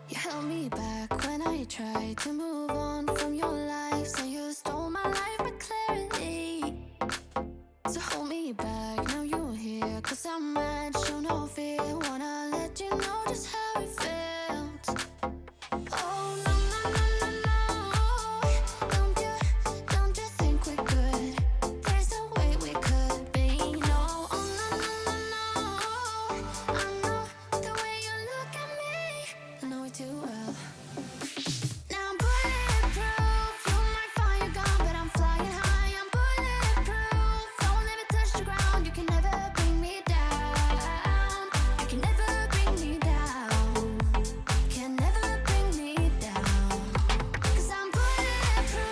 You held me back when I tried to move on from your life. So you stole my life with clarity. So hold me back, now you're here. Cause I'm mad, show no fear. Wanna let you know just how it felt. Oh no, no, no, no, no. Don't you think we're good? There's no way we could be. No, oh no, no, no, no. I know the way you look at me, I know it too well. Now I'm bulletproof. You might find you're gone, but I'm flying high. I'm bulletproof. Don't ever touch the ground. You can never bring me down. You can never bring me down. Can never bring me down. 'Cause I'm bulletproof.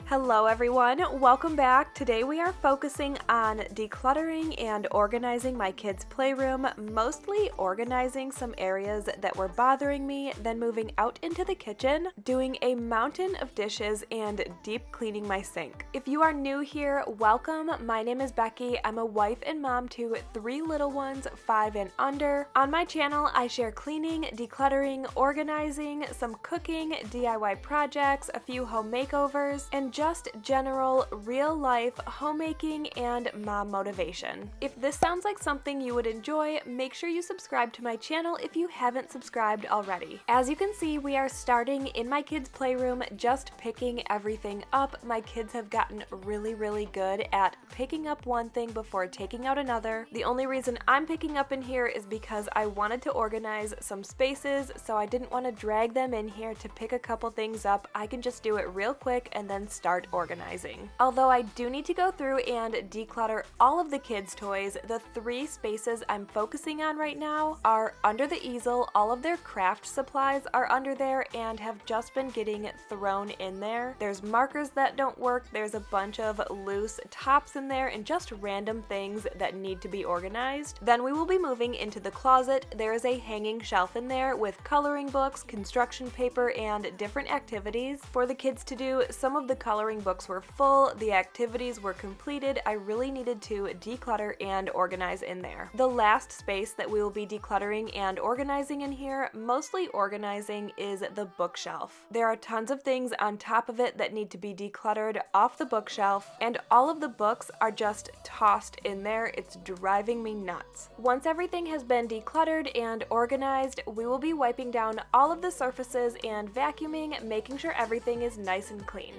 Hello everyone, welcome back. Today we are focusing on decluttering and organizing my kids' playroom, mostly organizing some areas that were bothering me, then moving out into the kitchen, doing a mountain of dishes, and deep cleaning my sink. If you are new here, welcome. My name is Becky. I'm a wife and mom to 3 little ones, 5 and under. On my channel, I share cleaning, decluttering, organizing, some cooking, DIY projects, a few home makeovers, and just general real-life homemaking and mom motivation. If this sounds like something you would enjoy, make sure you subscribe to my channel if you haven't subscribed already. As you can see, we are starting in my kids' playroom, just picking everything up. My kids have gotten really good at picking up one thing before taking out another. The only reason I'm picking up in here is because I wanted to organize some spaces, so I didn't want to drag them in here to pick a couple things up. I can just do it real quick and then start organizing. Although I do need to go through and declutter all of the kids' toys, the 3 spaces I'm focusing on right now are under the easel. All of their craft supplies are under there and have just been getting thrown in there. There's markers that don't work, there's a bunch of loose tops in there, and just random things that need to be organized. Then we will be moving into the closet. There is a hanging shelf in there with coloring books, construction paper, and different activities for the kids to do. Some of the coloring books were full, the activities were completed. I really needed to declutter and organize in there. The last space that we will be decluttering and organizing in here, mostly organizing, is the bookshelf. There are tons of things on top of it that need to be decluttered off the bookshelf, and all of the books are just tossed in there. It's driving me nuts. Once everything has been decluttered and organized, we will be wiping down all of the surfaces and vacuuming, making sure everything is nice and clean.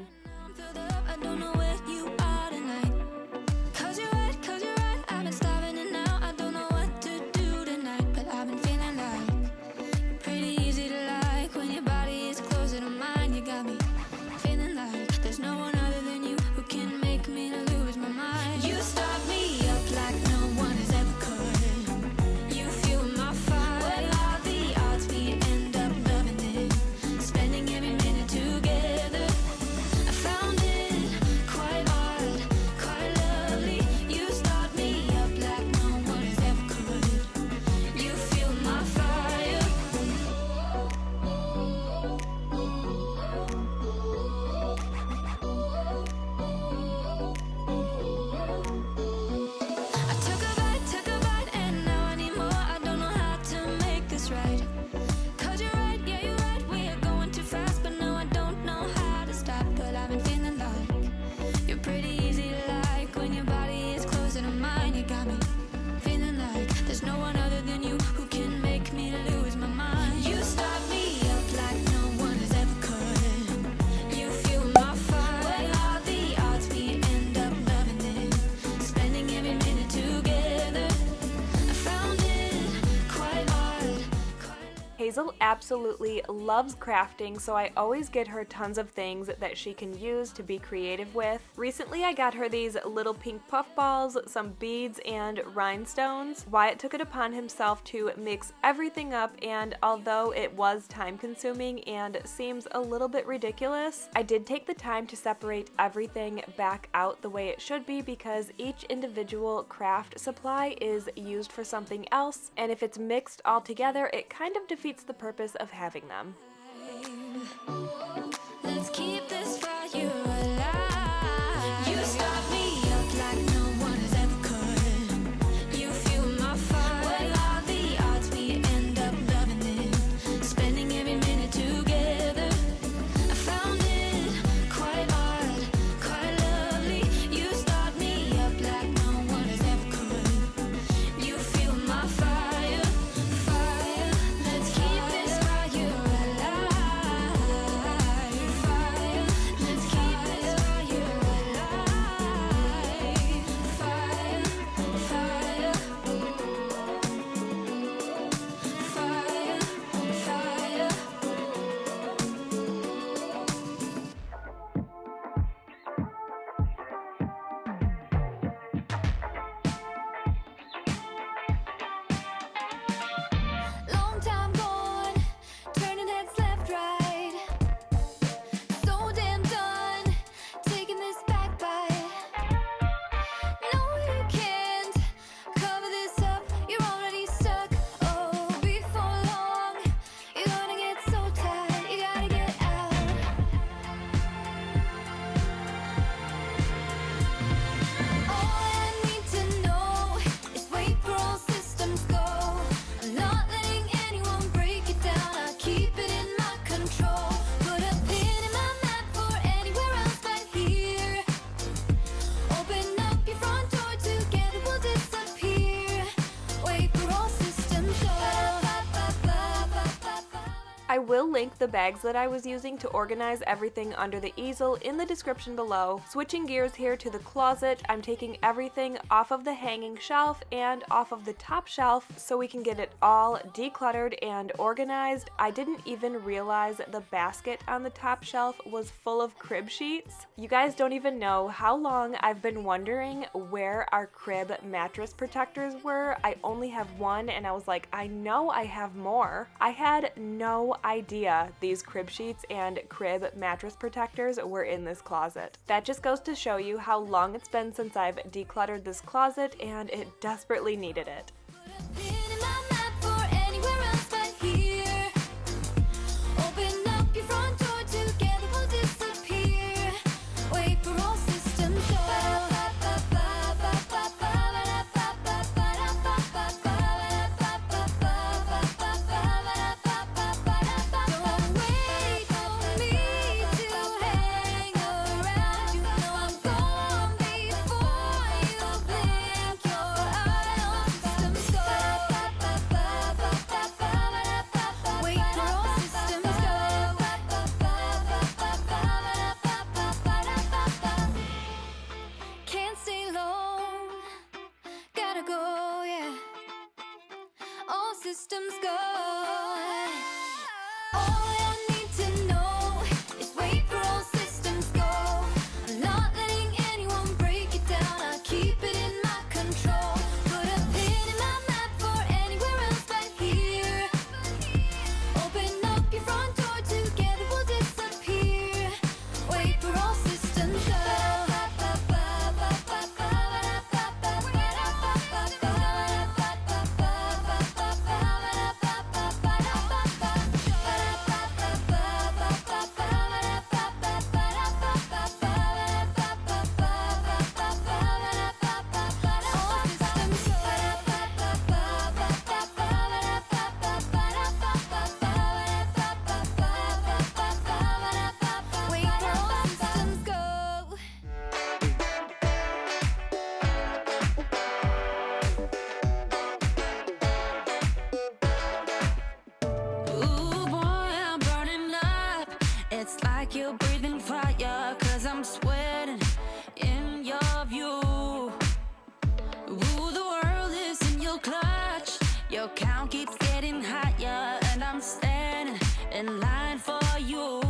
I don't know where you are tonight. 'Cause you're right, I've been starving and now I don't know what to do tonight. But I've been feeling like you're pretty easy to like. When your body is closer to mine, you got me feeling like there's no one other than you who can make me lose my mind. You start me up like no one has ever could. You fuel my fire. What are the odds we end up loving this? Spending every minute together. I found it quite hard, quite lovely. You start me up like no one has ever could. You fuel my fire. I took a bite, and now I need more. I don't know how to make this right. 'Cause you're right, yeah, you're right. We are going too fast, but no, I don't know how to stop. But I've been feeling like you're pretty easy to like. When your body is closer to mine, you got me feeling like there's no one other than you who can make me lose my mind. You start me up like no one has ever could. You fuel my fire. What are the odds we end up loving this? Spending every minute together. I found it quite hard, Hazel absolutely loves crafting, so I always get her tons of things that she can use to be creative with. Recently I got her these little pink puff balls, some beads, and rhinestones. Wyatt took it upon himself to mix everything up, and although it was time consuming and seems a little bit ridiculous, I did take the time to separate everything back out the way it should be, because each individual craft supply is used for something else, and if it's mixed all together, it kind of defeats the purpose of having them. let's keep this fire alive. You start me up like no one has ever could. You fuel my fire. What are the odds we end up loving this? I will link the bags that I was using to organize everything under the easel in the description below. Switching gears here to the closet, I'm taking everything off of the hanging shelf and off of the top shelf so we can get it all decluttered and organized. I didn't even realize the basket on the top shelf was full of crib sheets. You guys don't even know how long I've been wondering where our crib mattress protectors were. I only have one and I was like, I know I have more. I had no idea these crib sheets and crib mattress protectors were in this closet. That just goes to show you how long it's been since I've decluttered this closet, and it desperately needed it. Systems go. All I need to know is wait for all systems go. I'm not letting anyone break it down. I keep it in my control. Put a pin in my map for anywhere else but here. Open up your front door, together we'll disappear. Wait for all systems go. You're breathing fire, 'cause I'm sweating in your view. Ooh, the world is in your clutch. Your count keeps getting higher, and I'm standing in line for you.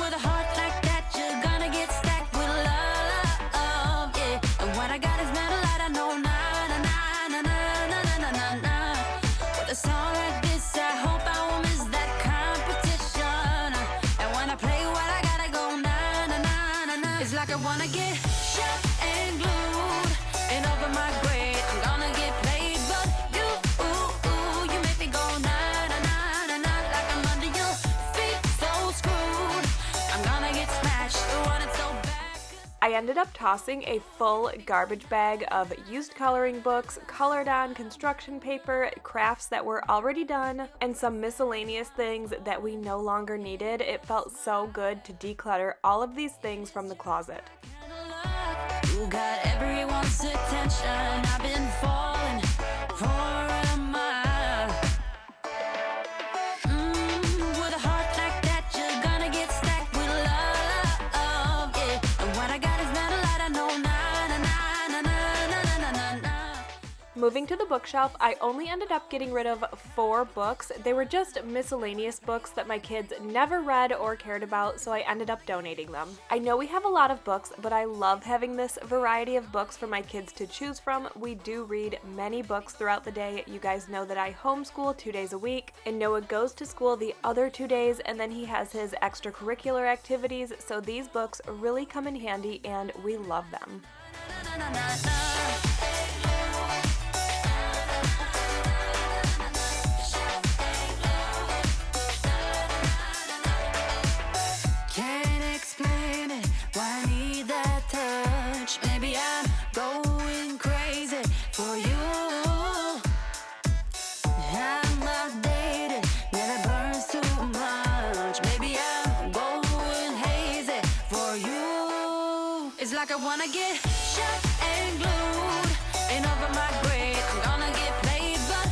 With a heart like that, you're gonna get stacked with love, yeah. And what I got is not a lot, I know, na na na na na na na na na. With a song like this, I hope I won't miss that. It's like I wanna get shut and glued and over my grave. I'm gonna get played, but you make me go na na na na na, like I'm under your feet, so screwed. I'm gonna get smashed, want it so bad. I ended up tossing a full garbage bag of used coloring books, colored on construction paper, crafts that were already done, and some miscellaneous things that we no longer needed. It felt so good to declutter all of these things from the closet. You got everyone's attention. I've been falling for a mile. With a heart like that, you're gonna get stacked with love, yeah. And what I got is not a lot, I know, na na na na na na na na. Moving to the bookshelf, I only ended up getting rid of 4 books. They were just miscellaneous books that my kids never read or cared about, so I ended up donating them. I know we have a lot of books, but I love having this variety of books for my kids to choose from. We do read many books throughout the day. You guys know that I homeschool 2 days a week, and Noah goes to school the other 2 days, and then he has his extracurricular activities, so these books really come in handy, and we love them. Maybe I'm going crazy for you. I'm outdated, never burns too much. Maybe I'm going hazy for you. It's like I wanna get shut and glued and over my grave. I'm gonna get played, but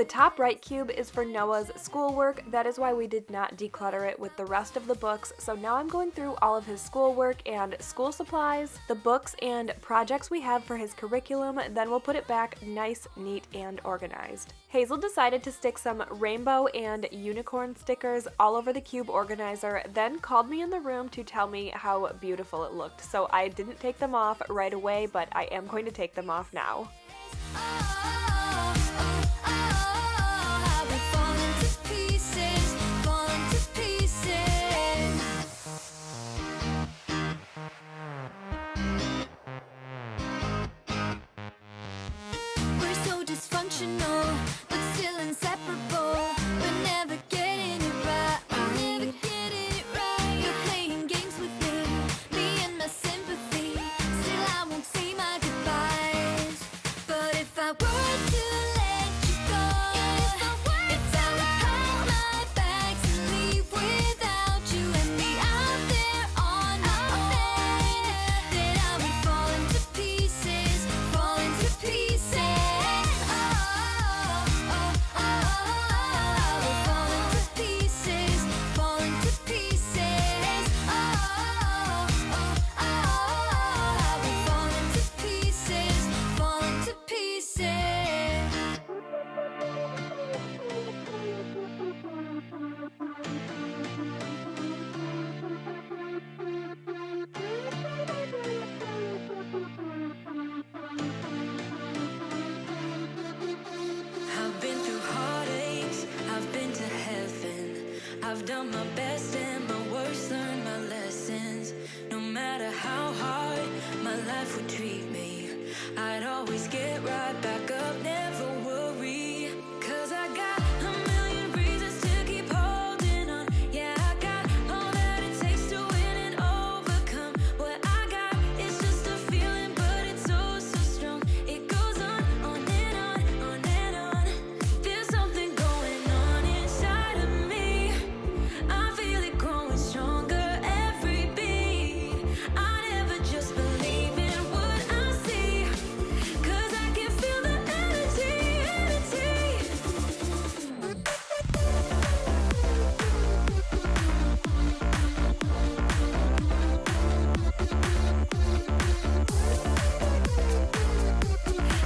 The top right cube is for Noah's schoolwork. That is why we did not declutter it with the rest of the books. So now I'm going through all of his schoolwork and school supplies, the books and projects we have for his curriculum, then we'll put it back nice, neat, and organized. Hazel decided to stick some rainbow and unicorn stickers all over the cube organizer, then called me in the room to tell me how beautiful it looked. So I didn't take them off right away, but I am going to take them off now. I've done my best and my worst, learned my lessons. No matter how hard my life would treat me, I'd always get right back up, never worry. 'Cause I got a million reasons to keep holding on. Yeah, I got all that it takes to win and overcome. What I got is just a feeling, but it's so, so strong. It goes on and on, on and on. There's something going on inside of me. I feel it growing stronger every beat. I never just believe in what I see, 'cause I can feel the energy.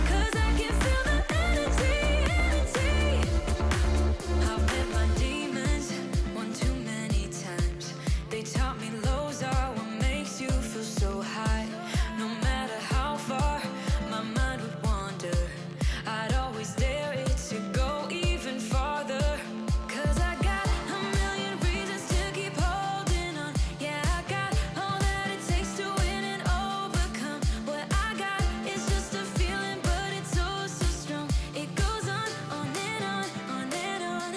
Cause I can feel the energy. I've met my demons one too many times. They taught me lows are what makes you feel so high. No matter how far my mind would wander, I'd always dare it to go even farther. 'Cause I got a million reasons to keep holding on. Yeah, I got all that it takes to win and overcome. What I got is just a feeling, but it's so, so strong. It goes on and on and on.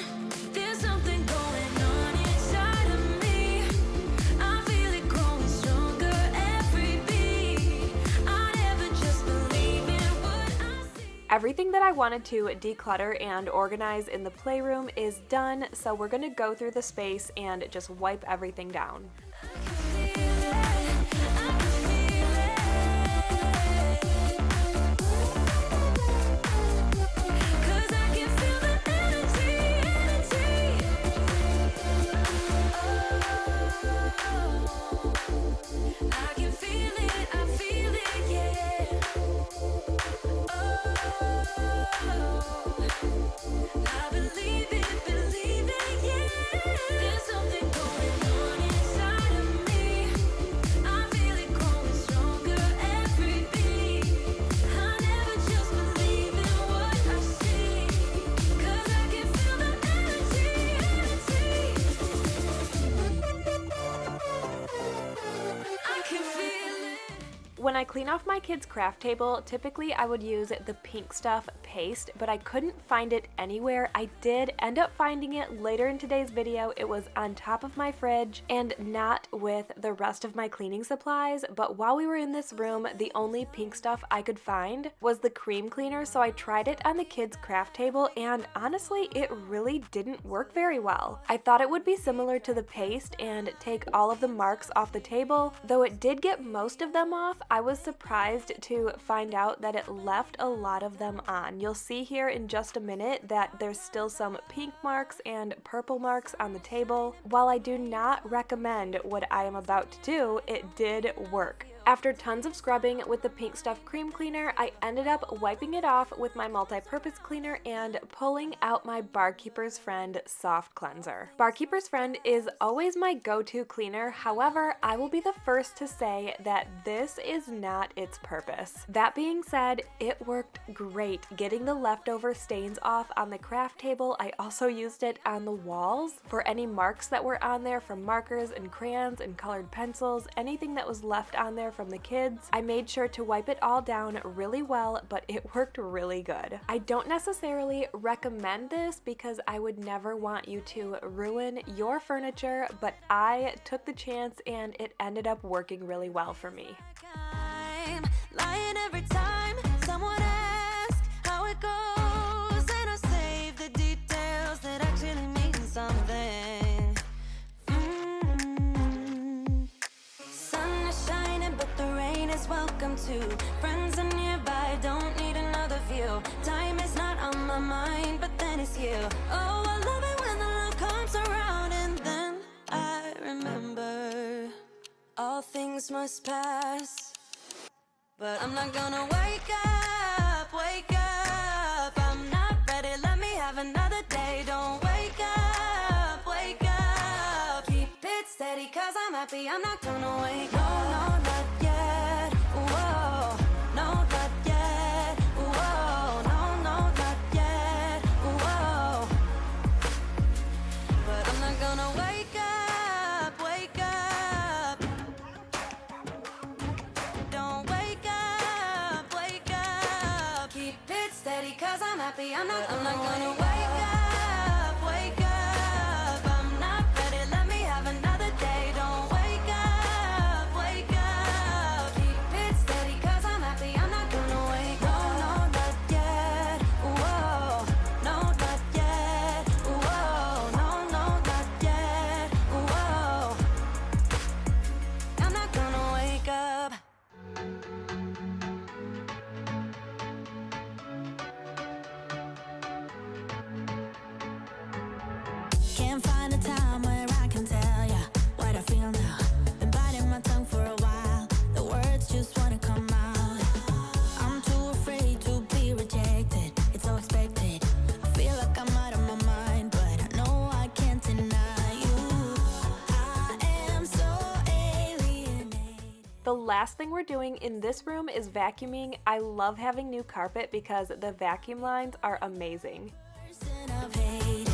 There's something going on inside of me. I feel it growing stronger every beat. I never just believe in what I see. Everything that I wanted to declutter and organize in the playroom is done, so we're gonna go through the space and just wipe everything down. Cause I can feel the energy. I can feel it, yeah. I believe it, yeah. There's something going on inside of me. I feel it growing stronger every beat. I never just believe in what I see, 'cause I can feel the energy. I can feel it. When I clean off my kids' craft table, typically I would use the Pink Stuff paste, but I couldn't find it anywhere. I did end up finding it later in today's video. It was on top of my fridge and not with the rest of my cleaning supplies, but while we were in this room, the only pink stuff I could find was the cream cleaner, so I tried it on the kids' craft table, and honestly, it really didn't work very well. I thought it would be similar to the paste and take all of the marks off the table. Though it did get most of them off, I was surprised to find out that it left a lot of them on. You'll see here in just a minute that there's still some pink marks and purple marks on the table. While I do not recommend what I am about to do, it did work. After tons of scrubbing with the Pink Stuff cream cleaner, I ended up wiping it off with my multi-purpose cleaner and pulling out my Barkeeper's Friend soft cleanser. Barkeeper's Friend is always my go-to cleaner. However, I will be the first to say that this is not its purpose. That being said, it worked great getting the leftover stains off on the craft table. I also used it on the walls for any marks that were on there from markers and crayons and colored pencils, anything that was left on there from the kids. I made sure to wipe it all down really well, but it worked really good. I don't necessarily recommend this because I would never want you to ruin your furniture, but I took the chance and it ended up working really well for me. I'm lying every time someone asks how it goes, and I save the details that actually mean something. Sun is shining, but the rain is welcome too. Friends are nearby, don't need another view. Time is not on my mind, but then it's you. Oh, I love it when the love comes around, and then I remember all things must pass. But I'm not gonna wake up, wake up. I'm not ready, let me have another day. Don't wake up, wake up. Keep it steady, cause I'm happy, I'm not gonna wake up. No, no, not yet, whoa. No, not yet, whoa. No, no, not yet, whoa. But I'm not gonna wake up, wake up. Don't wake up, wake up. Keep it steady, cause I'm happy, I'm not gonna wake up, wake up. I'm not ready, let me have another day. Don't wake up, wake up. Keep it steady, cause I'm happy, I'm not gonna wake up. No, no, not yet, whoa. No, not yet, whoa. No, no, not yet, whoa. I'm not gonna wake up. Can't find a time where I can tell ya what I feel now. Been biting my tongue for a while, the words just wanna come out. I'm too afraid to be rejected, it's so expected. I feel like I'm out of my mind, but I know I can't deny you. I am so alienated. The last thing we're doing in this room is vacuuming. I love having new carpet because the vacuum lines are amazing. Person I've hated.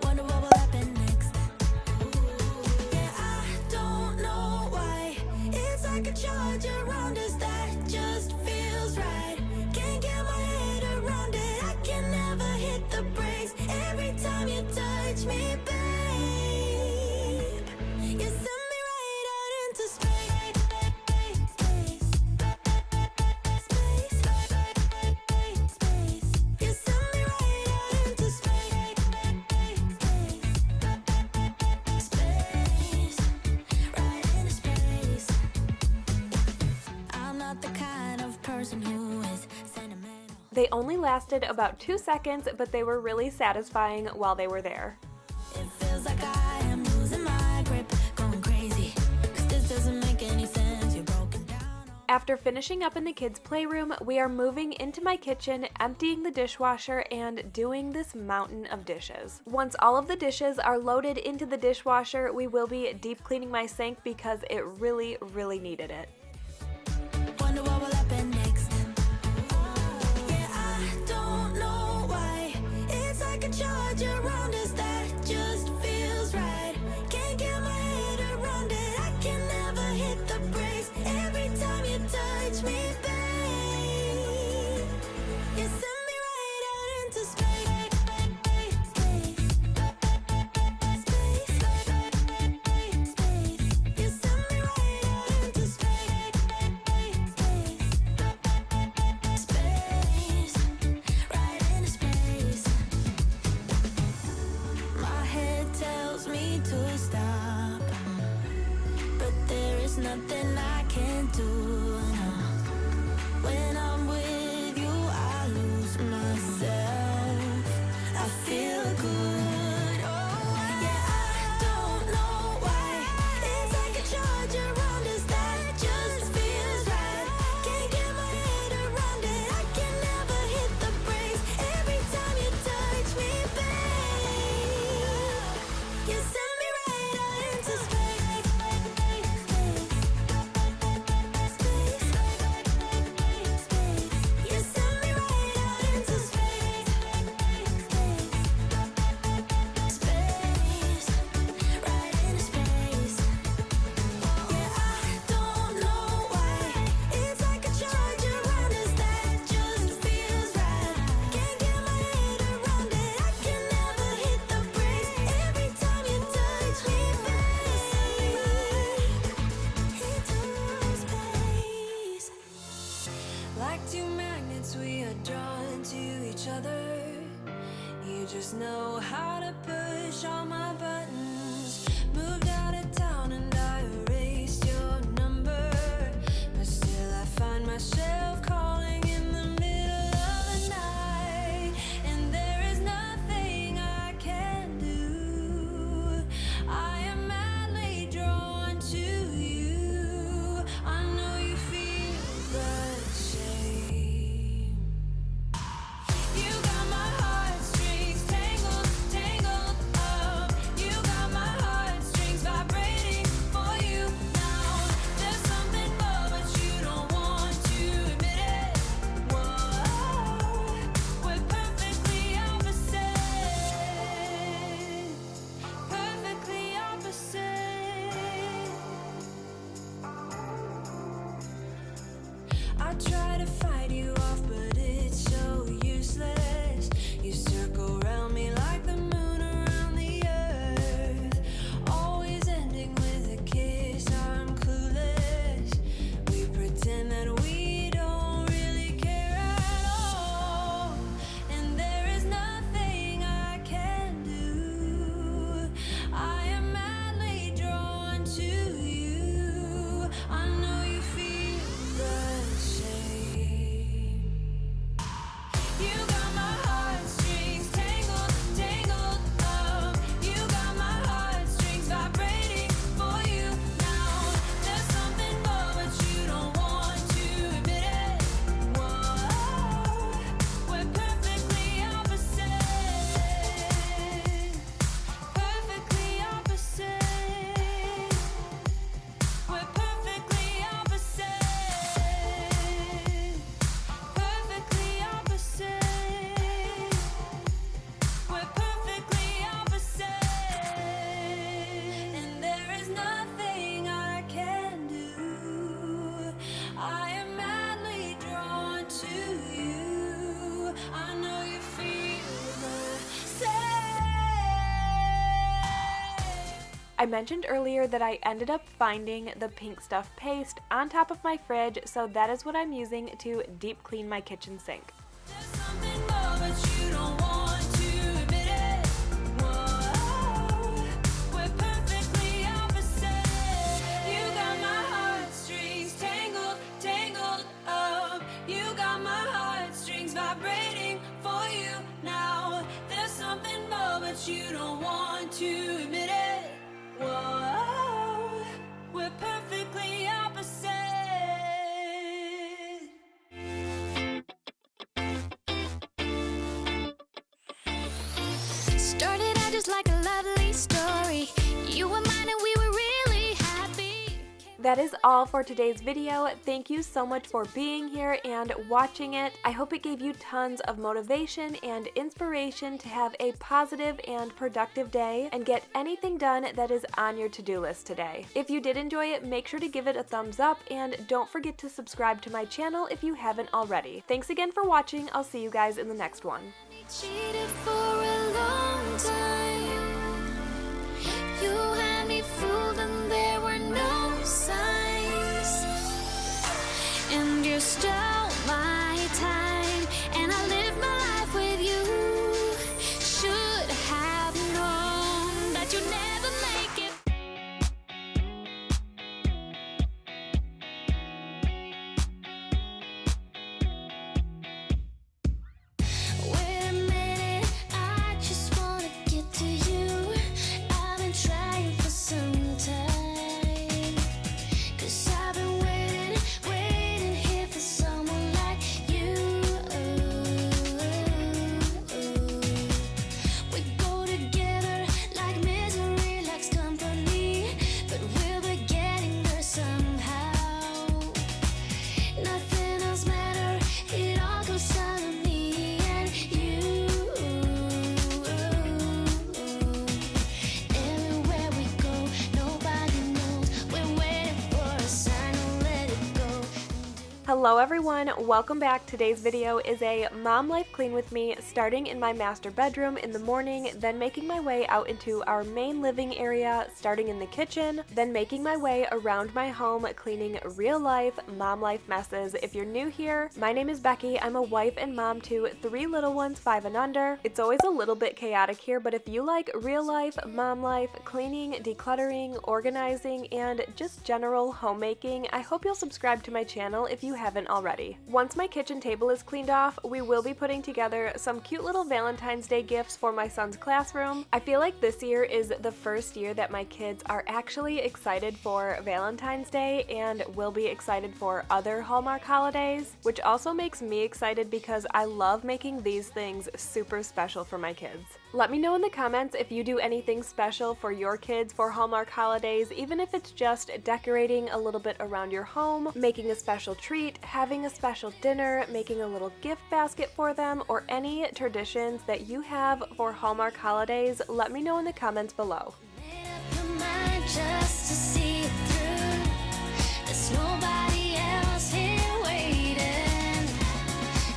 Wonder what will happen next. Yeah, I don't know why. It's like a charge around us that just feels right. Can't get my head around it. I can never hit the brakes. Every time you touch me, babe, you send me right out into space. You send me right out into space. Right into space. I'm not the kind of person who is sentimental. They only lasted about 2 seconds, but they were really satisfying while they were there. It feels like I am losing my grip, going crazy. 'Cause this doesn't make any sense. You're broken down. After finishing up in the kids' playroom, we are moving into my kitchen, emptying the dishwasher, and doing this mountain of dishes. Once all of the dishes are loaded into the dishwasher, we will be deep cleaning my sink because it really, really needed it. Wonder what will happen next. Yeah, I don't know why. It's like a charge around us that just feels right. Can't get my head around it. I can never hit the brakes. Every time you touch me, babe, you send me right out into space. You send me right out into space. Like two magnets, we are drawn to each other. You just know how to push all my buttons. Moved out of town and I erased your number, but still I find myself calling in the middle of the night, and there is nothing I can do. I am madly drawn to you. I know you feel the same. You got my heartstrings tangled, tangled up. You got my heartstrings vibrating for you now. There's something more, but you don't want to admit it. Whoa, we're perfectly opposite. Perfectly opposite. I try to fight you off, but it's so useless. You circle around me like the moon around the earth, always ending with a kiss. I'm clueless. We pretend that we don't really care at all, and there is nothing I can do. I am madly drawn to you. I know you feel the same. You got my heartstrings tangled, tangled up. You got my heartstrings vibrating for you now. There's something more, but you don't want to admit it. Whoa, we're perfectly opposite. Perfectly opposite. We're perfectly opposite. Perfectly opposite. We're perfectly opposite. And there is nothing I can do. I am madly drawn to you. I know you feel the same. I mentioned earlier that I ended up finding the pink stuff paste on top of my fridge, so that is what I'm using to deep clean my kitchen sink. There's something more, but you don't want to admit it. Whoa, we're perfectly opposite. You got my heartstrings tangled, tangled up. You got my heartstrings vibrating for you now. There's something more, but you don't want to admit it. Whoa, we're perfectly opposite. Started out just like a lovely story. You were mine and we were really happy. That is all for today's video. Thank you so much for being here and watching it. I hope it gave you tons of motivation and inspiration to have a positive and productive day and get anything done that is on your to-do list today. If you did enjoy it, make sure to give it a thumbs up and don't forget to subscribe to my channel if you haven't already. Thanks again for watching. I'll see you guys in the next one. Cheated for a long time. You had me fooled and there were no signs. And you stole my time, and I lived my life with you. Should have known that you'd never make it. Wait a minute, I just wanna get to you. I've been trying for some time, 'cause I've been waiting, waiting here for someone like you. Hello everyone, welcome back. Today's video is a mom life clean with me, starting in my master bedroom in the morning, then making my way out into our main living area, starting in the kitchen, then making my way around my home, cleaning real life mom life messes. If you're new here, my name is Becky. I'm a wife and mom to 3 little ones, 5 and under. It's always a little bit chaotic here, but if you like real life, mom life, cleaning, decluttering, organizing, and just general homemaking, I hope you'll subscribe to my channel if you haven't already. Once my kitchen table is cleaned off, we will be putting together some cute little Valentine's Day gifts for my son's classroom. I feel like this year is the first year that my kids are actually excited for Valentine's Day and will be excited for other Hallmark holidays, which also makes me excited because I love making these things super special for my kids. Let me know in the comments if you do anything special for your kids for Hallmark holidays, even if it's just decorating a little bit around your home, making a special treat, having a special dinner, making a little gift basket for them, or any traditions that you have for Hallmark holidays. Let me know in the comments below. Made up my mind just to see it through. There's nobody else here waiting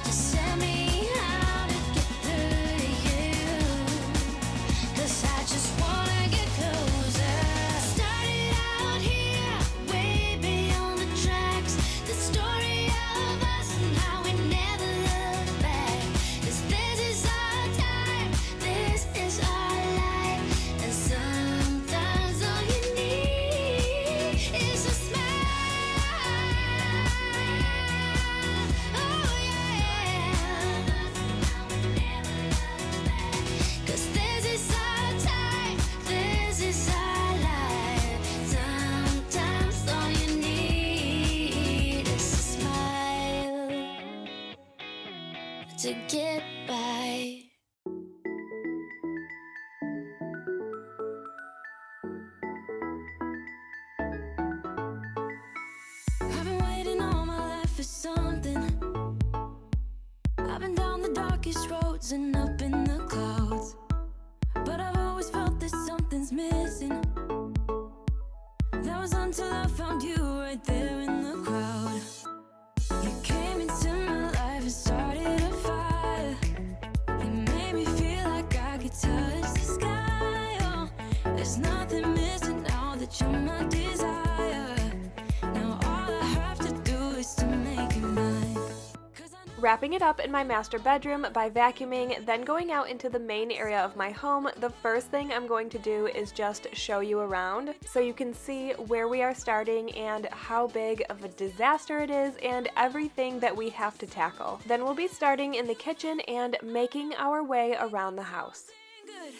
to tell me how to get through to you. 'Cause I just wanna get closer. Started out here, way beyond the tracks. The story of us and how we never look back. 'Cause this is our time, this is our life. And sometimes all you need is a smile. Oh yeah. 'Cause this is our time, this is our life. Sometimes all you need is a smile to get by. I've been waiting all my life for something. I've been down the darkest roads and up in the clouds, but I've always felt that something's missing. That was until I found you right there in the crowd. You came into my life and started a fire. You made me feel like I could touch the sky. Oh, there's nothing missing now that you're my desire. Now all I have to do is to make you mine. 'Cause I know Wrapping it up in my master bedroom by vacuuming, then going out into the main area of my home, the first thing I'm going to do is just show you around so you can see where we are starting and how big of a disaster it is and everything that we have to tackle. Then we'll be starting in the kitchen and making our way around the house. good.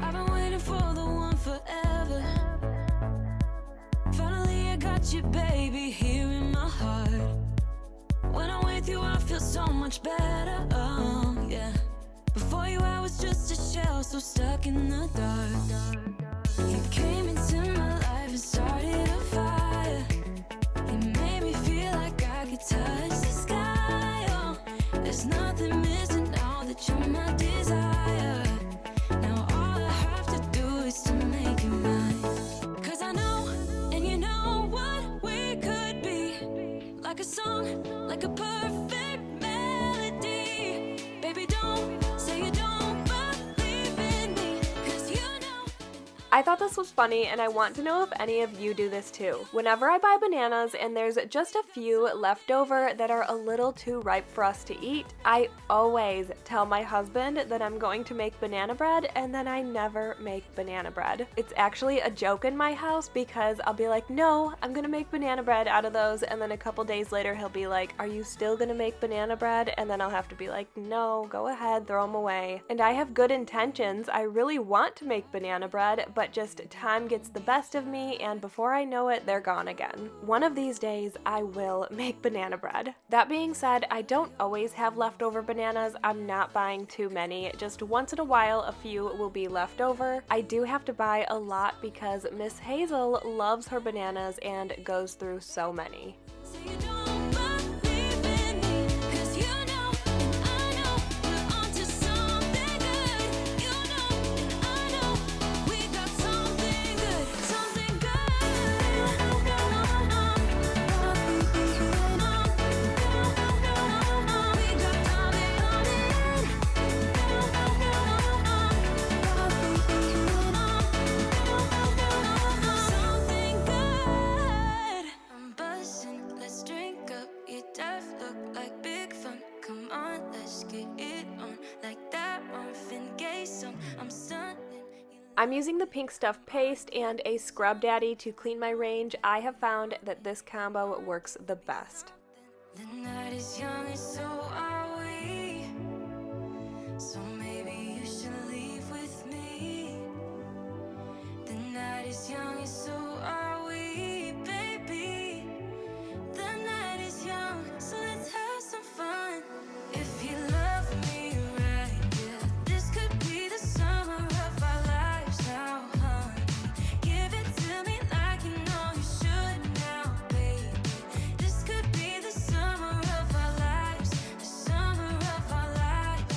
I've been waiting for the one forever. Finally, I got you, baby, here in my heart. When I'm with you, I feel so much better. Oh, yeah. Before you, I was just a shell, so stuck in the dark. You came into my life and started a fire. You made me feel like I could touch the sky. Oh, there's nothing missing now that you're my desire. Now all I have to do is to make you mine. 'Cause I know, and you know what we could be. Like a song, like a perfect melody. Baby, don't say you don't believe in me. 'Cause you know I thought this was funny and I want to know if any of you do this too. Whenever I buy bananas and there's just a few left over that are a little too ripe for us to eat, I always tell my husband that I'm going to make banana bread and then I never make banana bread. It's actually a joke in my house because I'll be like, no, I'm gonna make banana bread out of those, and then a couple days later he'll be like, are you still gonna make banana bread? And then I'll have to be like, no, go ahead, throw them away. And I have good intentions. I really want to make banana bread, but that just time gets the best of me, and before I know it, they're gone again. One of these days, I will make banana bread. That being said, I don't always have leftover bananas. I'm not buying too many. Just once in a while, a few will be left over. I do have to buy a lot because Miss Hazel loves her bananas and goes through so many. I'm using the Pink Stuff paste and a Scrub Daddy to clean my range. I have found that this combo works the best. The night is young and so are we. So maybe you should leave with me. The night is young and so are we, baby. The night is young, so let's have some fun. If you love me right, yeah, this could be the summer of our lives now, honey. Give it to me like you know you should now, baby. This could be the summer of our lives, the summer of our lives.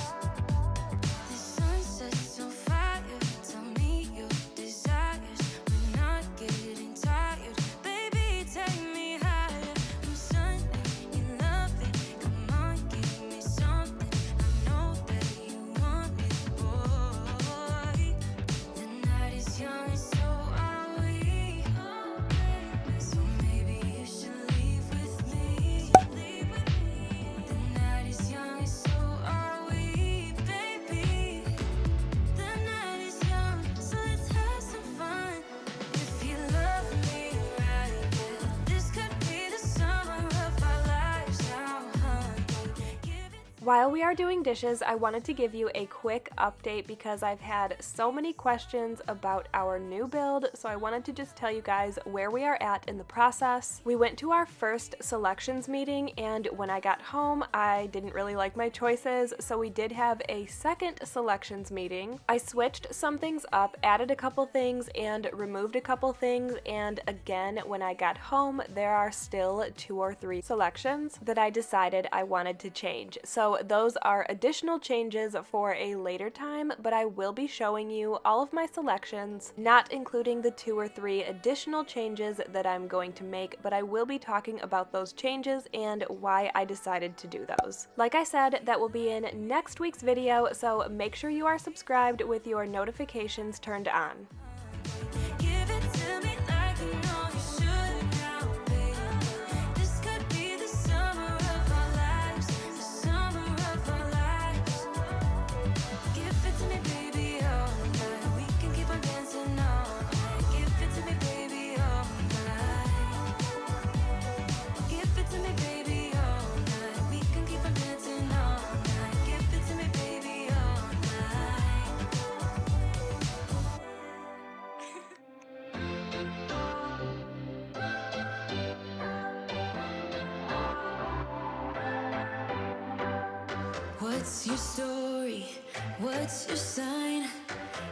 The sun sets on fire, tell me your desires. We're not getting tired, baby, take me higher. I'm Sunday, you love it, come on, give me something. I know that you want it, boy. The night is young and so are we. So maybe you should leave with me. The night is young and so are we, baby. The night is young, so let's have some fun. If you love me right, yeah, this could be the summer of our lives now, honey. Give it. While we are doing dishes, I wanted to give you a quick update because I've had so many questions about our new build, so I wanted to just tell you guys where we are at in the process. We went to our first selections meeting, and when I got home, I didn't really like my choices, so we did have a second selections meeting. I switched some things up, added a couple things, and removed a couple things, and again, when I got home, there are still 2 or 3 selections that I decided I wanted to change. So those are additional changes for a later time, but I will be showing you all of my selections, not including the 2 or 3 additional changes that I'm going to make, but I will be talking about those changes and why I decided to do those. Like I said, that will be in next week's video, so make sure you are subscribed with your notifications turned on. Give it to me like you know you should now, baby. This could be the summer of our lives, the summer of our lives. Give it to me, baby, all night. We can keep on dancing all night. Give it to me, baby, all night. Give it to me, baby, all night. We can keep on dancing all night. Give it to me, baby, all night. What's your story? What's your sign?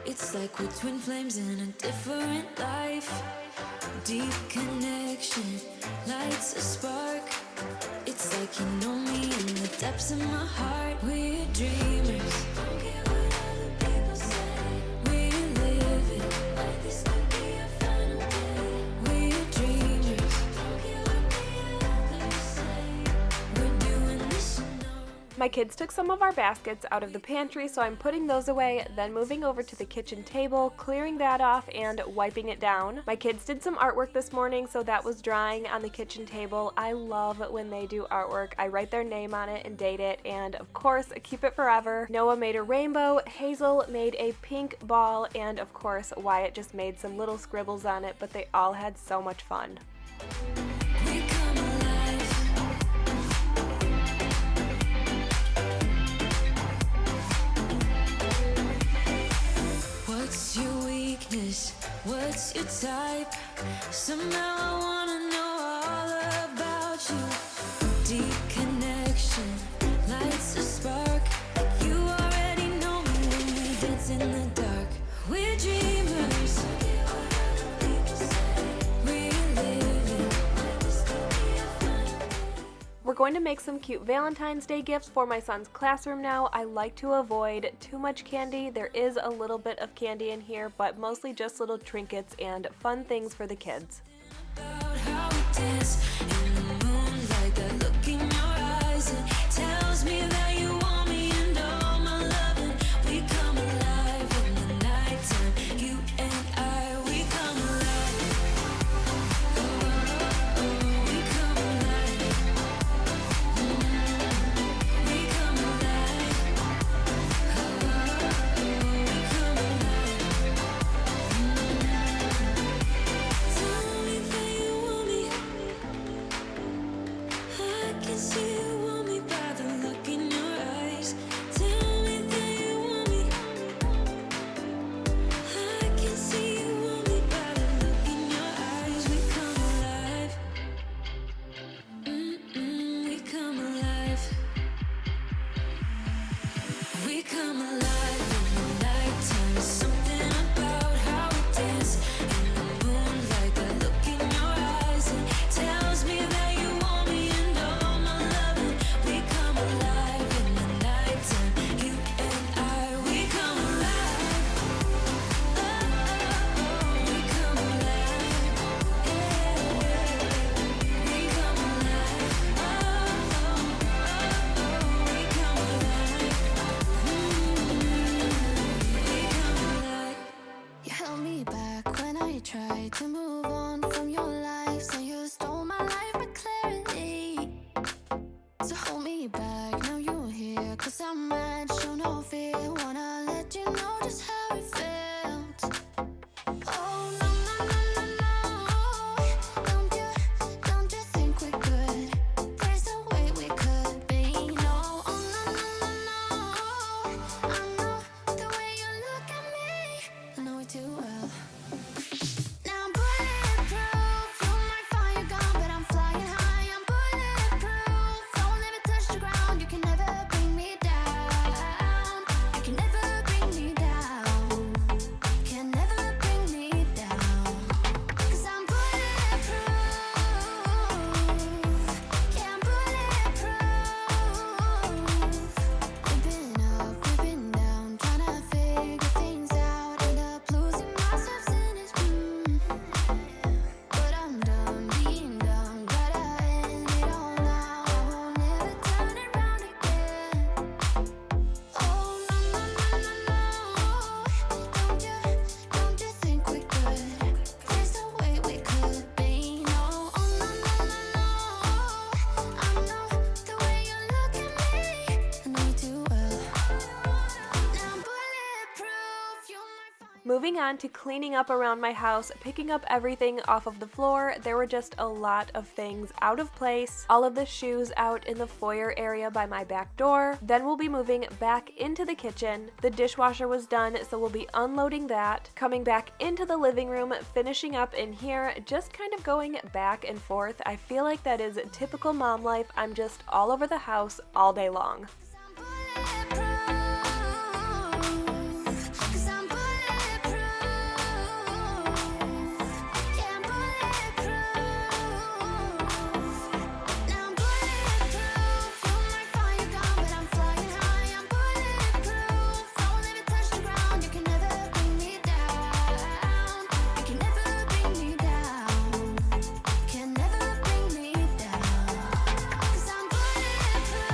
It's like we're twin flames in a different life. Deep connection lights a spark. It's like you know me in the depths of my heart. We're dreamers. Don't care what other people say. We live it like this could be our final day. We're dreamers. Don't care what the others say. We're doing this in our own. My kids took some of our baskets out of the pantry, so I'm putting those away, then moving over to the kitchen table, clearing that off, and wiping it down. My kids did some artwork this morning, so that was drying on the kitchen table. I love when they do artwork. I write their name on it and date it, and of course, keep it forever. Noah made a rainbow, Hazel made a pink ball, and of course, Wyatt just made some little scribbles on it, but they all had so much fun. We come alive. What's your weakness? We're going to make some cute Valentine's Day gifts for my son's classroom now. I like to avoid too much candy. There is a little bit of candy in here, but mostly just little trinkets and fun things for the kids. About how it is in the moonlight, that look in your eyes, it tells me that you want me and all my loving. We come alive in the nighttime, you and I, we come alive. We come alive. We come alive. We come alive. Tell me that you want me. I can see you want me by the look in your eyes. Tell me that you want me. I can see you want me by the look in your eyes. We come alive. We come alive. We come alive in the nighttime. Something about how it is in the moonlight, that look in your eyes, it tells me that you want me and all my loving. We come alive in the nighttime, you and I, we come alive. We come alive. We come alive. We come alive. You held me back when I tried to move on from your life. So you stole my life with clarity. So hold me back, now you're here. 'Cause I'm mad, show no fear. Wanna let you know just how it felt. Oh, no, no, no, no, no. Don't you think we could? There's no way we could be. No, oh, no, no, no, no. I know the way you look at me. I know it too well. Now I'm bulletproof. You might find you're gone, but I'm flying high. I'm bulletproof. Don't let me touch the ground. You can never bring me down. You can never bring me down. Can never bring me down. 'Cause I'm bulletproof. Yeah, I'm bulletproof. We've been up, we've been down, trying to figure things out. End up losing myself in it. But I'm done being done. Gotta end it all now. I won't ever turn it round again. Oh, no, no, no, no, no. Don't you think we could? There's no way we could be. No, oh, no, no, no, no. I know the way you look at me. I know you too well. Now I'm bulletproof. You might find. Moving on to cleaning up around my house, picking up everything off of the floor. There were just a lot of things out of place. All of the shoes out in the foyer area by my back door. Then we'll be moving back into the kitchen. The dishwasher was done, so we'll be unloading that. Coming back into the living room, finishing up in here, just kind of going back and forth. I feel like that is typical mom life. I'm just all over the house all day long. 'Cause I'm bulletproof. Yeah, I'm bulletproof. Now I'm bulletproof. You might find you're gone, but I'm flying high. I'm bulletproof. Don't let me touch the ground. You can never bring me down. You can never bring me down. Can never bring me down. 'Cause I'm bulletproof.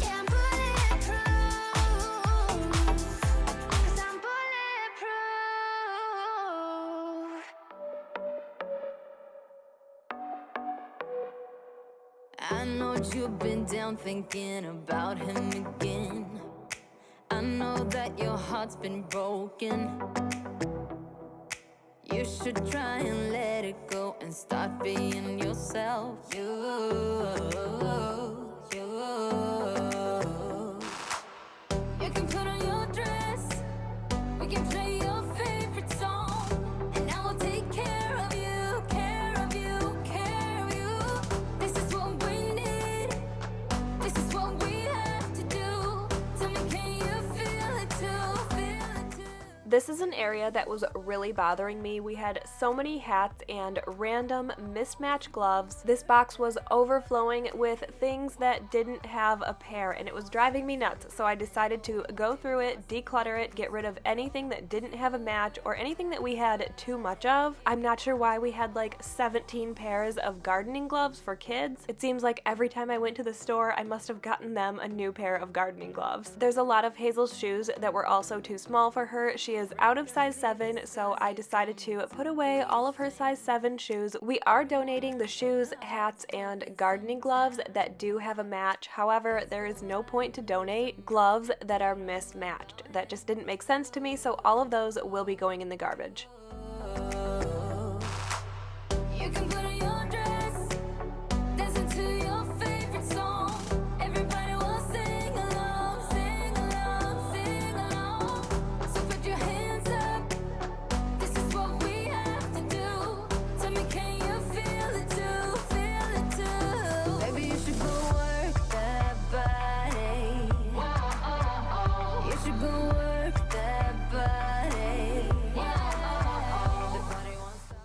Yeah, I'm bulletproof. 'Cause I'm bulletproof. I know you've been down thinking about him again. I know that your heart's been broken. You should try and let it go and start being yourself. You can put on your dress. We can play your favorite song, and I will take care of you, care of you, care of you. This is what we need. This is what we have to do. Tell me, can you feel it too? Feel it too? This is an area that was really bothering me. We had so many hats and random mismatched gloves. This box was overflowing with things that didn't have a pair, and it was driving me nuts. So I decided to go through it, declutter it, get rid of anything that didn't have a match or anything that we had too much of. I'm not sure why we had like 17 pairs of gardening gloves for kids. It seems like every time I went to the store, I must have gotten them a new pair of gardening gloves. There's a lot of Hazel's shoes that were also too small for her. She is out of size 7, so I decided to put away all of her size 7 shoes. We are donating the shoes, hats, and gardening gloves that do have a match. However, there is no point to donate gloves that are mismatched. That just didn't make sense to me, so all of those will be going in the garbage. You can put on your dress, listen to your favorite song. Everybody will sing along, sing along, sing along. So put your hands up, this is what we have to do. Tell me, can you feel it too, feel it too? Maybe you should go work that body. You should go work that body.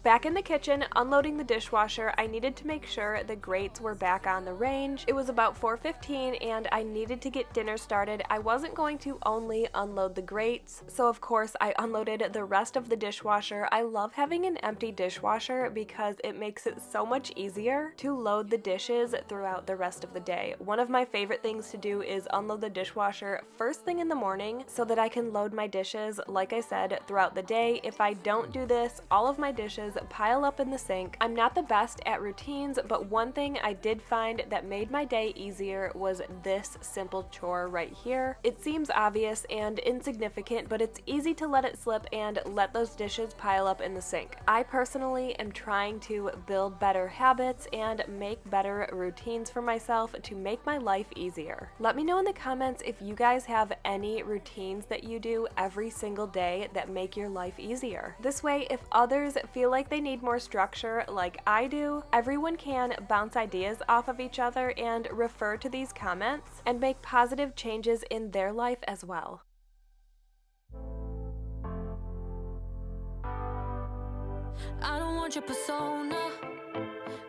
Back in the kitchen, unloading the dishwasher, I needed to make sure the grates were back on the range. It was about 4:15 and I needed to get dinner started. I wasn't going to only unload the grates, so of course I unloaded the rest of the dishwasher. I love having an empty dishwasher because it makes it so much easier to load the dishes throughout the rest of the day. One of my favorite things to do is unload the dishwasher first thing in the morning so that I can load my dishes, like I said, throughout the day. If I don't do this, all of my dishes pile up in the sink. I'm not the best at routines, but one thing I did find that made my day easier was this simple chore right here. It seems obvious and insignificant, but it's easy to let it slip and let those dishes pile up in the sink. I personally am trying to build better habits and make better routines for myself to make my life easier. Let me know in the comments if you guys have any routines that you do every single day that make your life easier. This way, if others feel like they need more structure like I do, everyone can bounce ideas off of each other and refer to these comments and make positive changes in their life as well. I don't want your persona,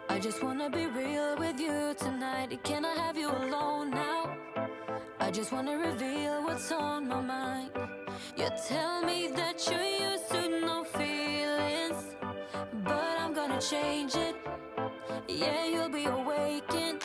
I just wanna be real with you tonight. Can I have you alone now? I just wanna reveal what's on my mind. You tell me that you're used to no feelings, but I'm gonna change it. Yeah, you'll be awakened.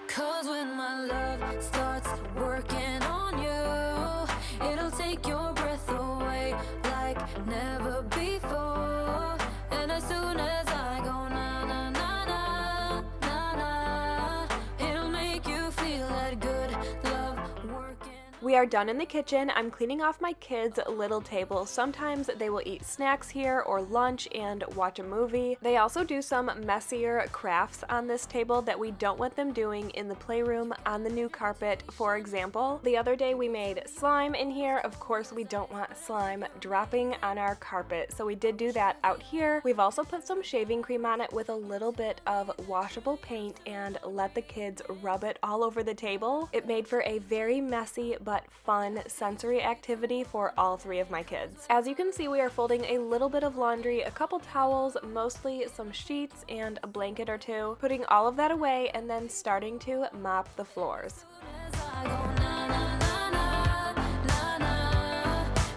Cause when my love starts working on you, it'll take your breath away like never before. And as soon as I go na na na na na na, it'll make you feel that good love working. We are done in the kitchen. I'm cleaning off my kids' little table. Sometimes they will eat snacks here or lunch and watch a movie. They also do some messier crafts on this table that we don't want them doing in the playroom on the new carpet. For example, the other day we made slime in here. Of course, we don't want slime dropping on our carpet, so we did do that out here. We've also put some shaving cream on it with a little bit of washable paint and let the kids rub it all over the table. It made for a very messy but fun sensory activity for all 3 of my kids. As you can see, we are folding a little bit of laundry, a couple towels, mostly some sheets and a blanket or 2, putting all of that away and then starting to mop the floors.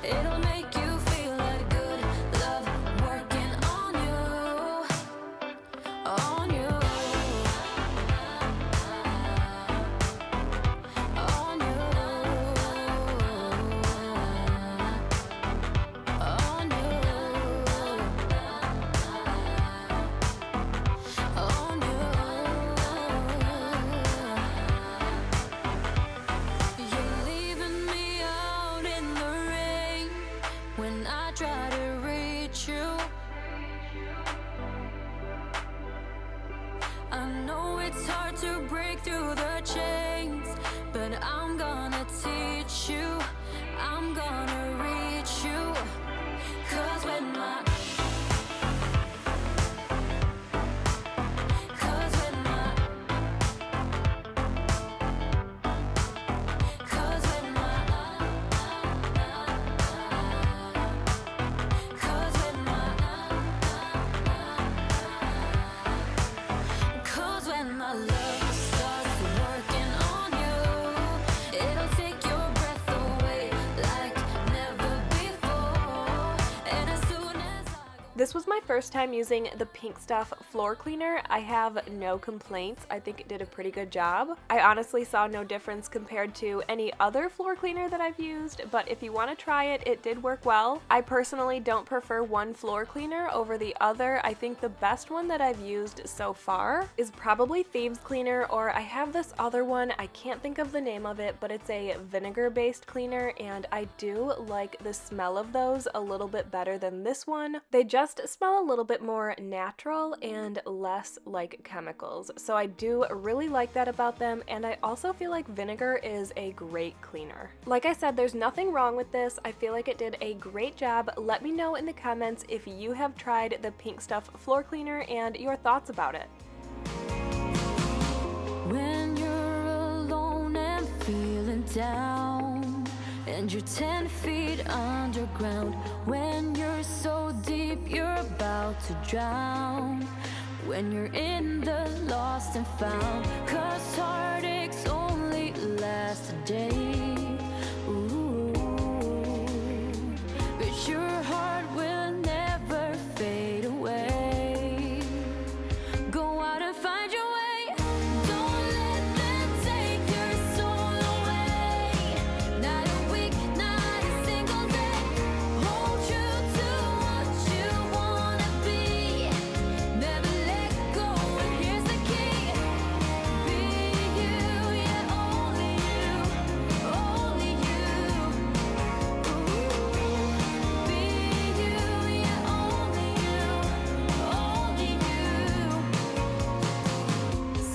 It'll make you feel that good love working on you, on you, on you, on you. You're leaving me out in the rain when I try to reach you. I know it's hard to break through the chains, but I'm gonna teach you. I'm gonna reach you. Cause when my Cause when my Cause when my This was my first time using the Pink Stuff floor cleaner. I have no complaints. I think it did a pretty good job. I honestly saw no difference compared to any other floor cleaner that I've used, but if you want to try it, it did work well. I personally don't prefer one floor cleaner over the other. I think the best one that I've used so far is probably Thieves Cleaner, or I have this other one. I can't think of the name of it, but it's a vinegar-based cleaner, and I do like the smell of those a little bit better than this one. They just smell a little bit more natural and less like chemicals. So I do really like that about them, and I also feel like vinegar is a great cleaner. Like I said, there's nothing wrong with this. I feel like it did a great job. Let me know in the comments if you have tried the Pink Stuff floor cleaner and your thoughts about it. When you're alone and feeling down, and you're 10 feet underground, when you're so deep you're about to drown, when you're in the lost and found, 'cause heartaches only last a day. Ooh, but your heart will never fade away. Go out and find your way. Don't let them take your soul away. Not a week, not a single day. Hold true to what you wanna be. Never let go, and here's the key. Be you, yeah, only you, only you. Ooh. Be you, yeah, only you, only you.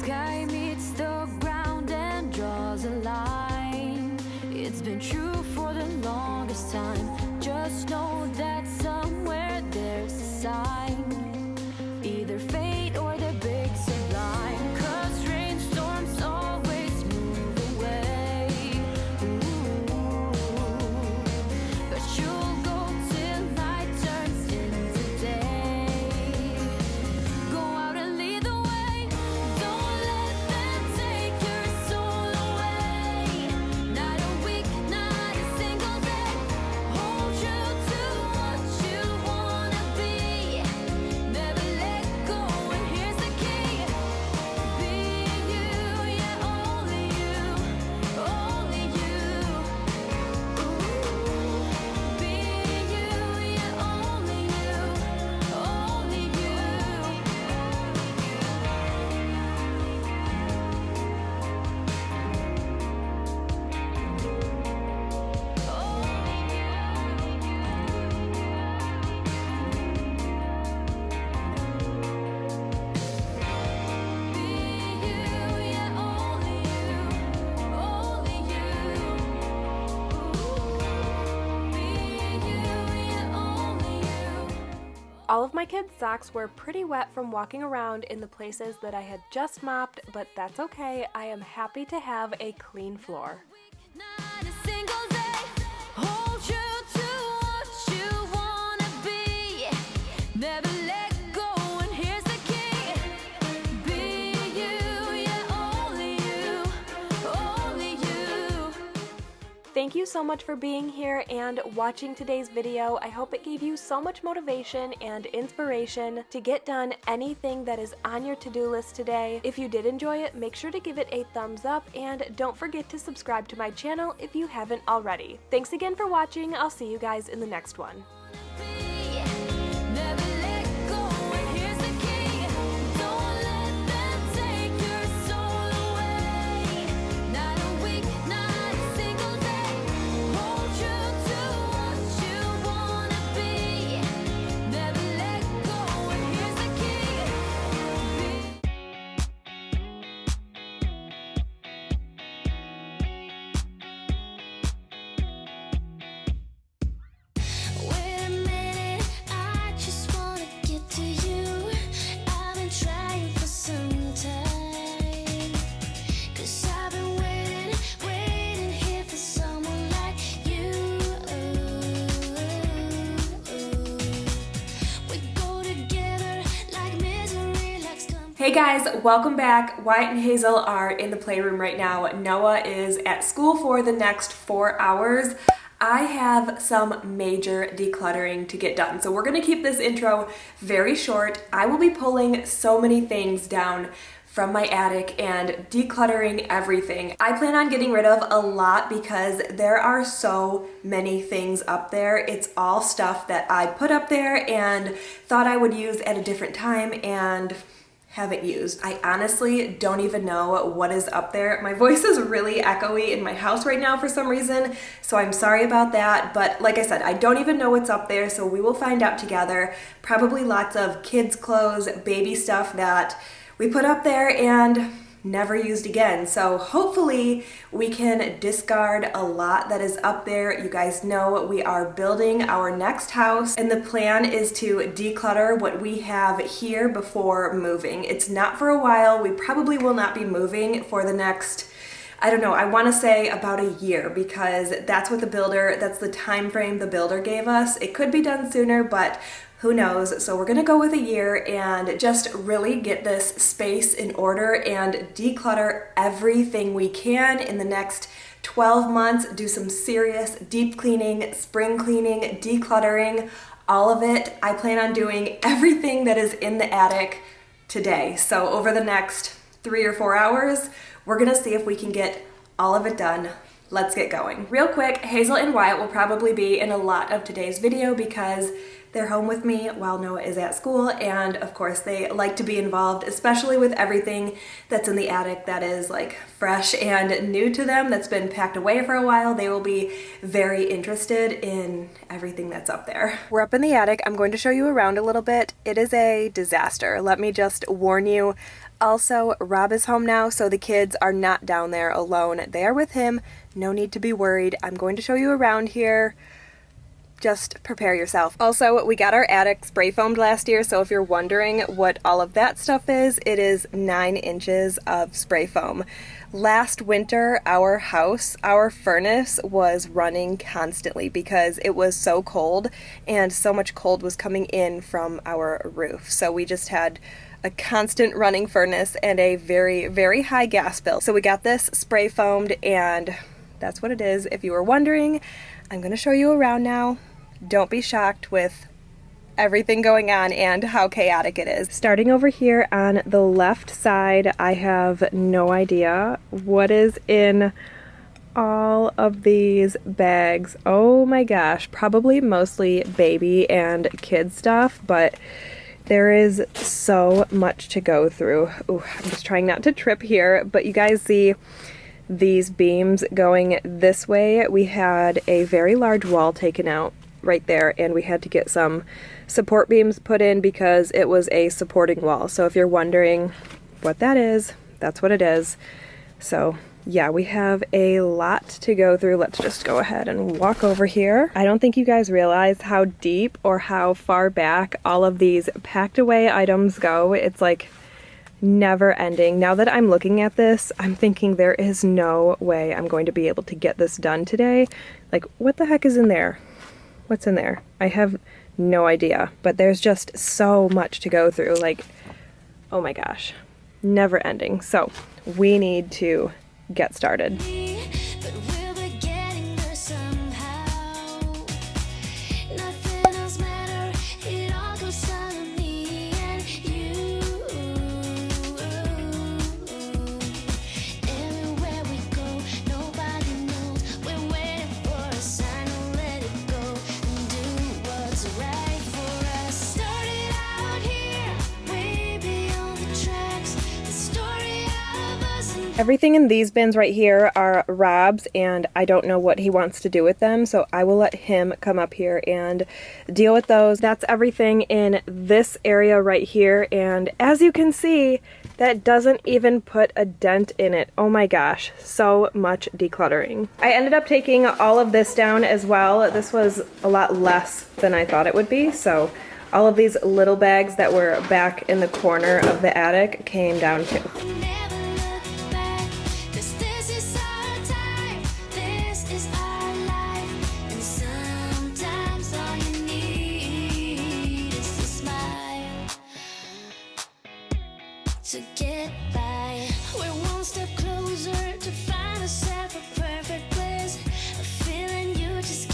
Sky meets the ground and draws a line. It's been true for the longest time. Just know that somewhere there's a sign. Either fate or the big sublime. 'Cause rainstorms always move away. Ooh. But you'll go till night turns into day. Go out and lead the way. Don't let them take your soul away. Not a week, not a single day. Hold true to what you wanna be. Never let go, and here's the key. Be you, yeah, only you, only you. Ooh. Be you, yeah, only you, only you. All of my kids' socks were pretty wet from walking around in the places that I had just mopped, but that's okay. I am happy to have a clean floor. Not a single day. Hold true to what you wanna be. Never let go, and here's the key. Be you, yeah, only you, only you. Thank you so much for being here and watching today's video. I hope it gave you so much motivation and inspiration to get done anything that is on your to-do list today. If you did enjoy it, make sure to give it a thumbs up and don't forget to subscribe to my channel if you haven't already. Thanks again for watching. I'll see you guys in the next one. Never let go, and here's the key. Don't let them take your soul away. Not a week, not a single day. Hold true to what you wanna be. Never let go, and here's the key. Wait a minute, I just wanna get to you. I've been trying for some time. 'Cause I've been waiting here for someone like you. We go together like misery, like scum. Hey guys, welcome back. Wyatt and Hazel are in the playroom right now. Noah is at school for the next 4 hours. I have some major decluttering to get done. So we're gonna keep this intro very short. I will be pulling so many things down from my attic and decluttering everything. I plan on getting rid of a lot because there are so many things up there. It's all stuff that I put up there and thought I would use at a different time and haven't used. I honestly don't even know what is up there. My voice is really echoey in my house right now for some reason, so I'm sorry about that. But like I said, I don't even know what's up there, so we will find out together. Probably lots of kids' clothes, baby stuff that we put up there and never used again. So hopefully we can discard a lot that is up there. You guys know we are building our next house and the plan is to declutter what we have here before moving. It's not for a while. We probably will not be moving for the next, I don't know, I want to say about a year, because that's what that's the time frame the builder gave us. It could be done sooner, but who knows? So we're gonna go with a year and just really get this space in order and declutter everything we can in the next 12 months, do some serious deep cleaning, spring cleaning, decluttering, all of it. I plan on doing everything that is in the attic today. So over the next 3 or 4 hours, we're gonna see if we can get all of it done. Let's get going. Real quick, Hazel and Wyatt will probably be in a lot of today's video because they're home with me while Noah is at school, and of course they like to be involved, especially with everything that's in the attic that is like fresh and new to them, that's been packed away for a while. They will be very interested in everything that's up there. We're up in the attic. I'm going to show you around a little bit. It is a disaster. Let me just warn you. Also, Rob is home now, so the kids are not down there alone. They are with him. No need to be worried. I'm going to show you around here. Just prepare yourself. Also, we got our attic spray foamed last year, so if you're wondering what all of that stuff is, it is 9 inches of spray foam. Last winter, our furnace was running constantly because it was so cold and so much cold was coming in from our roof. So we just had a constant running furnace and a very, very high gas bill. So we got this spray foamed and that's what it is. If you were wondering, I'm going to show you around now. Don't be shocked with everything going on and how chaotic it is. Starting over here on the left side, I have no idea what is in all of these bags. Oh my gosh, probably mostly baby and kid stuff, but there is so much to go through. Ooh, I'm just trying not to trip here, but you guys see these beams going this way. We had a very large wall taken out right there and we had to get some support beams put in because it was a supporting wall. So if you're wondering what that is, that's what it is. So yeah, we have a lot to go through. Let's just go ahead and walk over here. I don't think you guys realize how deep or how far back all of these packed away items go. It's like never ending. Now that I'm looking at this, I'm thinking there is no way I'm going to be able to get this done today. Like, what the heck is in there? What's in there? I have no idea, but there's just so much to go through. Like, oh my gosh, never ending. So we need to get started. But we'll be getting there somehow. Nothing else matters. It all comes down to me and you. Everywhere we go, nobody knows. We're waiting for a sign to let it go and do what's right for us. Started out here, way beyond the tracks. The story of us and Everything in these bins right here are Rob's, and I don't know what he wants to do with them, so I will let him come up here and deal with those. That's everything in this area right here, and as you can see, that doesn't even put a dent in it. Oh my gosh, so much decluttering. I ended up taking all of this down as well. This was a lot less than I thought it would be, so all of these little bags that were back in the corner of the attic came down too. never look back. 'Cause this is our time, this is our life. And sometimes all you need is a smile to get by. We're one step closer to find ourselves a perfect place. A feeling you just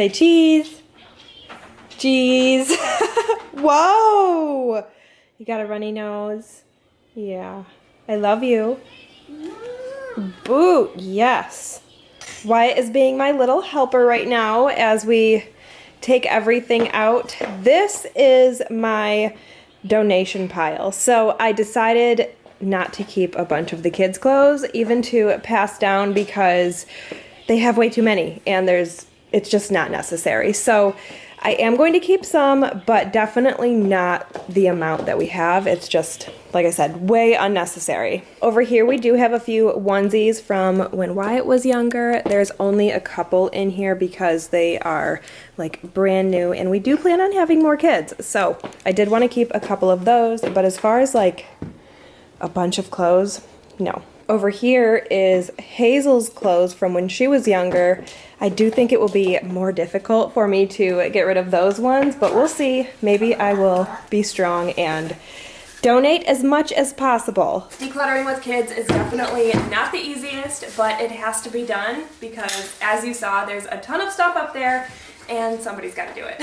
Say cheese. Cheese. Whoa! You got a runny nose. Yeah. I love you. Boot, yes. Wyatt is being my little helper right now as we take everything out. This is my donation pile. So I decided not to keep a bunch of the kids' clothes, even to pass down, because they have way too many and it's just not necessary. So I am going to keep some, but definitely not the amount that we have. It's just, like I said, way unnecessary. Over here we do have a few onesies from when Wyatt was younger. There's only a couple in here because they are like brand new, and we do plan on having more kids. So I did want to keep a couple of those, but as far as like a bunch of clothes, no. Over here is Hazel's clothes from when she was younger. I do think it will be more difficult for me to get rid of those ones, but we'll see. Maybe I will be strong and donate as much as possible. Decluttering with kids is definitely not the easiest, but it has to be done because, as you saw, there's a ton of stuff up there and somebody's got to do it.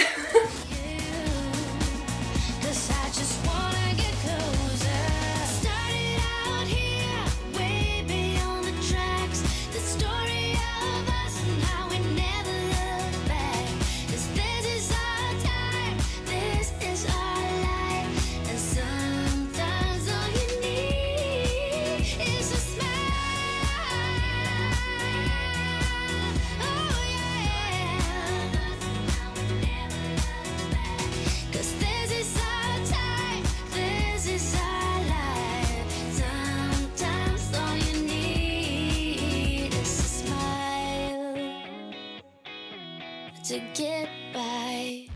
To get by.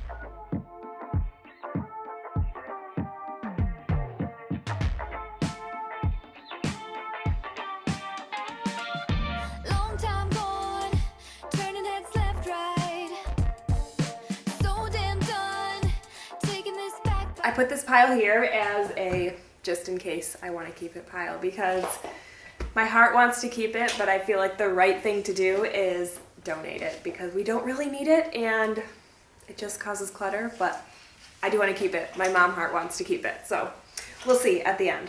Long time gone, turning heads left, right. So damn done, taking this back. I put this pile here as a just in case I want to keep it pile because my heart wants to keep it, but I feel like the right thing to do is donate it because we don't really need it and it just causes clutter, but I do want to keep it. My mom heart wants to keep it, so we'll see at the end.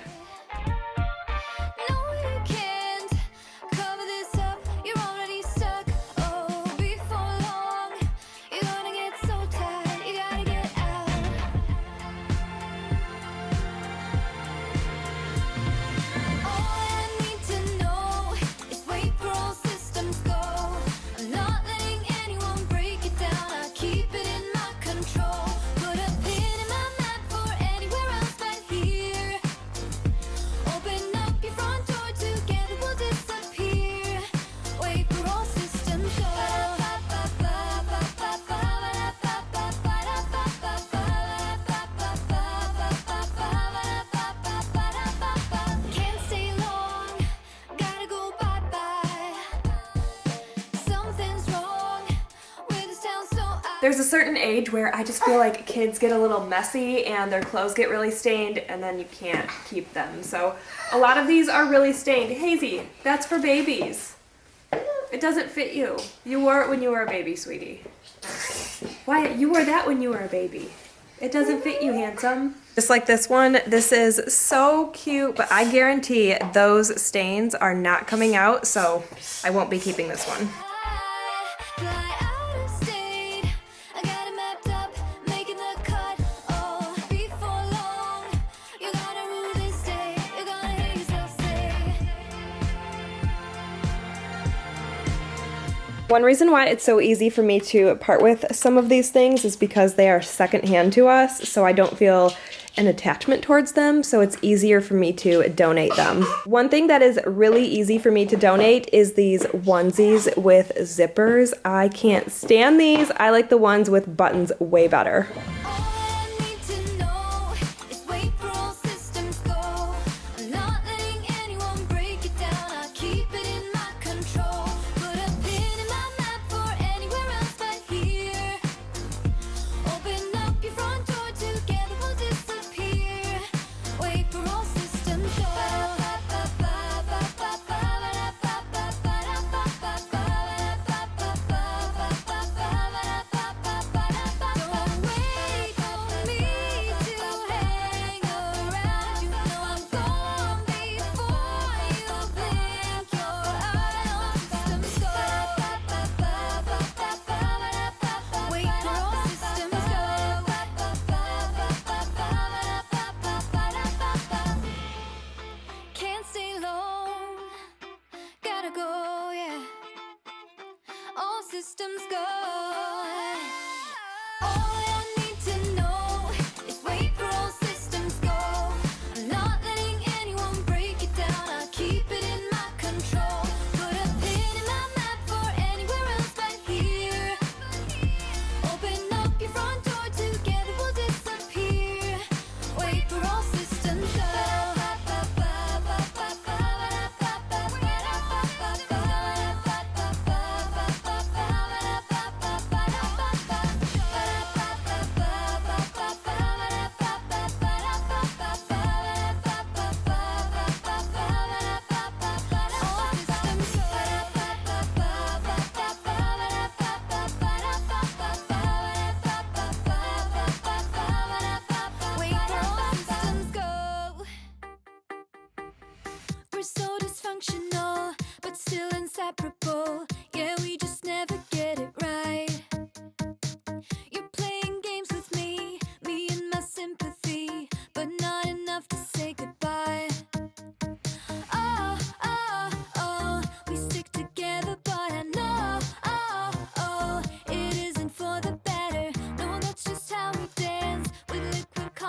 There's a certain age where I just feel like kids get a little messy and their clothes get really stained and then you can't keep them. So a lot of these are really stained. Hazy, that's for babies. It doesn't fit you. You wore it when you were a baby, sweetie. Wyatt, you wore that when you were a baby. It doesn't fit you, handsome. Just like this one, this is so cute, but I guarantee those stains are not coming out, so I won't be keeping this one. One reason why it's so easy for me to part with some of these things is because they are secondhand to us, so I don't feel an attachment towards them, so it's easier for me to donate them. One thing that is really easy for me to donate is these onesies with zippers. I can't stand these. I like the ones with buttons way better.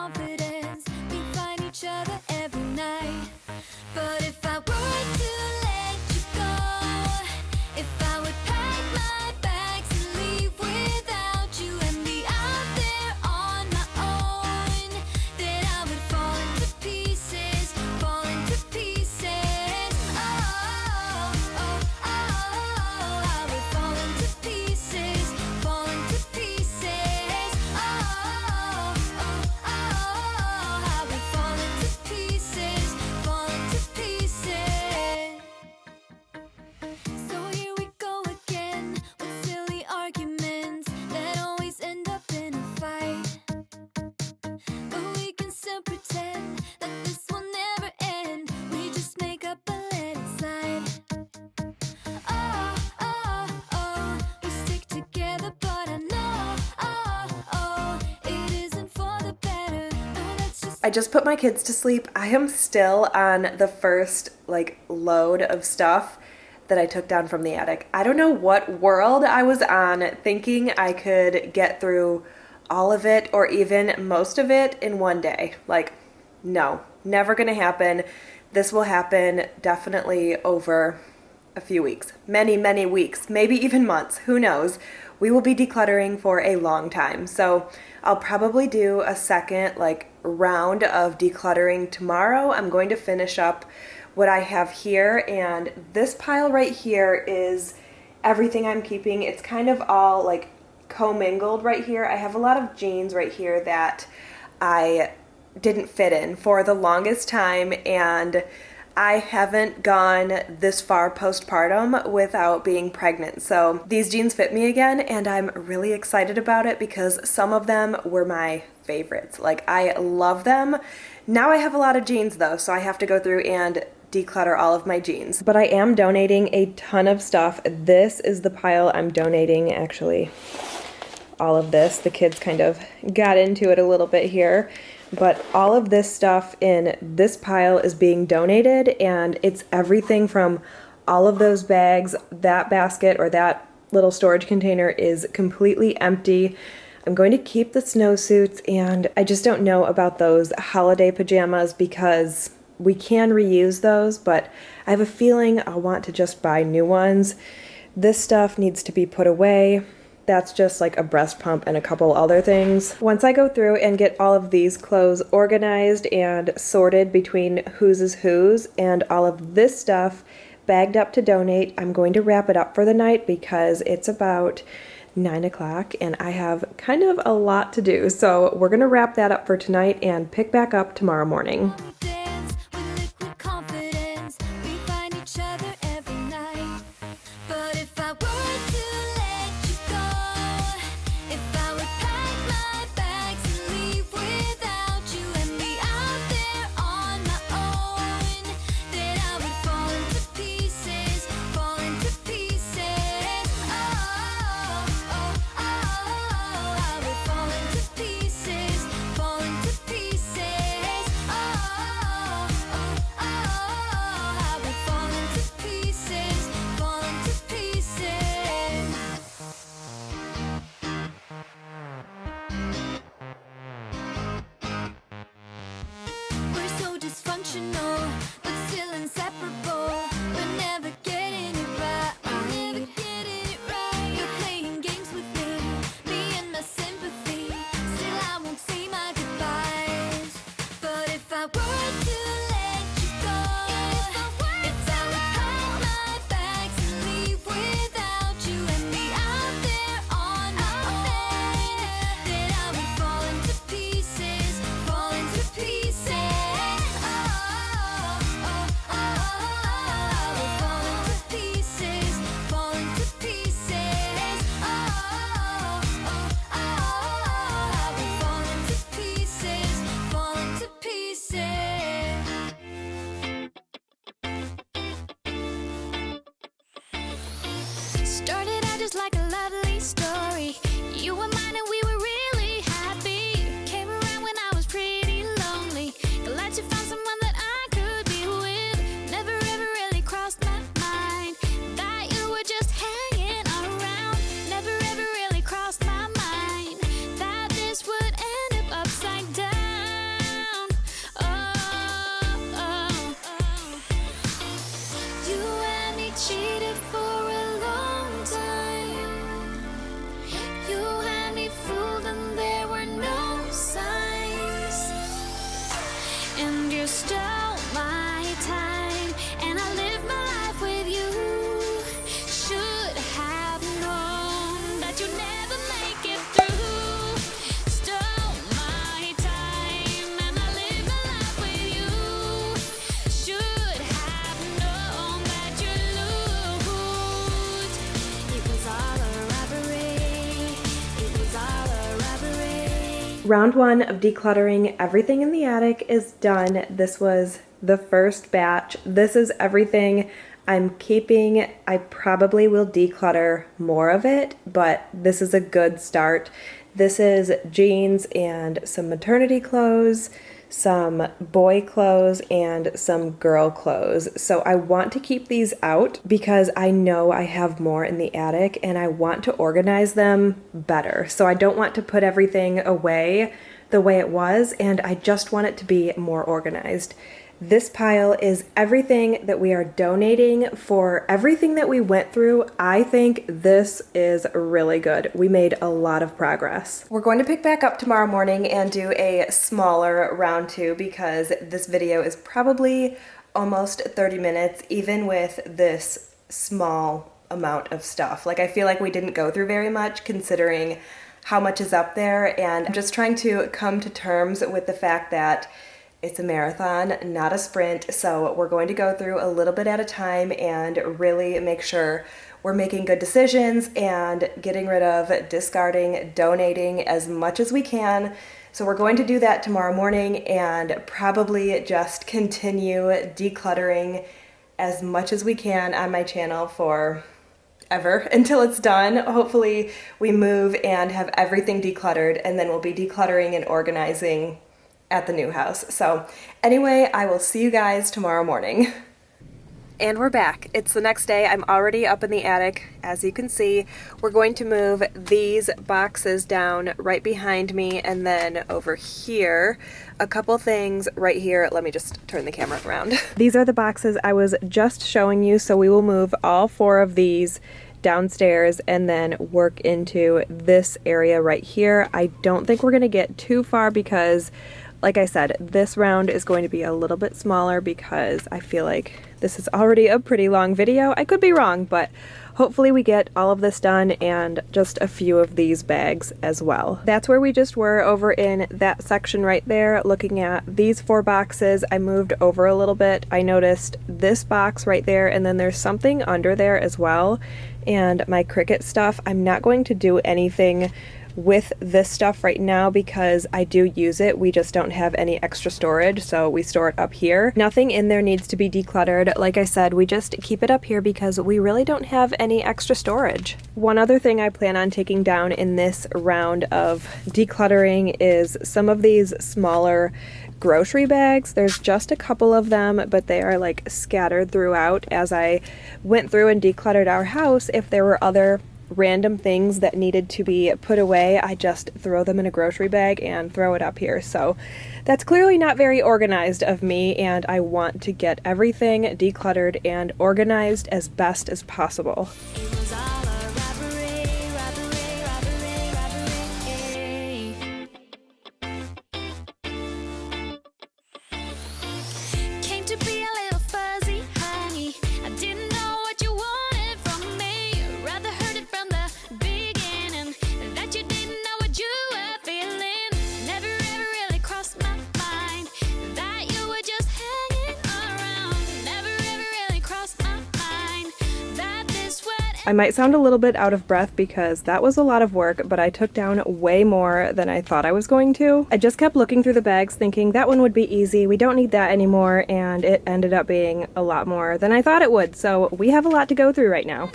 confidence. We find each other every night. But if I were to let you go, if I would pack my bags and leave without you and be out there on my own, then I would fall into pieces, fall into pieces. Oh, oh, oh, I would fall into pieces, fall into pieces. Oh, oh, oh, I would fall into pieces, fall into pieces. So here we go again with silly arguments that always end up in a fight. But we can still pretend that this will never end. We just make up and let it slide. Oh, oh, oh, we stick together, but I know, oh, oh, it isn't for the better. No, that's just I just put my kids to sleep. I am still on the first load of stuff that I took down from the attic. I don't know what world I was on thinking I could get through all of it or even most of it in one day. No, never gonna happen. This will happen definitely over a few weeks, many, many weeks, maybe even months, who knows. We will be decluttering for a long time. So I'll probably do a second round of decluttering tomorrow. I'm going to finish up what I have here, and this pile right here is everything I'm keeping. It's kind of all commingled right here. I have a lot of jeans right here that I didn't fit in for the longest time, and I haven't gone this far postpartum without being pregnant. So these jeans fit me again, and I'm really excited about it because some of them were my favorites. I love them. Now I have a lot of jeans though, so I have to go through and declutter all of my jeans. But I am donating a ton of stuff. This is the pile I'm donating, actually. All of this. The kids kind of got into it a little bit here. But all of this stuff in this pile is being donated, and it's everything from all of those bags. That basket or that little storage container is completely empty. I'm going to keep the snowsuits, and I just don't know about those holiday pajamas because we can reuse those, but I have a feeling I'll want to just buy new ones. This stuff needs to be put away. That's just a breast pump and a couple other things. Once I go through and get all of these clothes organized and sorted between whose is whose and all of this stuff bagged up to donate, I'm going to wrap it up for the night because it's about 9 o'clock and I have kind of a lot to do. So we're gonna wrap that up for tonight and pick back up tomorrow morning. dance with liquid confidence. We find each other every night. But if I were to let you go, if I would pack my bags and leave without you and be out there on my own, then I would fall into pieces, fall into pieces. Oh, oh, oh, I would fall into pieces, fall into pieces. Oh, oh, oh, I would fall into pieces, fall into pieces. We're so dysfunctional, but still inseparable. We're never getting it right. We're never getting it right. You're playing games with me and my sympathy. Still, I won't say my goodbyes. But if I were to let you go, if I would pack my bags and leave without you and be out there on my own, then I would fall into pieces, fall into pieces. Oh, oh, oh, I would fall into pieces, fall into pieces. Oh, oh, oh, I would fall into pieces, fall into pieces. Started out just like a lovely story. You were mine and we were really happy. Came around when I was pretty lonely. Glad you found someone that I could be with. Never ever really crossed my mind that you were just hanging around. Never ever really crossed my mind that this would end up upside down. Round 1 of decluttering everything in the attic is done. This was the first batch. This is everything I'm keeping. I probably will declutter more of it, but this is a good start. This is jeans and some maternity clothes, some boy clothes, and some girl clothes. So I want to keep these out because I know I have more in the attic and I want to organize them better. So I don't want to put everything away the way it was, and I just want it to be more organized. This pile is everything that we are donating for everything that we went through. I think this is really good. We made a lot of progress. We're going to pick back up tomorrow morning and do a smaller round 2 because this video is probably almost 30 minutes, even with this small amount of stuff. Like, I feel like we didn't go through very much considering how much is up there, and I'm just trying to come to terms with the fact that it's a marathon, not a sprint, so we're going to go through a little bit at a time and really make sure we're making good decisions and getting rid of, discarding, donating as much as we can. So we're going to do that tomorrow morning and probably just continue decluttering as much as we can on my channel for ever until it's done. Hopefully we move and have everything decluttered, and then we'll be decluttering and organizing at the new house. So anyway, I will see you guys tomorrow morning. And we're back. It's the next day. I'm already up in the attic. As you can see, we're going to move these boxes down right behind me, and then over here, a couple things right here. Let me just turn the camera around. These are the boxes I was just showing you, so we will move all 4 of these downstairs and then work into this area right here. I don't think we're gonna get too far because, like I said, this round is going to be a little bit smaller because I feel like this is already a pretty long video. I could be wrong, but hopefully we get all of this done and just a few of these bags as well. That's where we just were, over in that section right there, looking at these 4 boxes. I moved over a little bit. I noticed this box right there, and then there's something under there as well. And my Cricut stuff, I'm not going to do anything with this stuff right now because I do use it. We just don't have any extra storage, so we store it up here. Nothing in there needs to be decluttered. Like I said, we just keep it up here because we really don't have any extra storage. One other thing I plan on taking down in this round of decluttering is some of these smaller grocery bags. There's just a couple of them, but they are like scattered throughout. As I went through and decluttered our house, if there were other random things that needed to be put away, I just throw them in a grocery bag and throw it up here. So that's clearly not very organized of me, and I want to get everything decluttered and organized as best as possible. I might sound a little bit out of breath because that was a lot of work, but I took down way more than I thought I was going to. I just kept looking through the bags thinking that one would be easy, we don't need that anymore, and it ended up being a lot more than I thought it would. So we have a lot to go through right now.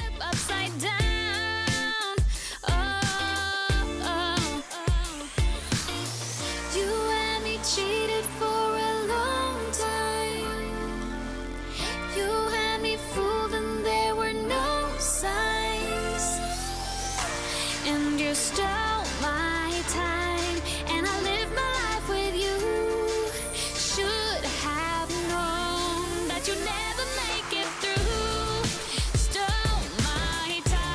You never make it through. Stole my time.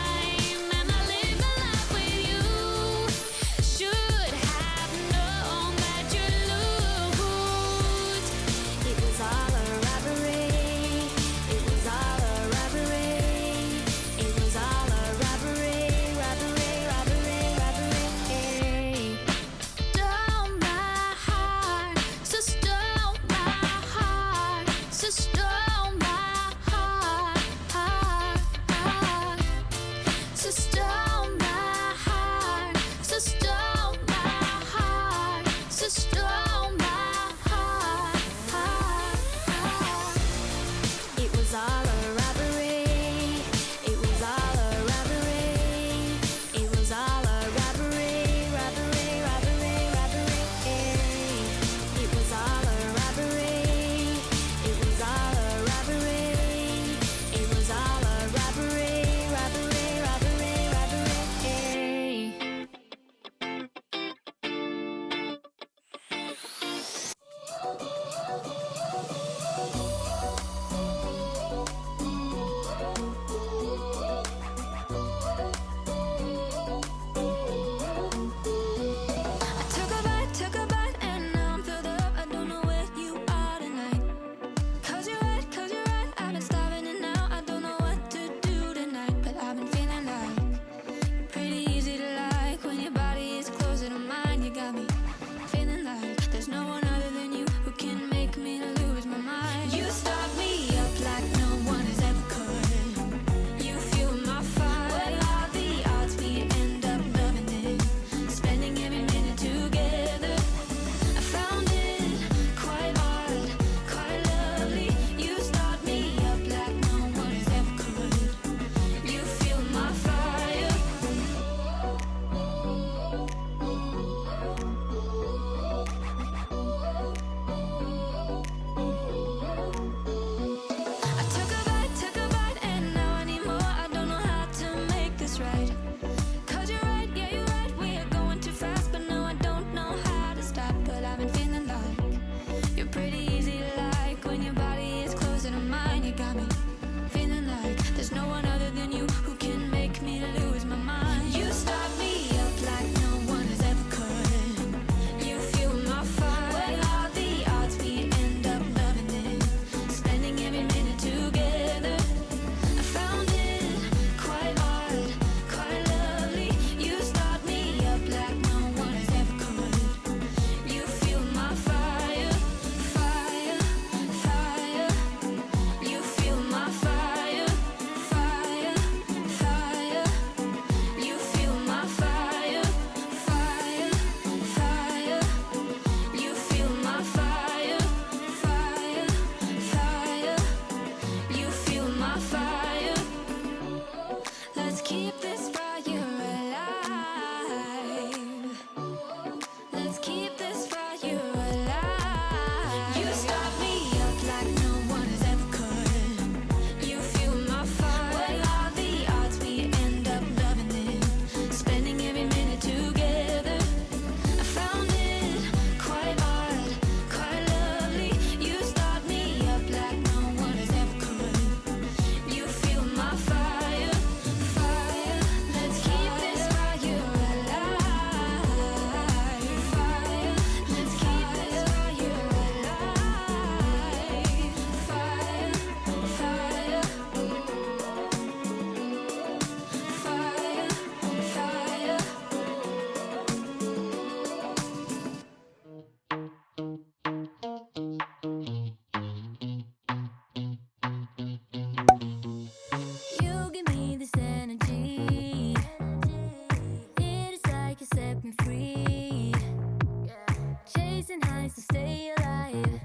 to stay alive.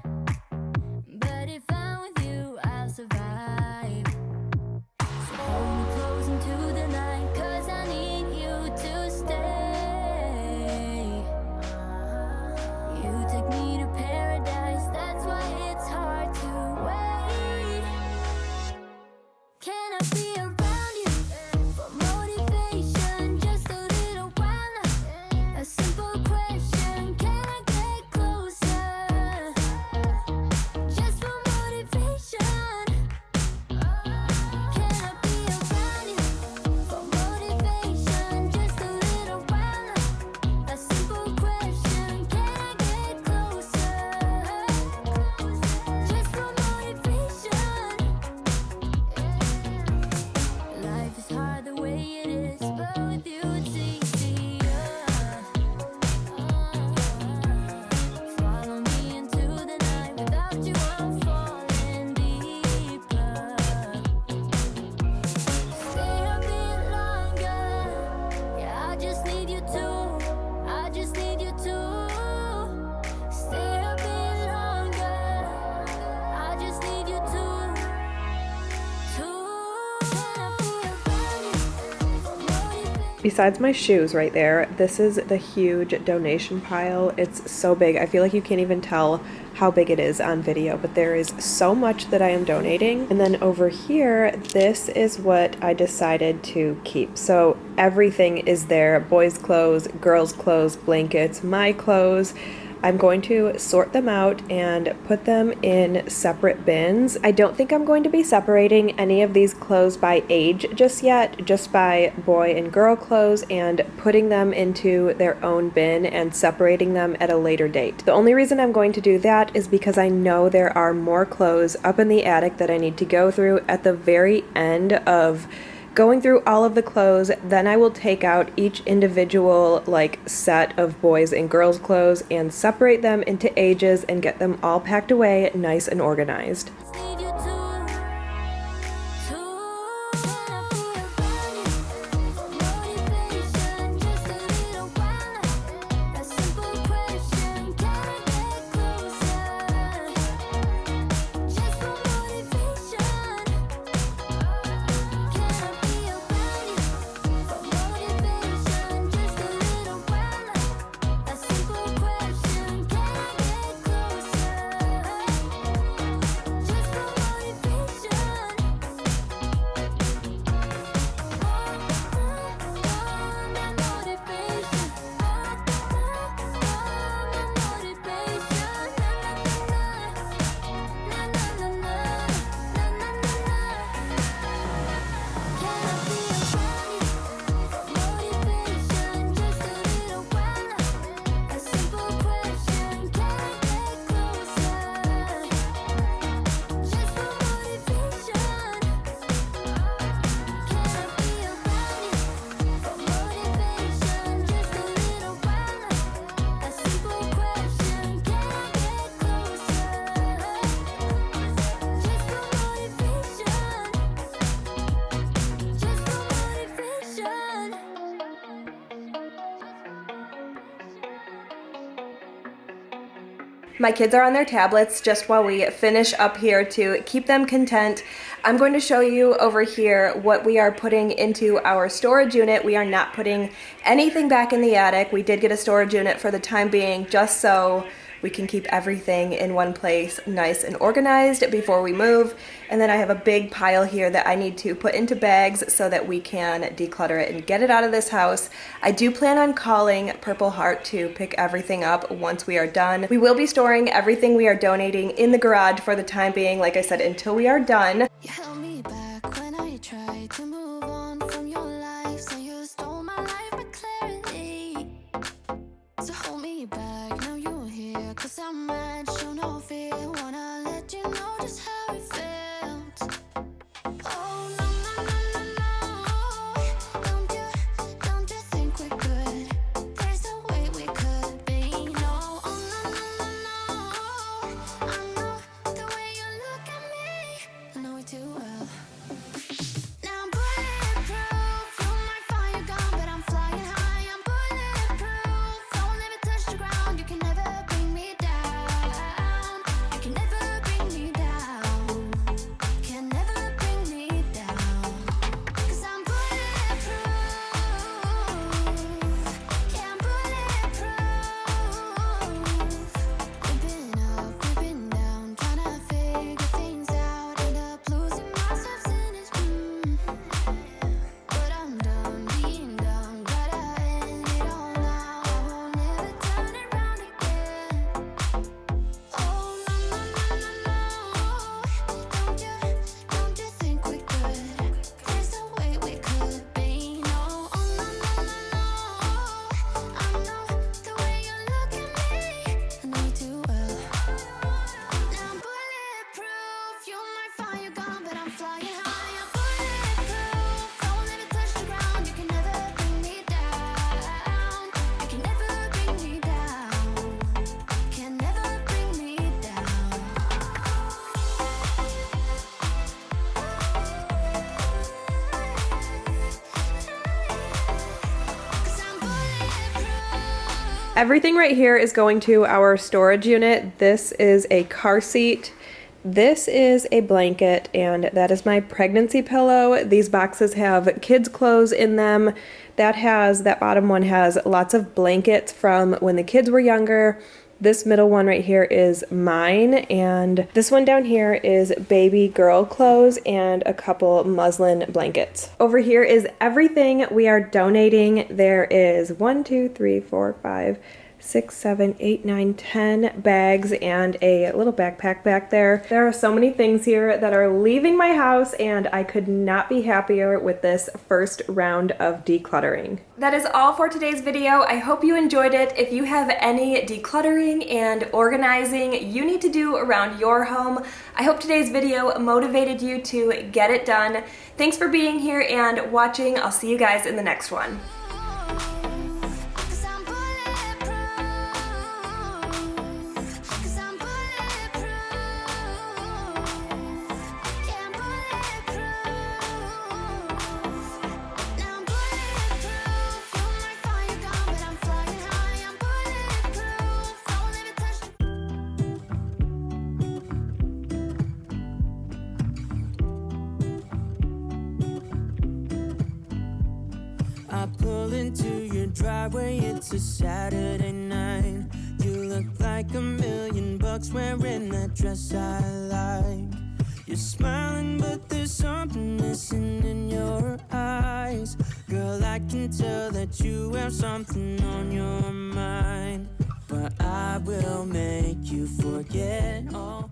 But if I'm with you, I'll survive. So hold me close into the night, 'cause I need you to stay. You take me to paradise, that's why it's hard to wait. Can I be around you for motivation? Just a little while now. A simple question, can I get closer? Just for motivation. Can I be around you for motivation? Just a little while now. A simple question, can I get closer? Just for motivation. Life is hard the way it is, but with you it's easier. Follow me into the night, without you I'm falling deeper. Stay a bit longer, yeah, I just need you to, I just need you to. Stay a bit longer, I just need you to. Besides my shoes right there, this is the huge donation pile. It's so big. I feel like you can't even tell how big it is on video, but there is so much that I am donating. And then over here, this is what I decided to keep. So everything is there: boys' clothes, girls' clothes, blankets, my clothes. I'm going to sort them out and put them in separate bins. I don't think I'm going to be separating any of these clothes by age just yet, just by boy and girl clothes, and putting them into their own bin and separating them at a later date. The only reason I'm going to do that is because I know there are more clothes up in the attic that I need to go through at the very end of going through all of the clothes. Then I will take out each individual set of boys and girls clothes and separate them into ages and get them all packed away nice and organized. My kids are on their tablets just while we finish up here to keep them content. I'm going to show you over here what we are putting into our storage unit. We are not putting anything back in the attic. We did get a storage unit for the time being just so we can keep everything in one place nice and organized before we move. And then I have a big pile here that I need to put into bags so that we can declutter it and get it out of this house. I do plan on calling Purple Heart to pick everything up once we are done. We will be storing everything we are donating in the garage for the time being, like I said, until we are done. You held me back when I tried to move on from your life. So you stole my life with clarity. So hold me back, now you're here. 'Cause I'm mad, show no fear. Wanna let you know just how it felt. Oh no, no, no, no, no. Don't you think we're good? There's no way we could be. No, oh no, no, no, no. I know the way you look at me, I know it too well. Now I'm bulletproof. You might find your gun, but I'm flying high. I'm bulletproof. Don't let me touch the ground. You can never bring me down. Everything right here is going to our storage unit. This is a car seat. This is a blanket, and that is my pregnancy pillow. These boxes have kids' clothes in them. That bottom one has lots of blankets from when the kids were younger. This middle one right here is mine, and this one down here is baby girl clothes and a couple muslin blankets. Over here is everything we are donating. There is 1, 2, 3, 4, 5, 6, 7, 8, 9, 10 bags and a little backpack back there. There are so many things here that are leaving my house, and I could not be happier with this first round of decluttering. That is all for today's video. I hope you enjoyed it. If you have any decluttering and organizing you need to do around your home, I hope today's video motivated you to get it done. Thanks for being here and watching. I'll see you guys in the next one. I pull into your driveway, it's a Saturday night. You look like $1,000,000 wearing that dress I like. You're smiling, but there's something missing in your eyes. Girl, I can tell that you have something on your mind. But I will make you forget all.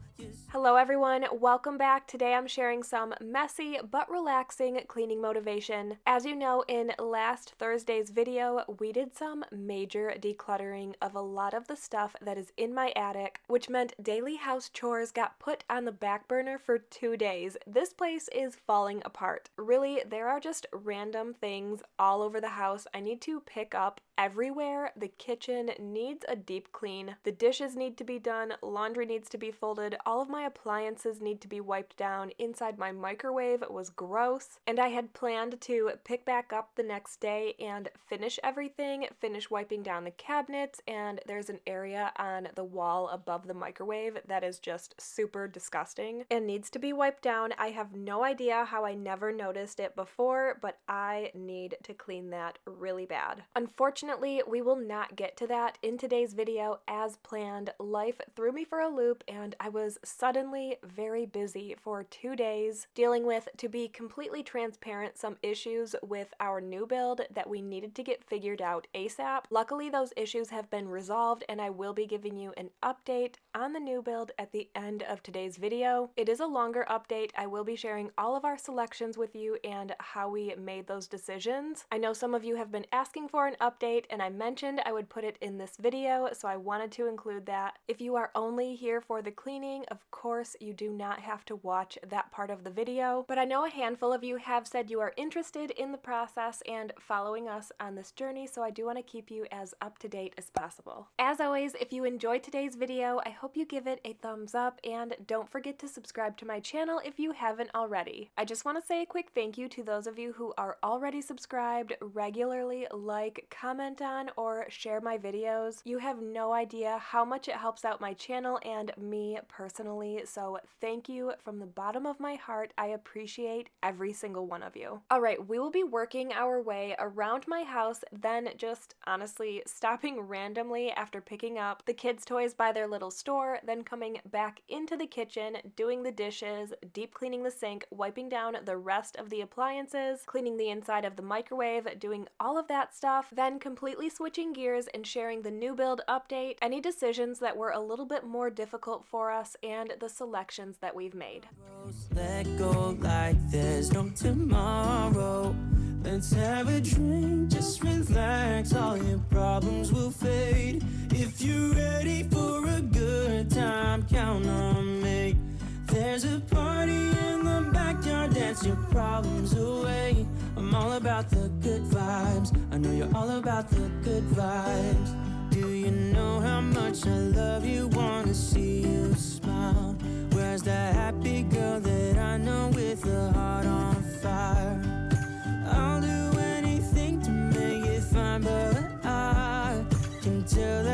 Hello everyone, welcome back. Today I'm sharing some messy but relaxing cleaning motivation. As you know, in last Thursday's video, we did some major decluttering of a lot of the stuff that is in my attic, which meant daily house chores got put on the back burner for 2 days. This place is falling apart. Really, there are just random things all over the house I need to pick up everywhere. The kitchen needs a deep clean. The dishes need to be done, laundry needs to be folded, all of my appliances need to be wiped down. Inside my microwave was gross, and I had planned to pick back up the next day and finish everything, finish wiping down the cabinets, and there's an area on the wall above the microwave that is just super disgusting and needs to be wiped down. I have no idea how I never noticed it before, but I need to clean that really bad. Unfortunately, we will not get to that in today's video as planned. Life threw me for a loop, and I was suddenly very busy for 2 days dealing with, to be completely transparent, some issues with our new build that we needed to get figured out ASAP. Luckily, those issues have been resolved, and I will be giving you an update on the new build at the end of today's video. It is a longer update. I will be sharing all of our selections with you and how we made those decisions. I know some of you have been asking for an update, and I mentioned I would put it in this video, so I wanted to include that. If you are only here for the cleaning, of course, you do not have to watch that part of the video, but I know a handful of you have said you are interested in the process and following us on this journey, so I do want to keep you as up to date as possible. As always, if you enjoyed today's video, I hope you give it a thumbs up, and don't forget to subscribe to my channel if you haven't already. I just want to say a quick thank you to those of you who are already subscribed, regularly like, comment on, or share my videos. You have no idea how much it helps out my channel and me personally, so thank you from the bottom of my heart. I appreciate every single one of you. All right, we will be working our way around my house, then just honestly stopping randomly after picking up the kids' toys by their little store, then coming back into the kitchen, doing the dishes, deep cleaning the sink, wiping down the rest of the appliances, cleaning the inside of the microwave, doing all of that stuff, then completely switching gears and sharing the new build update, any decisions that were a little bit more difficult for us, and the selections that we've made. Let go like there's no tomorrow. Let's have a drink, just relax, all your problems will fade. If you're ready for a good time, count on me. There's a party in the backyard, dance your problems away. I'm all about the good vibes, I know you're all about the good vibes. Do you know how much I love you, wanna see you smile? Where's that happy girl that I know with a heart on fire? I'll do anything to make it fine, but I can tell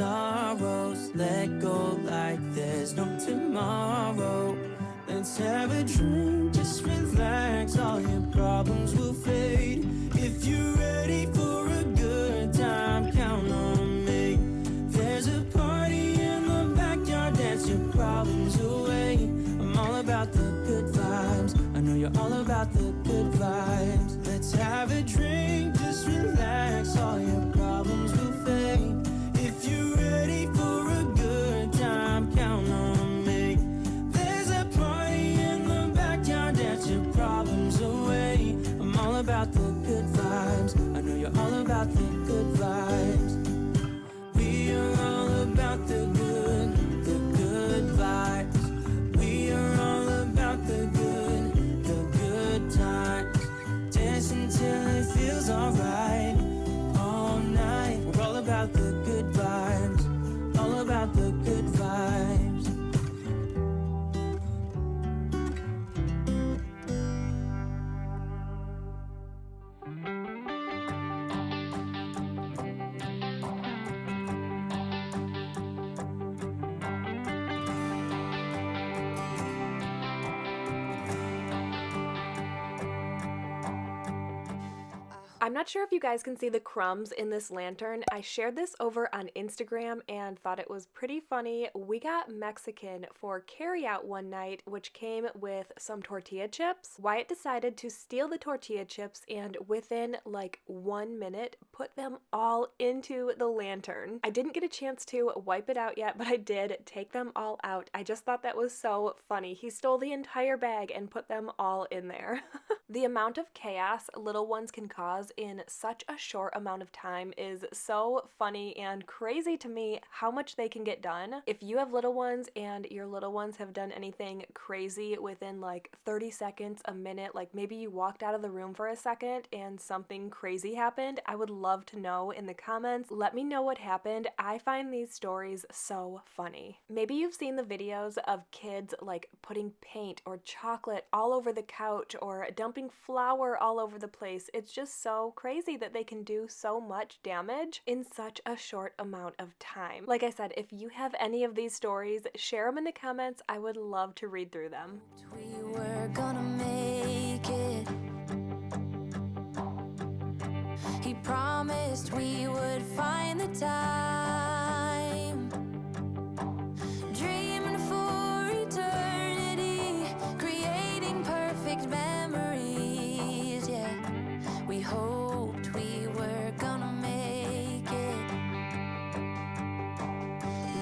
sorrows. Let go like there's no tomorrow. Let's have a drink, just relax, all your problems will fade. If you're ready for a good time, count on me. There's a party in the backyard, dance your problems away. I'm all about the good vibes, I know you're all about the good vibes. Let's have a drink, just relax, all your problems will fade. If you're ready for a good time, count on me. There's a party in the backyard, dance your problems away. I'm all about the good vibes, I know you're all about the good vibes. We are all about the good vibes. We are all about the good times. Dance until it feels alright, all night. We're all about the good vibes, all about the good vibes. I'm not sure if you guys can see the crumbs in this lantern. I shared this over on Instagram and thought it was pretty funny. We got Mexican for carryout one night, which came with some tortilla chips. Wyatt decided to steal the tortilla chips and within like 1 minute put them all into the lantern. I didn't get a chance to wipe it out yet, but I did take them all out. I just thought that was so funny. He stole the entire bag and put them all in there. The amount of chaos little ones can cause in such a short amount of time is so funny and crazy to me how much they can get done. If you have little ones and your little ones have done anything crazy within like 30 seconds, a minute, like maybe you walked out of the room for a second and something crazy happened, I would love to know in the comments. Let me know what happened. I find these stories so funny. Maybe you've seen the videos of kids like putting paint or chocolate all over the couch or dumping flour all over the place. It's just so crazy that they can do so much damage in such a short amount of time. Like I said, if you have any of these stories, share them in the comments. I would love to read through them. We were gonna make it. He promised we would find the time. Dreaming for eternity, creating perfect memories. Yeah, we hoped we were gonna make it.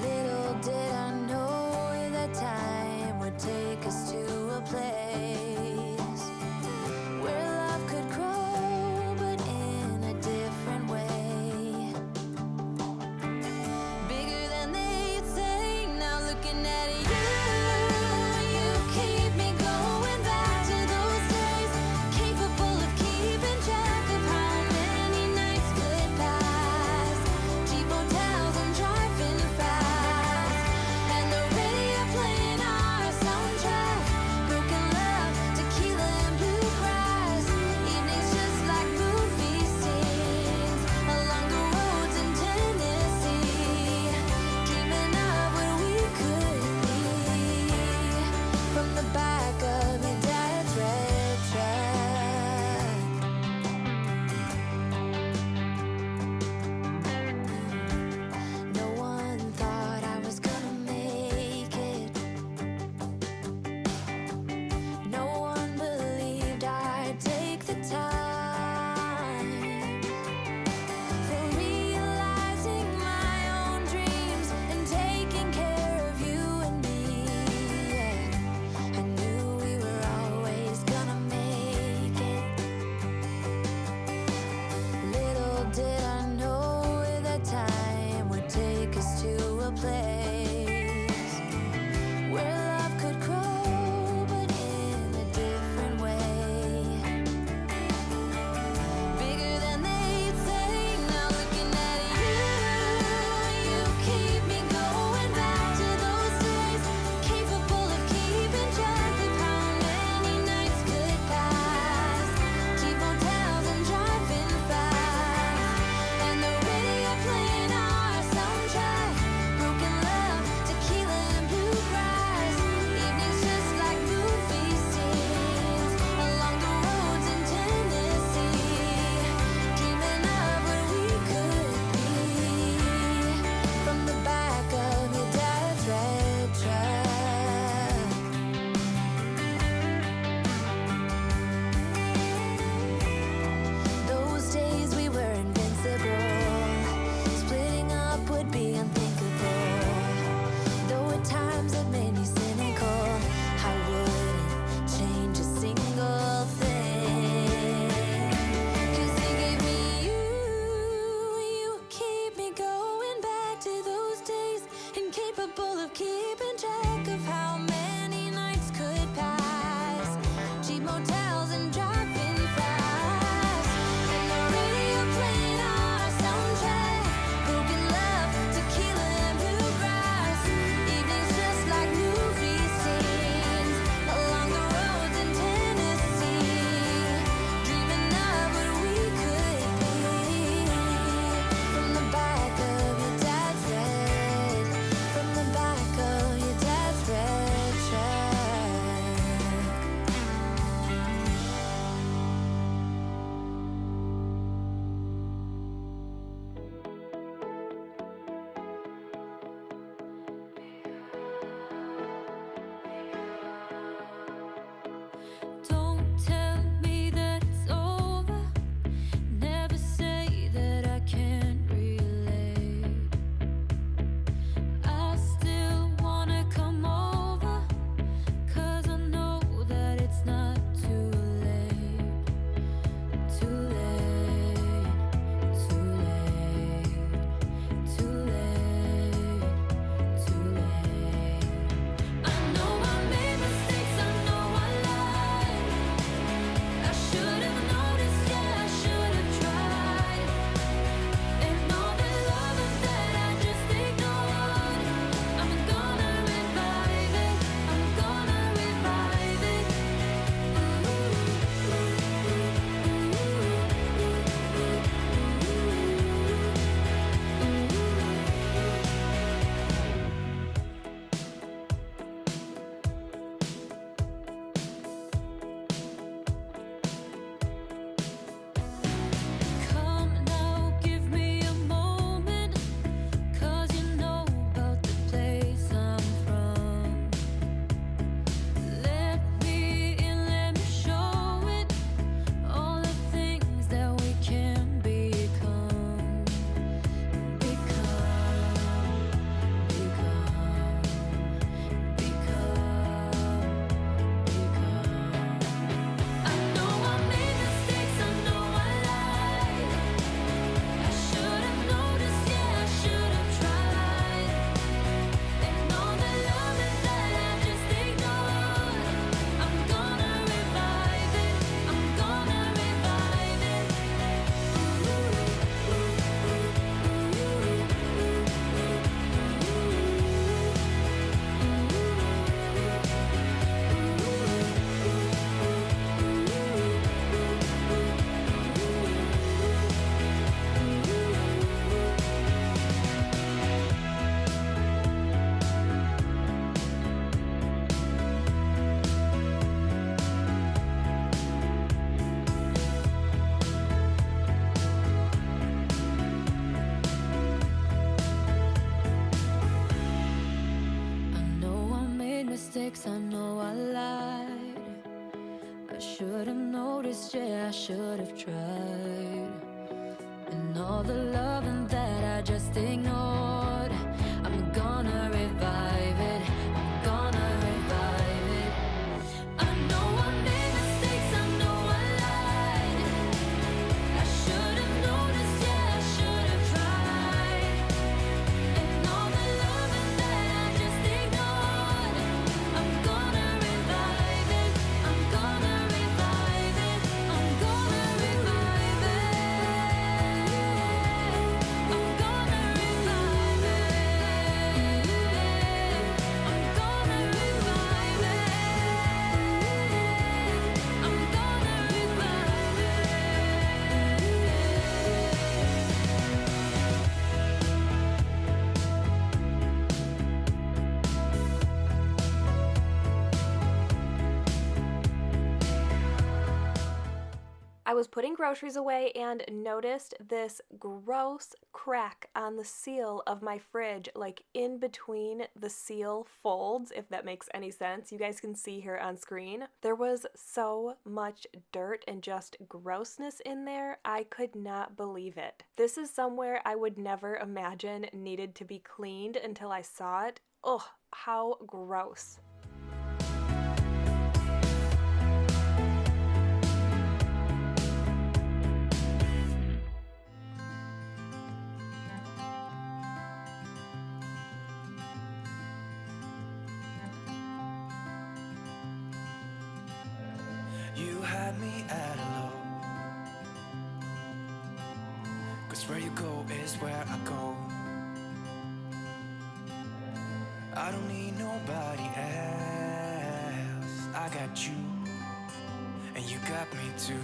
Little did I know that time would take us to a place where love could grow, but in a different way. mistakes, I know I lied. I should have noticed, yeah, I should have tried. And all the loving that I just ignored, I'm gonna revive it, I'm gonna revive it. I know I made mistakes, I know I lied. I should have noticed, yeah, I should have tried. And all the loving that I just ignored, I'm gonna revive it, I'm gonna revive it, I'm gonna revive it. I'm gonna revive it. I'm gonna revive it. I'm gonna revive it. I was putting groceries away and noticed this gross crack on the seal of my fridge, like in between the seal folds, if that makes any sense. You guys can see here on screen. There was so much dirt and just grossness in there. I could not believe it. This is somewhere I would never imagine needed to be cleaned until I saw it. Ugh, how gross. You had me at a low, 'cause where you go is where I go. I don't need nobody else. I got you, and you got me too.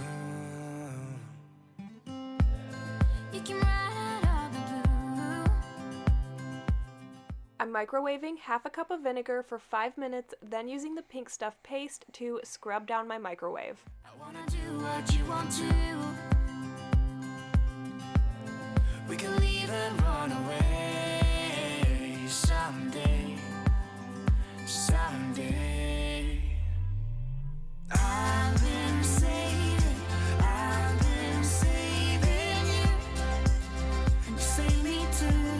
You can ride out the blue. I'm microwaving half a cup of vinegar for 5 minutes, then using the pink stuff paste to scrub down my microwave. I wanna do what you want to. We can leave and run away someday, someday. I've been saving you. You save me too.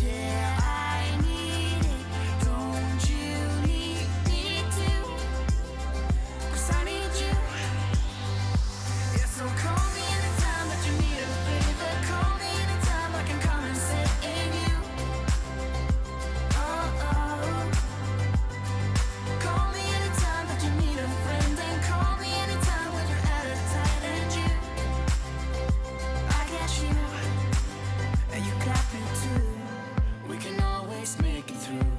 Yeah, I need it. Don't you need me too? 'Cause I need you. Yeah, so call me anytime that you need a favor. Call me anytime I can come and sit in you. Oh, oh. Call me anytime that you need a friend. And call me anytime when you're at a tight end. I got you, and you got me too. We can always make it through.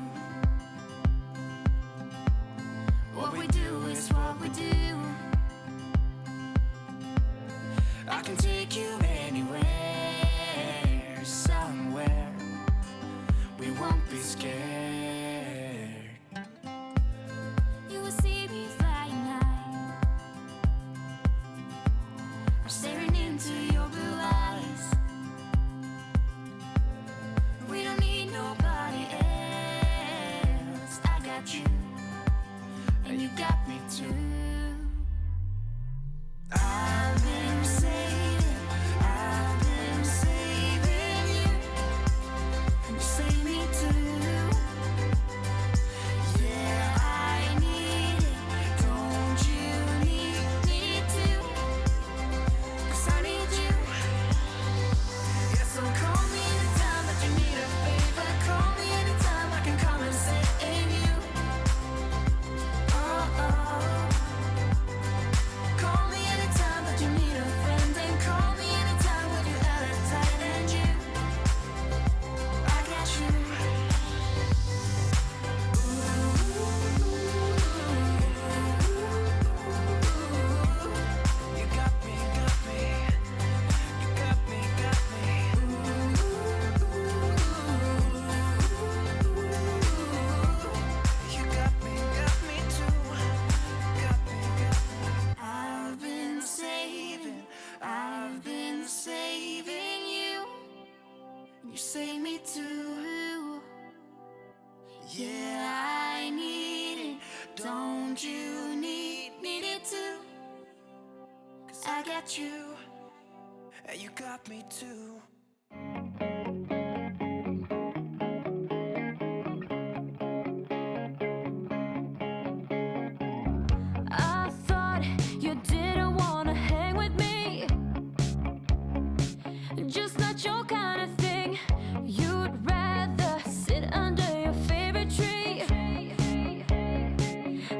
What we do is what we do. I can take you anywhere, somewhere. We won't be scared. You will see me flying high. I'm staring into your blue eyes. We don't need nobody else. I got you, and you got me too. I've been saving I get you, and you got me too. I thought you didn't wanna hang with me, just not your kind of thing. You'd rather sit under your favorite tree.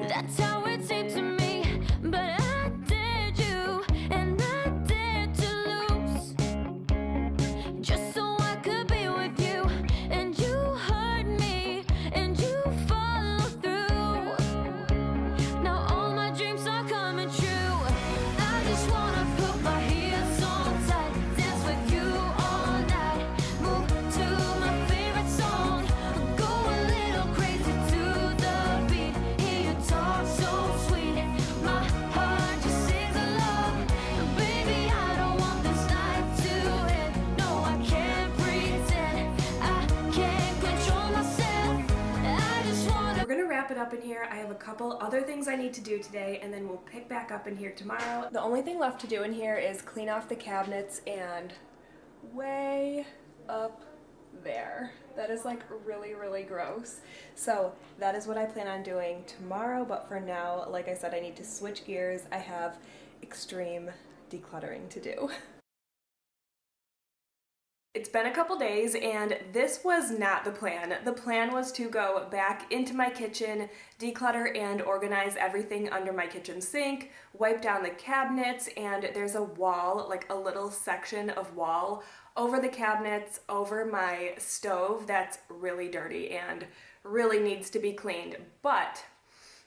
That's how it seemed to me, but I dared you, and I dared to lose, just so I could be with you. And you hurt me, and you followed through. Now all my dreams are coming true. I just wanna put my heels on tight, dance with you all night, move to my favorite song, go a little crazy to the beat, hear you talk so sweet, my heart just sings along. Baby, I don't want this night to end, no I can't pretend, I can't control myself, I just wanna. We're gonna wrap it up in here. I have a couple other things I need to do today, and then we'll pick back up in here tomorrow. The only thing left to do in here is clean off the cabinets, and way up there, that is like really, really gross. So that is what I plan on doing tomorrow, but for now, like I said, I need to switch gears. I have extreme decluttering to do. It's been a couple days, and this was not the plan. The plan was to go back into my kitchen, declutter and organize everything under my kitchen sink, wipe down the cabinets, and there's a wall, like a little section of wall over the cabinets, over my stove that's really dirty and really needs to be cleaned. But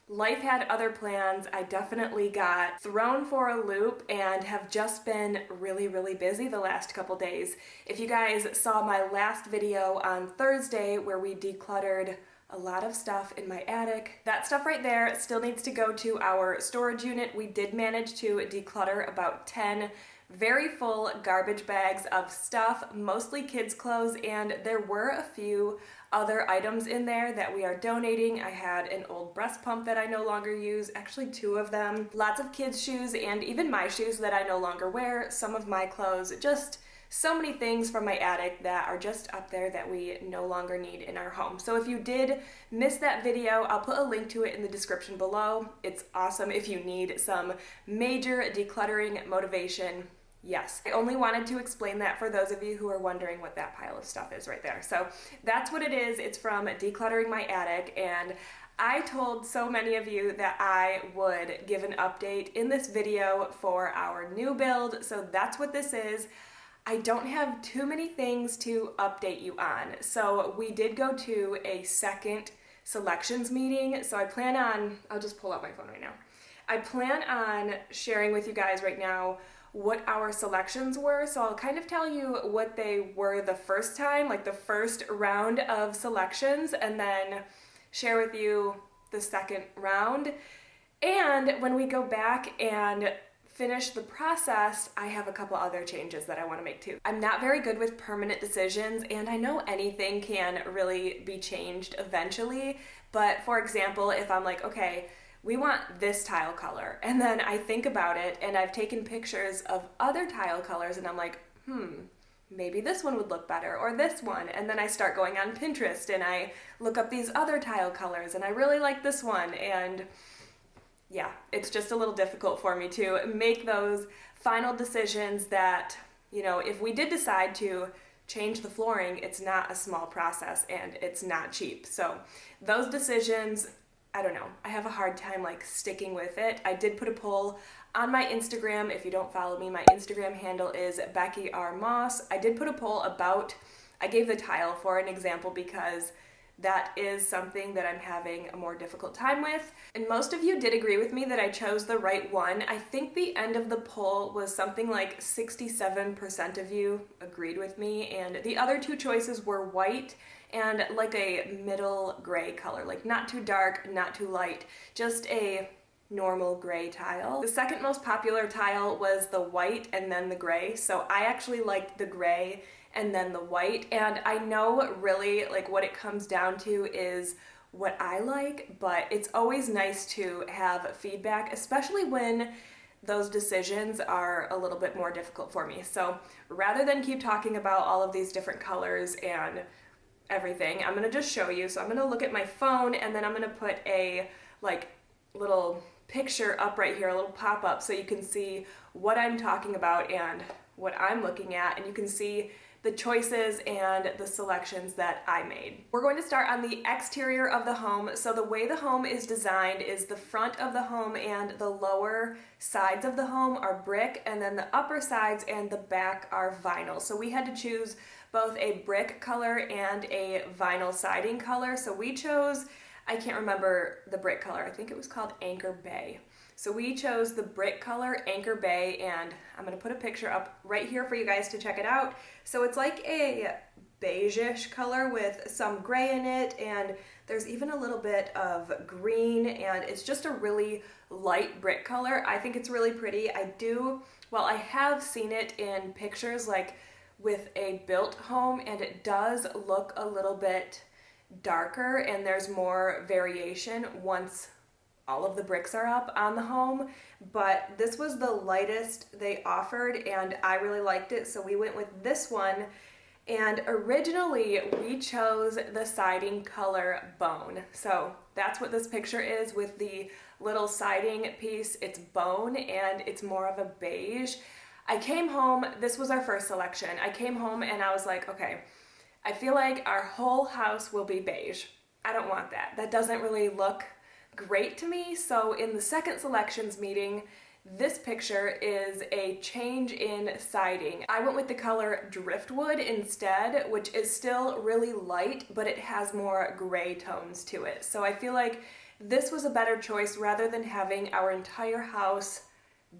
life had other plans. I definitely got thrown for a loop and have just been really, really busy the last couple days. If you guys saw my last video on Thursday where we decluttered a lot of stuff in my attic, that stuff right there still needs to go to our storage unit. We did manage to declutter about 10 very full garbage bags of stuff, mostly kids' clothes, and there were a few other items in there that we are donating. I had an old breast pump that I no longer use, actually 2 of them, lots of kids' shoes, and even my shoes that I no longer wear, some of my clothes, just so many things from my attic that are just up there that we no longer need in our home. So if you did miss that video, I'll put a link to it in the description below. It's awesome if you need some major decluttering motivation. Yes, I only wanted to explain that for those of you who are wondering what that pile of stuff is right there. So that's what it is. It's from Decluttering My Attic, and I told so many of you that I would give an update in this video for our new build, so that's what this is. I don't have too many things to update you on. So we did go to a second selections meeting, so I plan on, I'll just pull out my phone right now. I plan on sharing with you guys right now what our selections were, so I'll kind of tell you what they were the first time, like the first round of selections, and then share with you the second round. And when we go back and finish the process, I have a couple other changes that I want to make too. I'm not very good with permanent decisions, and I know anything can really be changed eventually, but for example, if I'm like, okay, we want this tile color, and then I think about it and I've taken pictures of other tile colors and I'm like, maybe this one would look better, or this one, and then I start going on Pinterest and I look up these other tile colors and I really like this one, and yeah, it's just a little difficult for me to make those final decisions that, you know, if we did decide to change the flooring, it's not a small process and it's not cheap. So those decisions, I don't know, I have a hard time like sticking with it. I did put a poll on my Instagram. If you don't follow me, my Instagram handle is Becky R. Moss. I did put a poll about, I gave the tile for an example because that is something that I'm having a more difficult time with. And most of you did agree with me that I chose the right one. I think the end of the poll was something like 67% of you agreed with me, and the other 2 choices were white and like a middle gray color, like not too dark, not too light, just a normal gray tile. The second most popular tile was the white and then the gray, so I actually liked the gray and then the white, and I know really like what it comes down to is what I like, but it's always nice to have feedback, especially when those decisions are a little bit more difficult for me. So rather than keep talking about all of these different colors and everything, I'm gonna just show you. So I'm gonna look at my phone, and then I'm gonna put a like little picture up right here, a little pop-up, so you can see what I'm talking about and what I'm looking at, and you can see the choices and the selections that I made. We're going to start on the exterior of the home. So the way the home is designed is the front of the home and the lower sides of the home are brick, and then the upper sides and the back are vinyl. So we had to choose both a brick color and a vinyl siding color. So we chose, I can't remember the brick color, I think it was called Anchor Bay. So we chose the brick color Anchor Bay, and I'm going to put a picture up right here for you guys to check it out. So it's like a beige-ish color with some gray in it, and there's even a little bit of green, and it's just a really light brick color. I think it's really pretty. I have seen it in pictures like with a built home, and it does look a little bit darker, and there's more variation once all of the bricks are up on the home, but this was the lightest they offered, and I really liked it, so we went with this one. And originally we chose the siding color bone. So that's what this picture is with the little siding piece. It's bone, and it's more of a beige. I came home, this was our first selection. I came home and I was like, okay, I feel like our whole house will be beige. I don't want that. That doesn't really look great to me. So in the second selections meeting, this picture is a change in siding. I went with the color driftwood instead, which is still really light, but it has more gray tones to it. So I feel like this was a better choice rather than having our entire house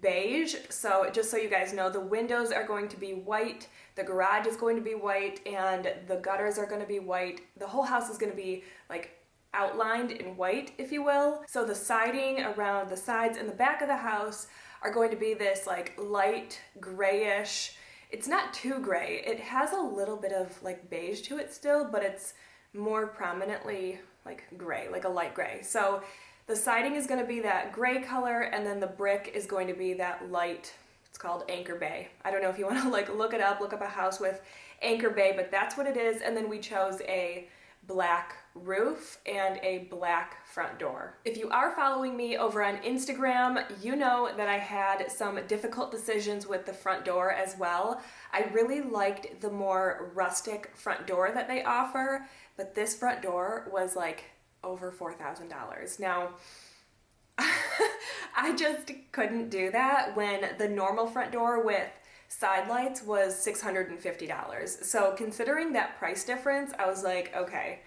beige. So just so you guys know, the windows are going to be white, the garage is going to be white, and the gutters are going to be white. The whole house is going to be like outlined in white, if you will. So the siding around the sides and the back of the house are going to be this like light grayish. It's not too gray. It has a little bit of like beige to it still, but it's more prominently like gray, like a light gray. So the siding is going to be that gray color, and then the brick is going to be that light, it's called Anchor Bay. I don't know if you want to like look up a house with Anchor Bay, but that's what it is. And then we chose a black roof and a black front door. If you are following me over on Instagram, you know that I had some difficult decisions with the front door as well. I really liked the more rustic front door that they offer, but this front door was like over $4,000. Now, I just couldn't do that when the normal front door with side lights was $650. So considering that price difference, I was like, okay,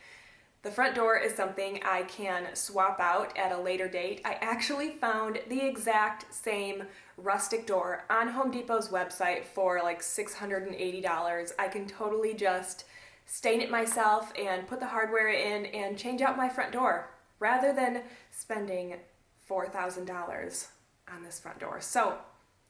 the front door is something I can swap out at a later date. I actually found the exact same rustic door on Home Depot's website for like $680. I can totally just stain it myself and put the hardware in and change out my front door rather than spending $4,000 on this front door. So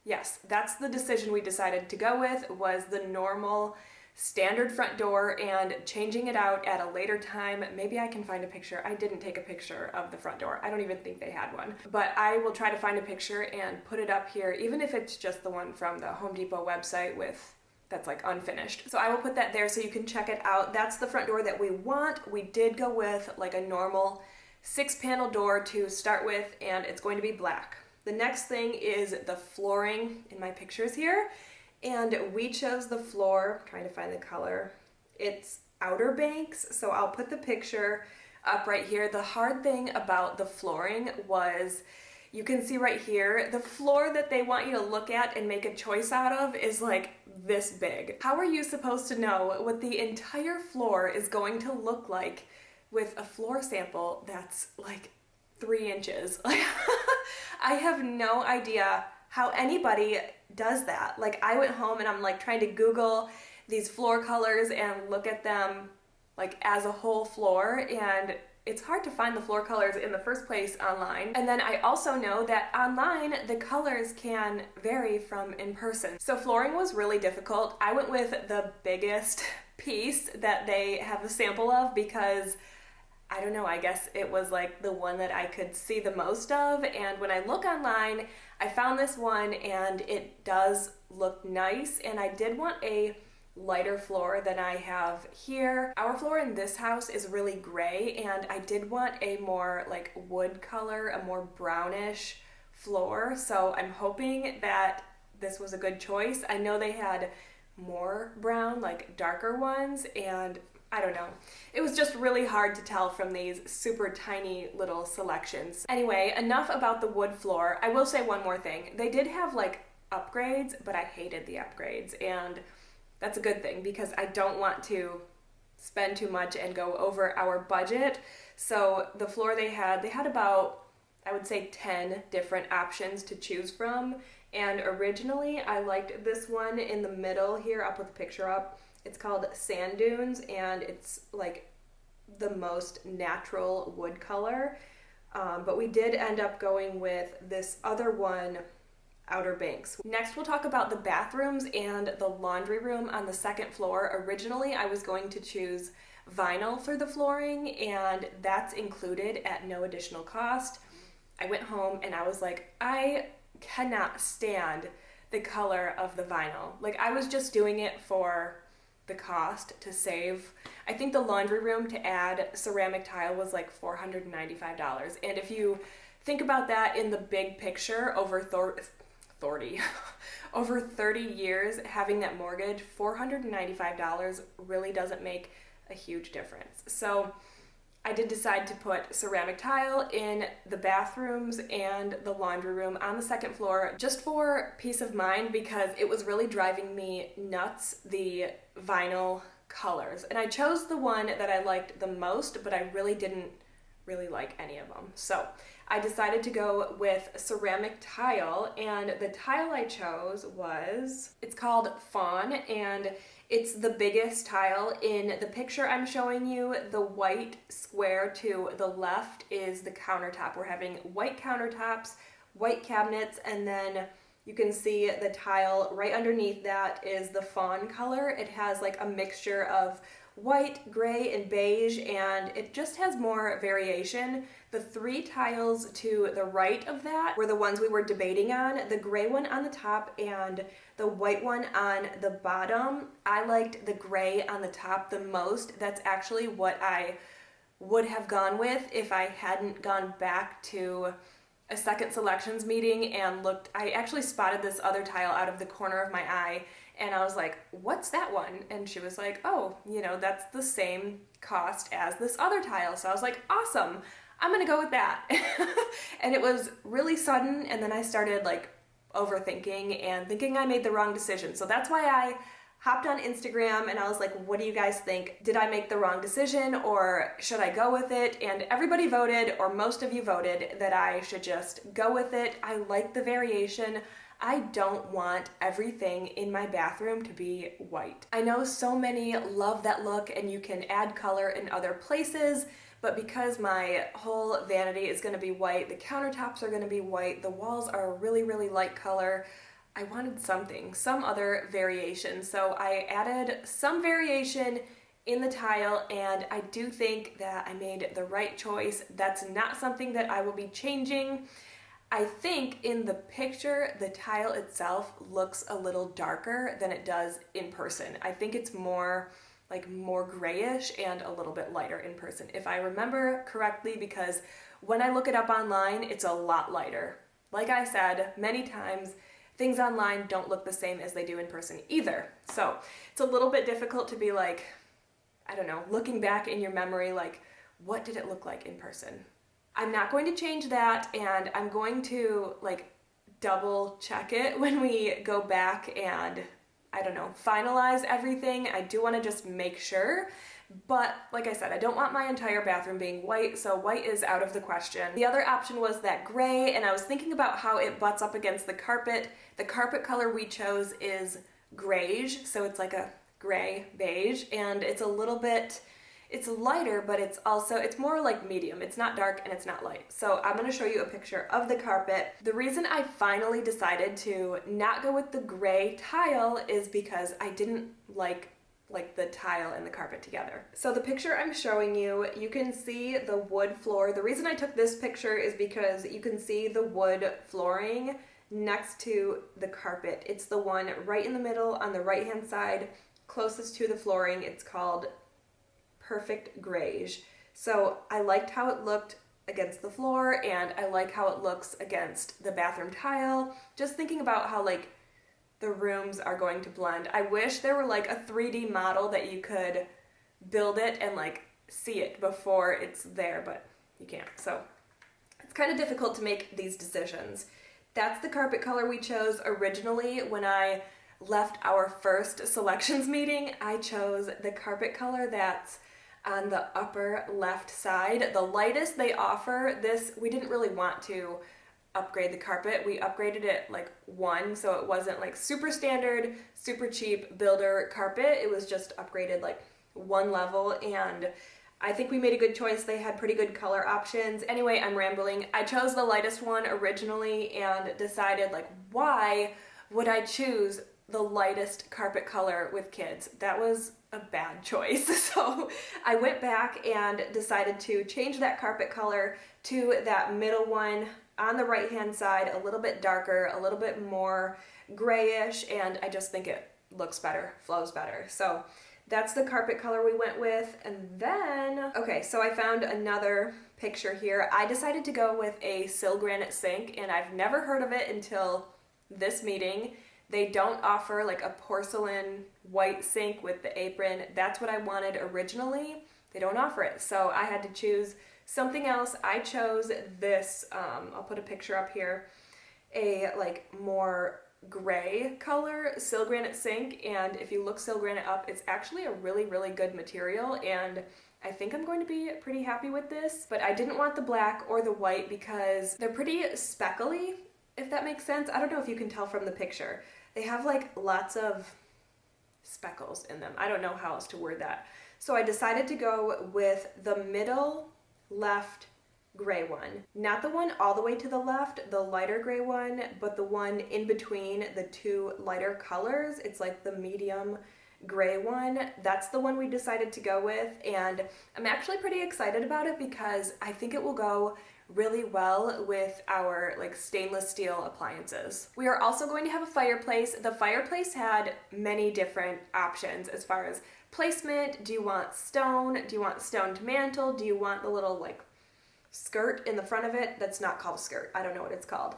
yes, that's the decision we decided to go with, was the normal standard front door and changing it out at a later time. Maybe I can find a picture. I didn't take a picture of the front door. I don't even think they had one, but I will try to find a picture and put it up here, even if it's just the one from the Home Depot website that's like unfinished. So I will put that there so you can check it out. That's the front door that we want. We did go with like a normal 6-panel door to start with, and it's going to be black. The next thing is the flooring in my pictures here, and we chose the floor, I'm trying to find the color. It's Outer Banks, so I'll put the picture up right here. The hard thing about the flooring was, you can see right here, the floor that they want you to look at and make a choice out of is like this big. How are you supposed to know what the entire floor is going to look like with a floor sample that's like 3 inches? I have no idea how anybody does that. Like, I went home and I'm like trying to Google these floor colors and look at them like as a whole floor, and it's hard to find the floor colors in the first place online. And then I also know that online the colors can vary from in person. So flooring was really difficult. I went with the biggest piece that they have a sample of because I don't know, I guess it was like the one that I could see the most of. And when I look online, I found this one and it does look nice. And I did want a lighter floor than I have here. Our floor in this house is really gray, and I did want a more like wood color, a more brownish floor. So I'm hoping that this was a good choice. I know they had more brown, like darker ones, and I don't know. It was just really hard to tell from these super tiny little selections. Anyway, enough about the wood floor. I will say one more thing. They did have like upgrades, but I hated the upgrades, and that's a good thing because I don't want to spend too much and go over our budget. So the floor they had about, I would say, 10 different options to choose from. And originally I liked this one in the middle here. I'll put the picture up. It's called Sand Dunes, and it's like the most natural wood color. But we did end up going with this other one, Outer Banks. Next, we'll talk about the bathrooms and the laundry room on the second floor. Originally, I was going to choose vinyl for the flooring, and that's included at no additional cost. I went home and I was like, I cannot stand the color of the vinyl. Like, I was just doing it for the cost to save. I think the laundry room to add ceramic tile was like $495. And if you think about that in the big picture, over 30 years having that mortgage, $495 really doesn't make a huge difference. So I did decide to put ceramic tile in the bathrooms and the laundry room on the second floor just for peace of mind, because it was really driving me nuts, the vinyl colors. And I chose the one that I liked the most, but I really didn't really like any of them. So I decided to go with ceramic tile, and the tile I chose it's called Fawn, and it's the biggest tile. In the picture I'm showing you, the white square to the left is the countertop. We're having white countertops, white cabinets, and then you can see the tile right underneath that is the fawn color. It has like a mixture of white, gray, and beige, and it just has more variation. The three tiles to the right of that were the ones we were debating on, the gray one on the top and the white one on the bottom. I liked the gray on the top the most. That's actually what I would have gone with if I hadn't gone back to a second selections meeting and looked. I actually spotted this other tile out of the corner of my eye, and I was like, what's that one? And she was like, oh, that's the same cost as this other tile. So I was like, awesome, I'm gonna go with that. And it was really sudden, and then I started like overthinking and thinking I made the wrong decision. So that's why I hopped on Instagram and I was like, what do you guys think? Did I make the wrong decision, or should I go with it? And everybody voted, or most of you voted, that I should just go with it. I like the variation. I don't want everything in my bathroom to be white. I know so many love that look and you can add color in other places, but because my whole vanity is gonna be white, the countertops are gonna be white, the walls are a really, really light color, I wanted some other variation. So I added some variation in the tile, and I do think that I made the right choice. That's not something that I will be changing. I think in the picture, the tile itself looks a little darker than it does in person. I think it's more grayish and a little bit lighter in person, if I remember correctly, because when I look it up online, it's a lot lighter. Like I said many times, things online don't look the same as they do in person either. So it's a little bit difficult to be like, I don't know, looking back in your memory, like, what did it look like in person? I'm not going to change that, and I'm going to like double check it when we go back and, I don't know, finalize everything. I do want to just make sure, but like I said, I don't want my entire bathroom being white, so white is out of the question. The other option was that gray, and I was thinking about how it butts up against the carpet. The carpet color we chose is grayish, so it's like a gray beige, and it's a little bit, it's lighter, but it's more like medium. It's not dark and it's not light. So I'm going to show you a picture of the carpet. The reason I finally decided to not go with the gray tile is because I didn't like like the tile and the carpet together. So the picture I'm showing you, you can see the wood floor. The reason I took this picture is because you can see the wood flooring next to the carpet. It's the one right in the middle on the right hand side, closest to the flooring. It's called Perfect Grayish. So I liked how it looked against the floor, and I like how it looks against the bathroom tile. Just thinking about how like the rooms are going to blend. I wish there were like a 3D model that you could build it and like see it before it's there, but you can't. So it's kind of difficult to make these decisions. That's the carpet color we chose originally. When I left our first selections meeting, I chose the carpet color that's on the upper left side. The lightest they offer, this, we didn't really want to upgrade the carpet. We upgraded it like one, so it wasn't like super standard, super cheap builder carpet. It was just upgraded like one level, and I think we made a good choice. They had pretty good color options. Anyway, I'm rambling. I chose the lightest one originally and decided like, why would I choose the lightest carpet color with kids? That was a bad choice. So I went back and decided to change that carpet color to that middle one on the right hand side, a little bit darker, a little bit more grayish, and I just think it looks better, flows better. So that's the carpet color we went with. And then, okay, so I found another picture here. I decided to go with a sill granite sink, and I've never heard of it until this meeting. They don't offer like a porcelain white sink with the apron. That's what I wanted originally. They don't offer it, so I had to choose something else. I chose this, I'll put a picture up here, a like more gray color sill granite sink, and if you look sill granite up, it's actually a really, really good material, and I think I'm going to be pretty happy with this. But I didn't want the black or the white because they're pretty speckly, if that makes sense. I don't know if you can tell from the picture. They have like lots of speckles in them. I don't know how else to word that. So I decided to go with the middle left gray one. Not the one all the way to the left, the lighter gray one, but the one in between the two lighter colors. It's like the medium gray one. That's the one we decided to go with, and I'm actually pretty excited about it because I think it will go really well with our like stainless steel appliances. We are also going to have a fireplace. The fireplace had many different options as far as placement. Do you want stone? Do you want stoned mantle? Do you want the little like skirt in the front of it? That's not called a skirt. I don't know what it's called.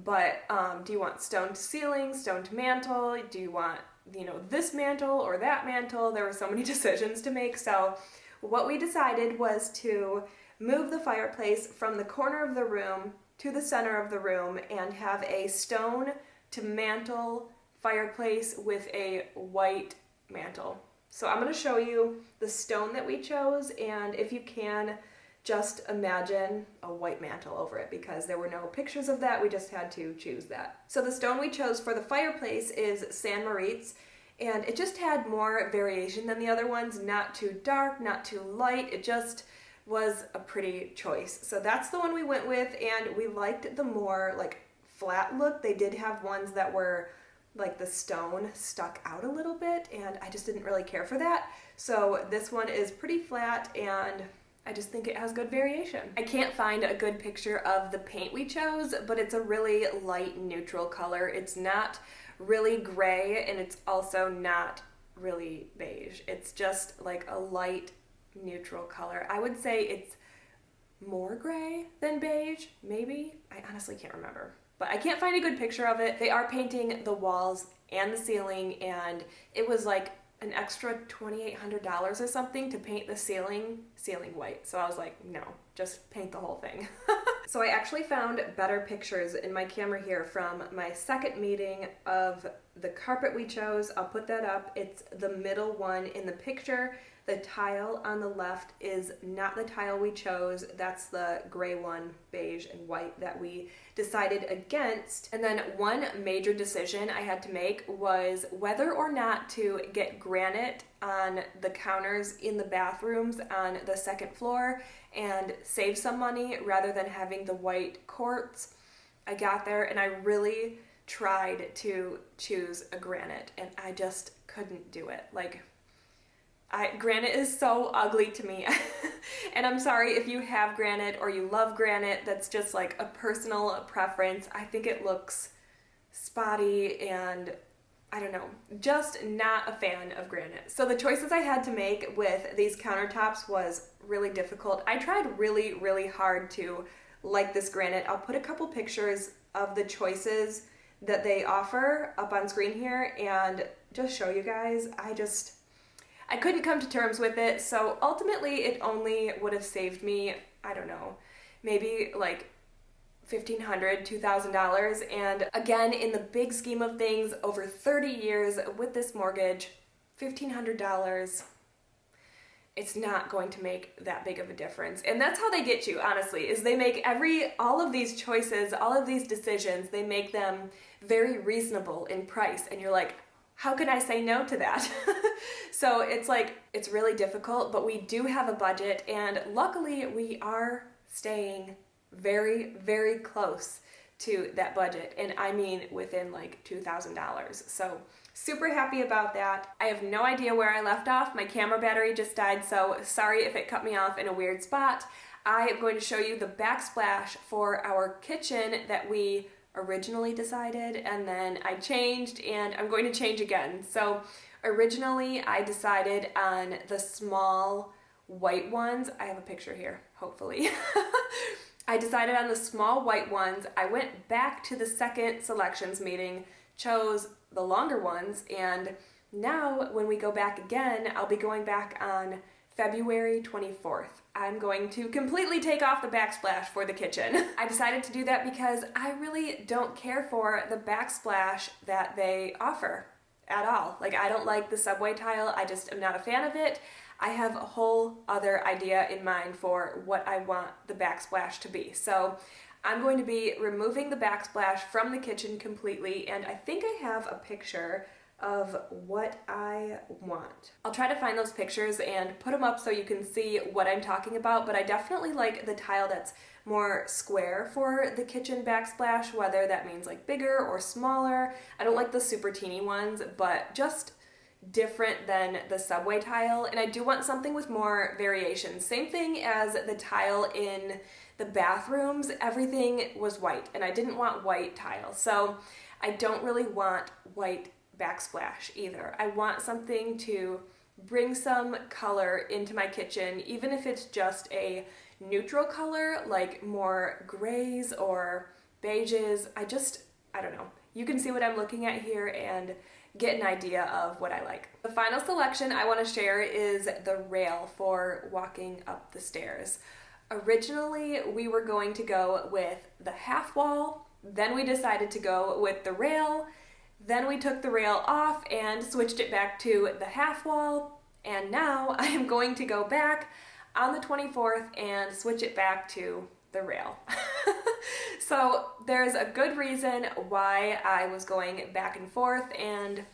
But do you want stoned ceiling, stoned mantle? Do you want, you know, this mantle or that mantle? There were so many decisions to make. So what we decided was to move the fireplace from the corner of the room to the center of the room and have a stone to mantle fireplace with a white mantle. So I'm going to show you the stone that we chose, and if you can, just imagine a white mantle over it because there were no pictures of that. We just had to choose that. So the stone we chose for the fireplace is San Moritz, and it just had more variation than the other ones. Not too dark, not too light. It just was a pretty choice. So that's the one we went with, and we liked the more like flat look. They did have ones that were like the stone stuck out a little bit, and I just didn't really care for that. So this one is pretty flat, and I just think it has good variation. I can't find a good picture of the paint we chose, but it's a really light neutral color. It's not really gray, and it's also not really beige. It's just like a light neutral color. I would say it's more gray than beige, maybe. I honestly can't remember, but I can't find a good picture of it. They are painting the walls and the ceiling, and it was like an extra $2,800 or something to paint the ceiling white. So I was like, no, just paint the whole thing. So I actually found better pictures in my camera here from my second meeting of the carpet we chose. I'll put that up. It's the middle one in the picture. The tile on the left is not the tile we chose. That's the gray one, beige and white, that we decided against. And then one major decision I had to make was whether or not to get granite on the counters in the bathrooms on the second floor and save some money rather than having the white quartz. I got there and I really tried to choose a granite, and I just couldn't do it. Like, Granite is so ugly to me. And I'm sorry if you have granite or you love granite. That's just like a personal preference. I think it looks spotty and I don't know, just not a fan of granite. So the choices I had to make with these countertops was really difficult. I tried really, really hard to like this granite. I'll put a couple pictures of the choices that they offer up on screen here and just show you guys. I couldn't come to terms with it, so ultimately it only would have saved me, I don't know, maybe like $1,500, $2,000, and again, in the big scheme of things, over 30 years with this mortgage, $1,500, it's not going to make that big of a difference. And that's how they get you, honestly, is they make all of these choices, all of these decisions, they make them very reasonable in price, and you're like, how can I say no to that? So it's really difficult, but we do have a budget, and luckily we are staying very, very close to that budget, and I mean within like $2,000. So super happy about that. I have no idea where I left off. My camera battery just died, so sorry if it cut me off in a weird spot. I am going to show you the backsplash for our kitchen that we originally decided, and then I changed, and I'm going to change again. So originally I decided on the small white ones. I have a picture here, hopefully. I decided on the small white ones. I went back to the second selections meeting, chose the longer ones, and now when we go back again, I'll be going back on February 24th. I'm going to completely take off the backsplash for the kitchen. I decided to do that because I really don't care for the backsplash that they offer at all. Like, I don't like the subway tile. I just am not a fan of it. I have a whole other idea in mind for what I want the backsplash to be. So I'm going to be removing the backsplash from the kitchen completely, and I think I have a picture of what I want. I'll try to find those pictures and put them up so you can see what I'm talking about, but I definitely like the tile that's more square for the kitchen backsplash, whether that means like bigger or smaller. I don't like the super teeny ones, but just different than the subway tile, and I do want something with more variation. Same thing as the tile in the bathrooms, everything was white, and I didn't want white tile, so I don't really want white backsplash either. I want something to bring some color into my kitchen, even if it's just a neutral color, like more grays or beiges. I don't know. You can see what I'm looking at here and get an idea of what I like. The final selection I want to share is the rail for walking up the stairs. Originally, we were going to go with the half wall, then we decided to go with the rail, then we took the rail off and switched it back to the half wall, and now I am going to go back on the 24th and switch it back to the rail. So there's a good reason why I was going back and forth, and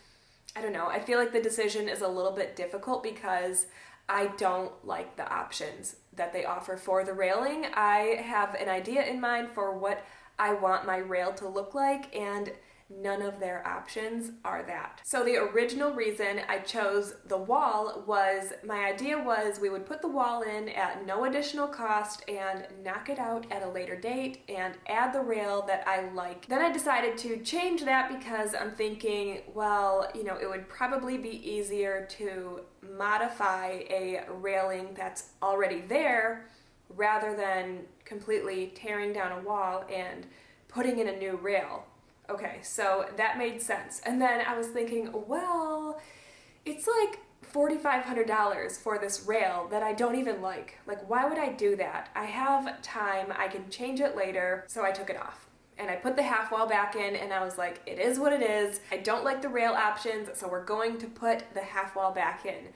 I don't know, I feel like the decision is a little bit difficult because I don't like the options that they offer for the railing. I have an idea in mind for what I want my rail to look like, and none of their options are that. So the original reason I chose the wall was, my idea was we would put the wall in at no additional cost and knock it out at a later date and add the rail that I like. Then I decided to change that because I'm thinking, well, you know, it would probably be easier to modify a railing that's already there rather than completely tearing down a wall and putting in a new rail. Okay, so that made sense. And then I was thinking, well, it's like $4,500 for this rail that I don't even like. Like, why would I do that? I have time, I can change it later. So I took it off. And I put the half wall back in, and I was like, it is what it is. I don't like the rail options, so we're going to put the half wall back in.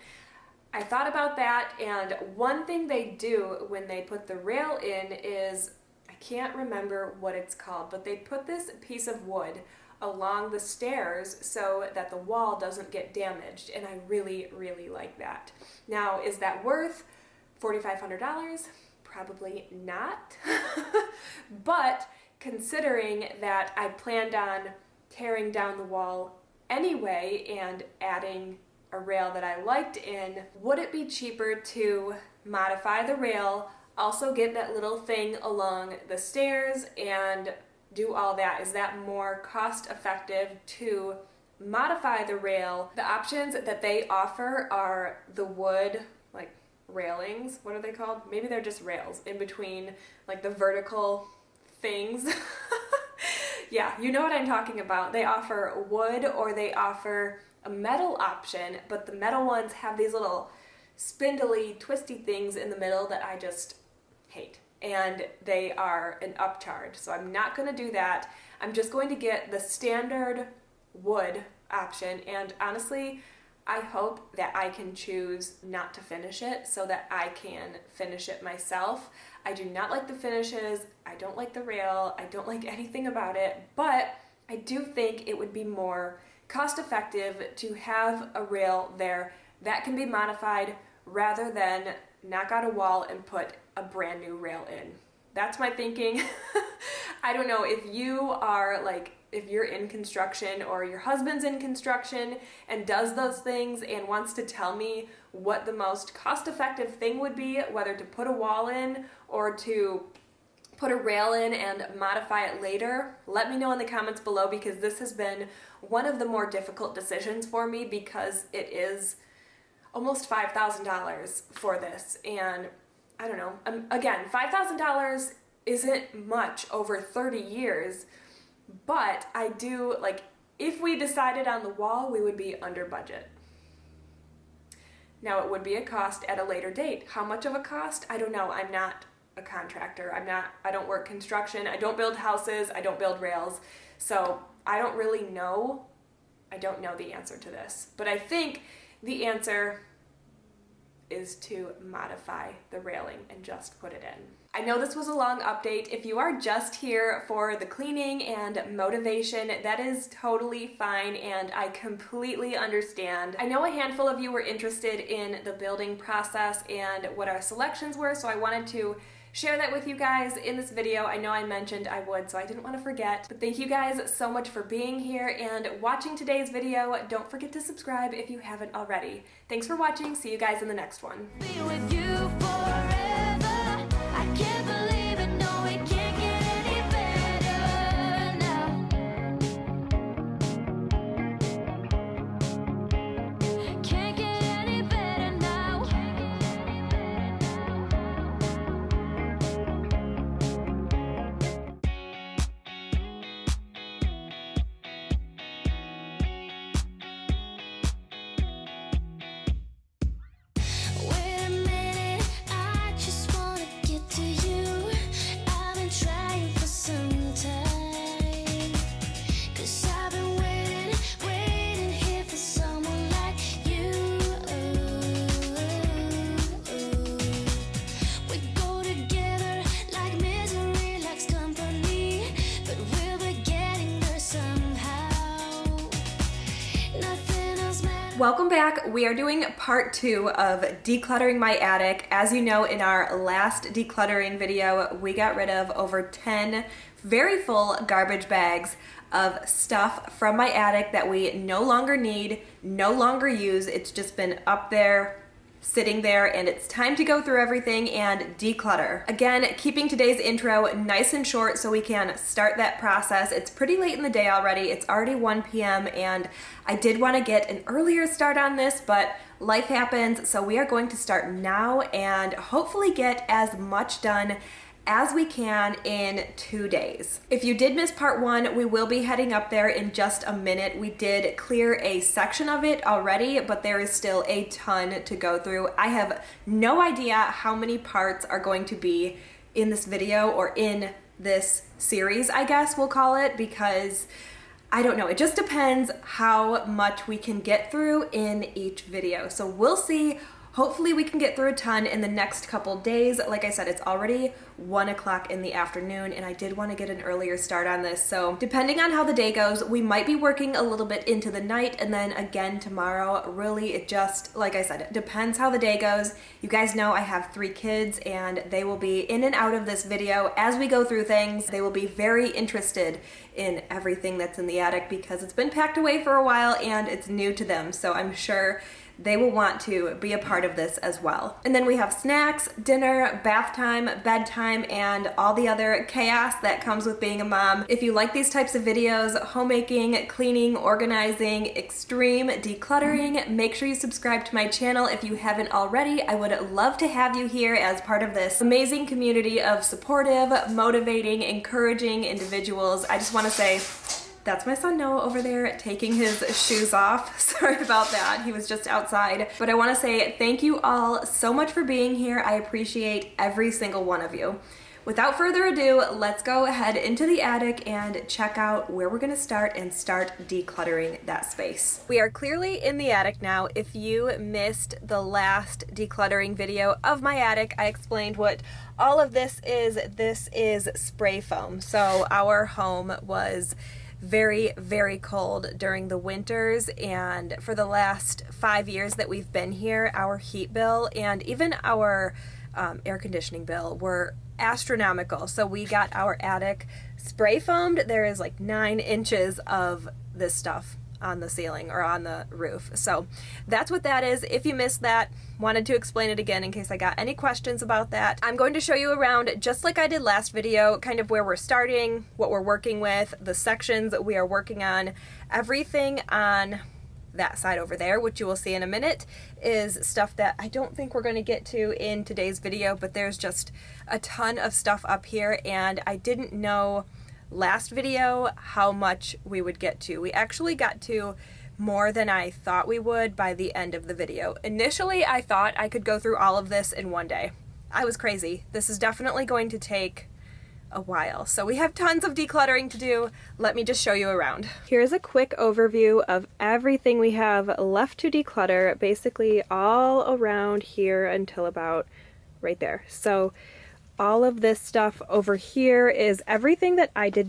I thought about that, and one thing they do when they put the rail in is, I can't remember what it's called, but they put this piece of wood along the stairs so that the wall doesn't get damaged, and I really, really like that. Now, is that worth $4,500? Probably not, but considering that I planned on tearing down the wall anyway and adding a rail that I liked in, would it be cheaper to modify the rail, also get that little thing along the stairs and do all that? Is that more cost effective to modify the rail? The options that they offer are the wood, like railings, what are they called? Maybe they're just rails in between like the vertical things. Yeah, you know what I'm talking about. They offer wood or they offer a metal option, but the metal ones have these little spindly, twisty things in the middle that I just hate. And they are an upcharge, so I'm not going to do that. I'm just going to get the standard wood option, and honestly, I hope that I can choose not to finish it so that I can finish it myself. I do not like the finishes, I don't like the rail, I don't like anything about it, but I do think it would be more cost effective to have a rail there that can be modified rather than knock out a wall and put a brand new rail in. That's my thinking. I don't know if you are like, if you're in construction or your husband's in construction and does those things and wants to tell me what the most cost-effective thing would be, whether to put a wall in or to put a rail in and modify it later, let me know in the comments below, because this has been one of the more difficult decisions for me because it is almost $5,000 for this. And I don't know, again, $5,000 isn't much over 30 years, but I do, like, if we decided on the wall, we would be under budget. Now, it would be a cost at a later date. How much of a cost? I don't know. I'm not a contractor. I don't work construction. I don't build houses. I don't build rails. So I don't really know. I don't know the answer to this. But I think the answer is to modify the railing and just put it in. I know this was a long update. If you are just here for the cleaning and motivation, that is totally fine and I completely understand. I know a handful of you were interested in the building process and what our selections were, so I wanted to share that with you guys in this video. I know I mentioned I would, so I didn't want to forget. But thank you guys so much for being here and watching today's video. Don't forget to subscribe if you haven't already. Thanks for watching. See you guys in the next one. Be with you forever. I can't believe it. No, it can't get any better now. Can't get any better now. Wait a minute, I just wanna get to you. I've been trying for some time, 'cause I've been waiting here for someone like you. We go together like misery likes company, but we'll be getting there somehow. Nothing else matters. Welcome back. We are doing part 2 of decluttering my attic. As you know, in our last decluttering video, we got rid of over 10 very full garbage bags of stuff from my attic that we no longer need, no longer use. It's just been up there, sitting there, and it's time to go through everything and declutter. Again, keeping today's intro nice and short so we can start that process. It's pretty late in the day already. It's already 1 p.m. and I did want to get an earlier start on this, but life happens, so we are going to start now and hopefully get as much done as we can in 2 days. If you did miss part 1, we will be heading up there in just a minute. We did clear a section of it already, but there is still a ton to go through. I have no idea how many parts are going to be in this video or in this series, I guess we'll call it, because I don't know. It just depends how much we can get through in each video. So we'll see. Hopefully we can get through a ton in the next couple days. Like I said, it's already 1 o'clock in the afternoon and I did want to get an earlier start on this. So depending on how the day goes, we might be working a little bit into the night and then again tomorrow. Really, it just, like I said, it depends how the day goes. You guys know I have 3 kids and they will be in and out of this video as we go through things. They will be very interested in everything that's in the attic because it's been packed away for a while and it's new to them. So I'm sure they will want to be a part of this as well. And then we have snacks, dinner, bath time, bedtime, and all the other chaos that comes with being a mom. If you like these types of videos, homemaking, cleaning, organizing, extreme decluttering, make sure you subscribe to my channel if you haven't already. I would love to have you here as part of this amazing community of supportive, motivating, encouraging individuals. I just want to say, that's my son Noah over there taking his shoes off. Sorry about that. He was just outside. But I want to say thank you all so much for being here. I appreciate every single one of you. Without further ado, let's go ahead into the attic and check out where we're going to start decluttering that space. We are clearly in the attic now. If you missed the last decluttering video of my attic, I explained what all of this is. This is spray foam. So our home was very, very cold during the winters, and for the last 5 years that we've been here, our heat bill and even our air conditioning bill were astronomical. So we got our attic spray foamed. There is like 9 inches of this stuff on the ceiling or on the roof. So that's what that is. If you missed that, wanted to explain it again in case I got any questions about that. I'm going to show you around just like I did last video, kind of where we're starting, what we're working with, the sections that we are working on. Everything on that side over there, which you will see in a minute, is stuff that I don't think we're going to get to in today's video, but there's just a ton of stuff up here, and I didn't know last video how much we would get to. We actually got to more than I thought we would by the end of the video. Initially, I thought I could go through all of this in one day. I was crazy. This is definitely going to take a while. So we have tons of decluttering to do. Let me just show you around. Here's a quick overview of everything we have left to declutter, basically all around here until about right there. So all of this stuff over here is everything that I do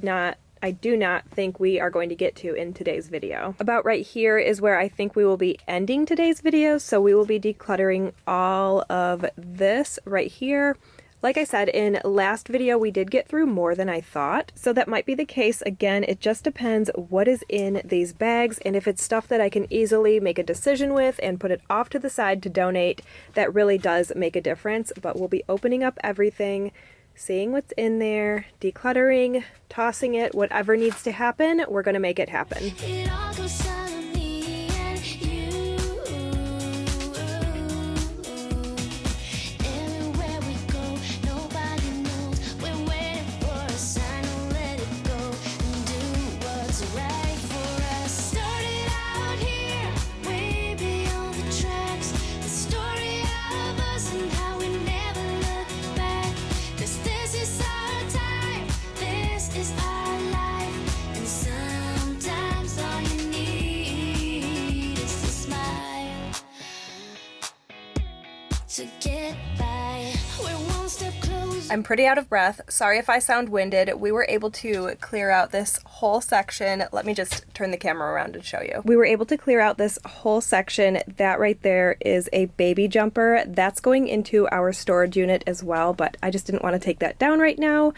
not think we are going to get to in today's video. About right here is where I think we will be ending today's video, so we will be decluttering all of this right here. Like I said, in last video, we did get through more than I thought, so that might be the case again. It just depends what is in these bags, and if it's stuff that I can easily make a decision with and put it off to the side to donate, that really does make a difference. But we'll be opening up everything, seeing what's in there, decluttering, tossing it, whatever needs to happen, we're gonna make it happen. It all goes down to me and you. Everywhere we go, nobody knows. We're waiting for a sign to let it go and do what's right for us. Started out here, way beyond the tracks. The story of us and how we never look back. 'Cause this is our time, this is our life, and sometimes all you need is a smile to get by. We're one step closer. I'm pretty out of breath. Sorry if I sound winded. We were able to clear out this whole section. Let me just turn the camera around and show you. We were able to clear out this whole section. That right there is a baby jumper. That's going into our storage unit as well, but I just didn't want to take that down right now.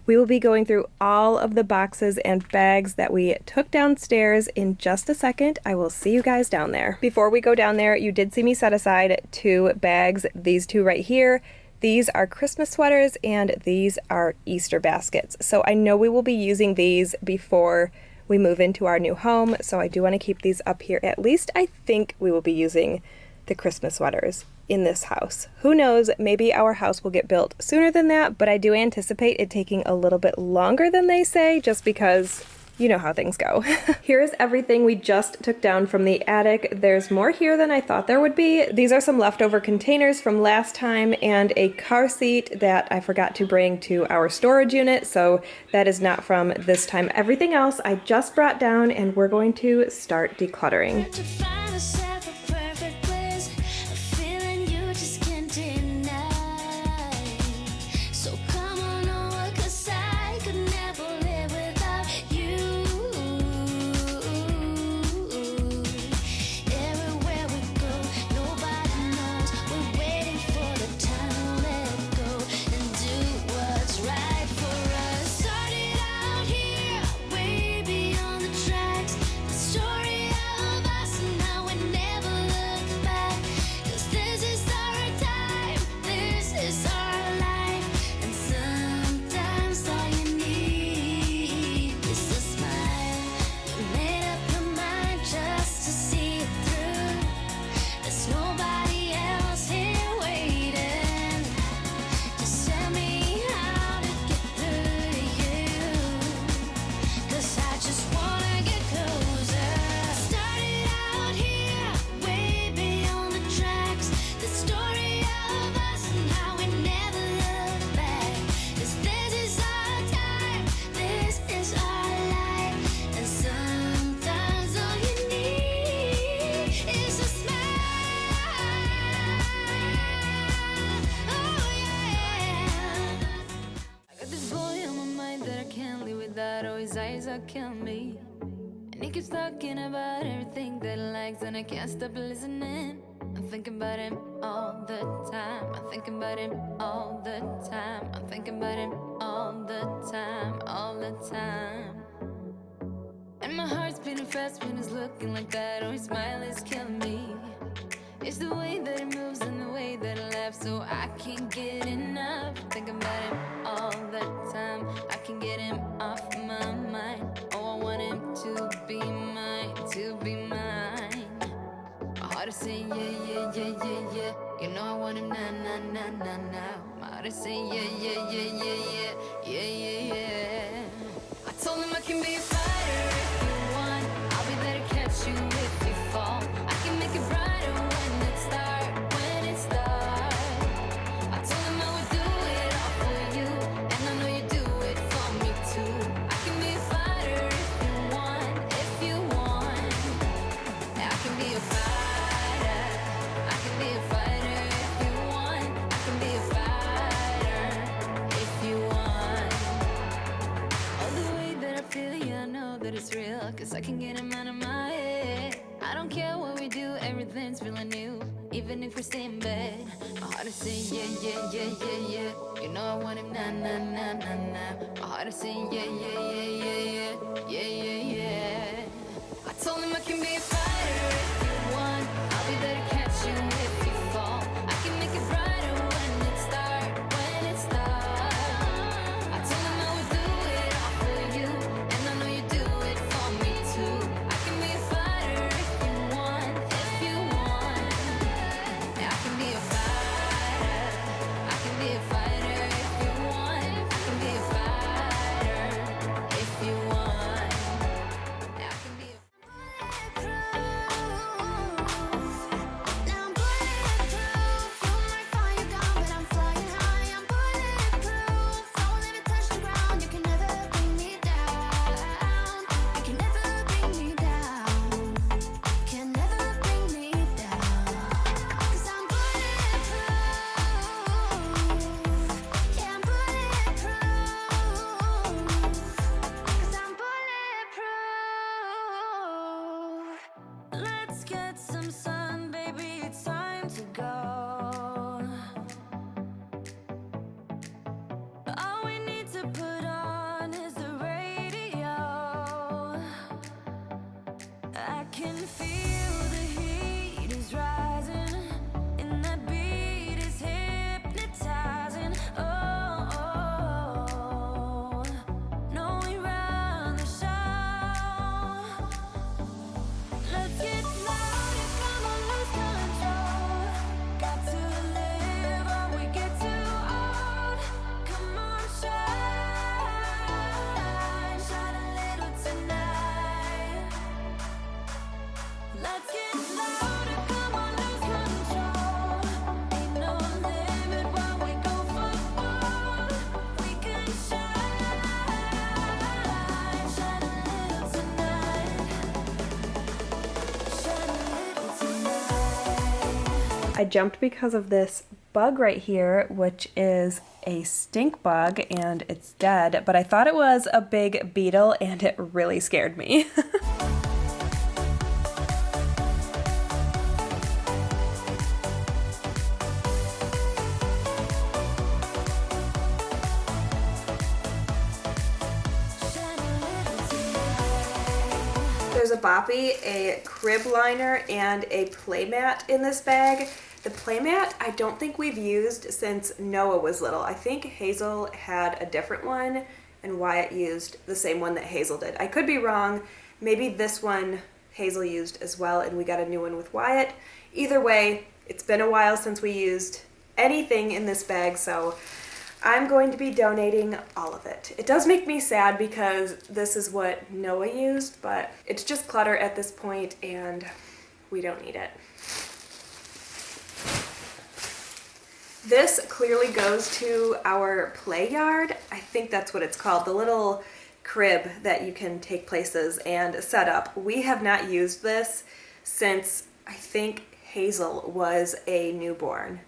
We will be going through all of the boxes and bags that we took downstairs in just a second. I will see you guys down there. Before we go down there, you did see me set aside 2 bags, these 2 right here. These are Christmas sweaters and these are Easter baskets. So I know we will be using these before we move into our new home, so I do want to keep these up here. At least I think we will be using the Christmas sweaters in this house. Who knows, maybe our house will get built sooner than that, but I do anticipate it taking a little bit longer than they say, just because you know how things go. Here's everything we just took down from the attic. There's more here than I thought there would be. These are some leftover containers from last time and a car seat that I forgot to bring to our storage unit, so that is not from this time. Everything else I just brought down, and we're going to start decluttering. To find yourself a perfect place, a feeling you just can't deny. So come on over, 'cause I could never live without you. Everywhere we go, nobody knows. We're waiting for the time to let go and do what's right for us. Started out here, way beyond the tracks. The story of us and how start killing me. And he keeps talking about everything that he likes, and I can't stop listening. I'm thinking about him all the time. I'm thinking about him all the time. I'm thinking about him all the time, all the time. And my heart's beating fast when he's looking like that. Oh, his smile is killing me. It's the way that he moves and the way that he laughs, so I can't get enough. Thinking about him all the time. I can't get him off my mind. Oh, I want him to be mine, to be mine. My heart is saying yeah, yeah, yeah, yeah, yeah. You know I want him now, now, now, now, now. My heart is saying yeah, yeah, yeah, yeah, yeah, yeah, yeah, yeah. I told him I can be a fighter if you want. I'll be there to catch you if you fall. I can make it brighter when it starts, when it starts. I told him I would do it all for you, and I know you do it for me too. I can be a fighter if you want, if you want. I can be a fighter. I can be a fighter if you want. I can be a fighter if you want. Oh, the way that I feel, yeah, I know that it's real, 'cause I can get him out of my head. I don't care what we do, everything's feeling new, even if we stay in bed. My heart is saying yeah, yeah, yeah, yeah, yeah. You know I want him now, now, now, now, now. My heart is saying yeah, yeah, yeah, yeah, yeah, yeah, yeah, yeah. I told him I can be a fighter if you want. I'll be there to catch you if you fall. I can make it brighter when it starts, when it starts. I told him I would do it all for you, and I know you do it for me too. I can be a fighter if you want, if you want. I can be a fighter. I can be a fighter if you want. I can be a fighter if you want. I can be a Let's get some sun, baby, it's time to go. All we need to put on is the radio. I can feel the heat is rising, and that beat is hypnotizing. Oh, oh, oh. No, we run the show. Let's get louder, come on, lose control. Got to live or we get too old. Come on, shine, shine a little tonight. Let's get louder, come on, lose control. Ain't no limit when we go for gold. We can shine, shine a little tonight. Shine a little tonight. I jumped because of this bug right here, which is a stink bug and it's dead, but I thought it was a big beetle and it really scared me. There's a boppy, a crib liner, and a playmat in this bag. The playmat I don't think we've used since Noah was little. I think Hazel had a different one and Wyatt used the same one that Hazel did. I could be wrong. Maybe this one Hazel used as well and we got a new one with Wyatt. Either way, it's been a while since we used anything in this bag, so I'm going to be donating all of it. It does make me sad because this is what Noah used, but it's just clutter at this point and we don't need it. This clearly goes to our play yard. I think that's what it's called, the little crib that you can take places and set up. We have not used this since I think Hazel was a newborn,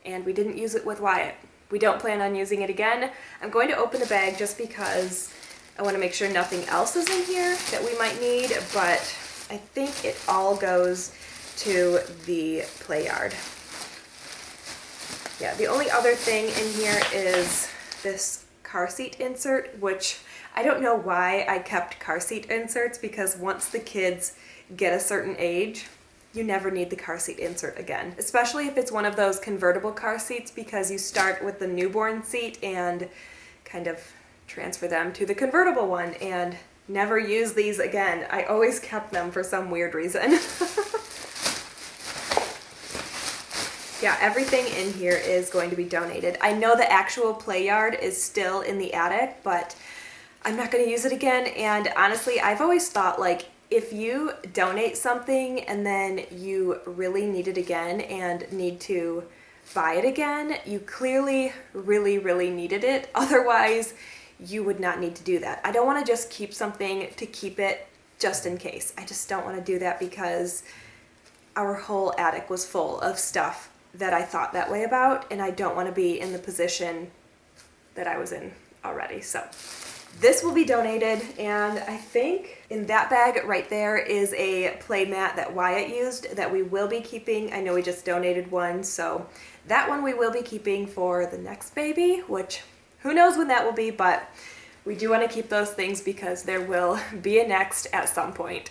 and we didn't use it with Wyatt. We don't plan on using it again. I'm going to open the bag just because I want to make sure nothing else is in here that we might need, but I think it all goes to the play yard. Yeah, the only other thing in here is this car seat insert, which I don't know why I kept car seat inserts, because once the kids get a certain age, you never need the car seat insert again, especially if it's one of those convertible car seats, because you start with the newborn seat and kind of transfer them to the convertible one and never use these again. I always kept them for some weird reason. Yeah, everything in here is going to be donated. I know the actual play yard is still in the attic, but I'm not going to use it again. And honestly, I've always thought, like, if you donate something and then you really need it again and need to buy it again, you clearly really needed it. Otherwise, you would not need to do that. I don't want to just keep something to keep it just in case. I just don't want to do that, because our whole attic was full of stuff that I thought that way about, and I don't want to be in the position that I was in already. So this will be donated, and I think in that bag right there is a play mat that Wyatt used that we will be keeping. I know we just donated one, so that one we will be keeping for the next baby, which who knows when that will be, but we do want to keep those things because there will be a next at some point.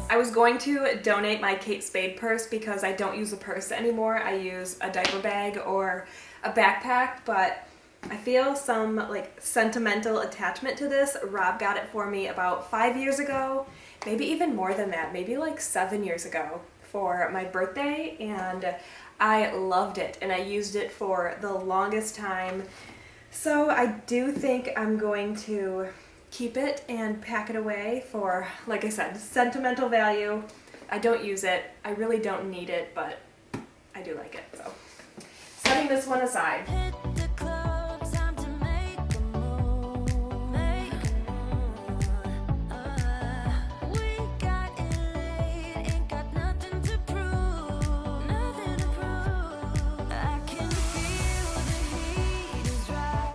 I was going to donate my Kate Spade purse because I don't use a purse anymore. I use a diaper bag or a backpack, but I feel some like sentimental attachment to this. Rob got it for me about 5 years ago, maybe even more than that, maybe like 7 years ago for my birthday, and I loved it and I used it for the longest time. So I do think I'm going to keep it and pack it away for, like I said, sentimental value. I don't use it. I really don't need it, but I do like it. So setting this one aside.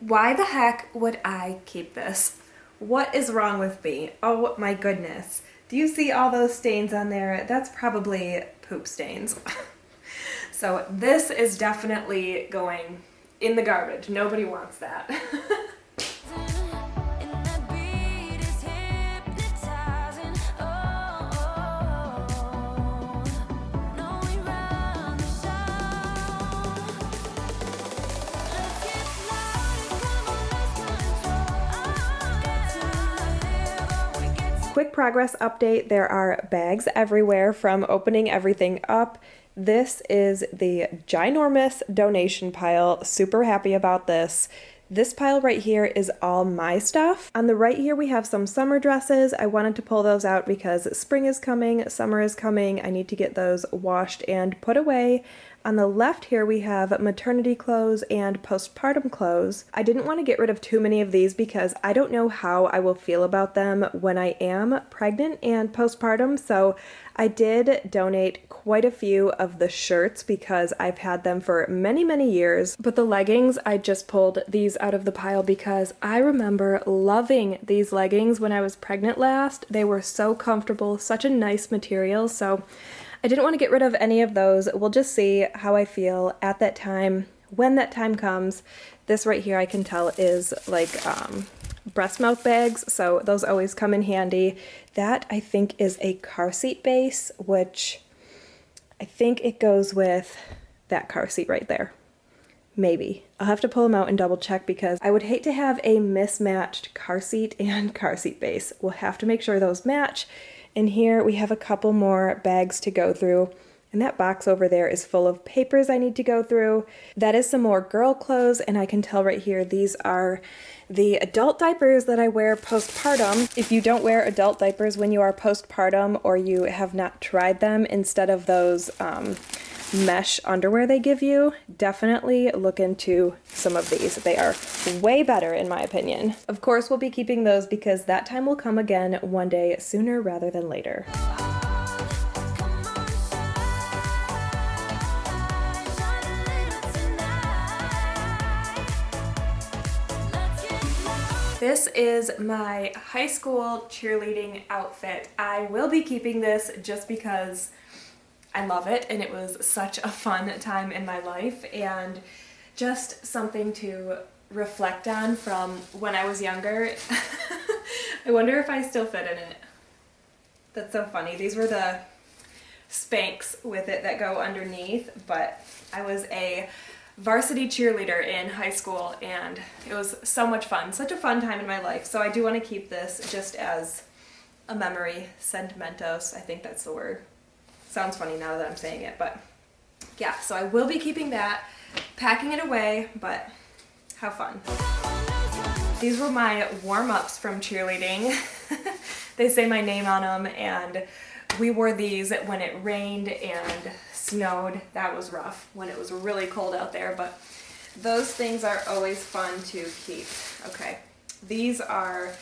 Why the heck would I keep this? What is wrong with me? Oh my goodness. Do you see all those stains on there? That's probably poop stains. So this is definitely going in the garbage. Nobody wants that. Quick progress update. There are bags everywhere from opening everything up. This is the ginormous donation pile. Super happy about this. This pile right here is all my stuff. On the right here we have some summer dresses. I wanted to pull those out because spring is coming, summer is coming. I need to get those washed and put away. On the left here we have maternity clothes and postpartum clothes. I didn't want to get rid of too many of these because I don't know how I will feel about them when I am pregnant and postpartum, so I did donate quite a few of the shirts because I've had them for many years. But the leggings, I just pulled these out of the pile because I remember loving these leggings when I was pregnant last. They were so comfortable, such a nice material, so I didn't want to get rid of any of those. We'll just see how I feel at that time, when that time comes. This right here I can tell is like breast milk bags, so those always come in handy. That I think is a car seat base, which I think it goes with that car seat right there. Maybe. I'll have to pull them out and double check because I would hate to have a mismatched car seat and car seat base. We'll have to make sure those match. And here we have a couple more bags to go through. And that box over there is full of papers I need to go through. That is some more girl clothes, and I can tell right here these are the adult diapers that I wear postpartum. If you don't wear adult diapers when you are postpartum or you have not tried them, instead of those mesh underwear they give you, definitely look into some of these. They are way better in my opinion. Of course, we'll be keeping those because that time will come again one day sooner rather than later. This is my high school cheerleading outfit. I will be keeping this just because I love it and it was such a fun time in my life and just something to reflect on from when I was younger. I wonder if I still fit in it. That's so funny. These were the Spanx with it that go underneath, but I was a varsity cheerleader in high school and it was so much fun, such a fun time in my life. So I do want to keep this just as a memory, sentimentos, I think that's the word. Sounds funny now that I'm saying it, but yeah, so I will be keeping that, packing it away, but how fun. These were my warm-ups from cheerleading. They say my name on them and we wore these when it rained and snowed. That was rough when it was really cold out there, but those things are always fun to keep. Okay, these are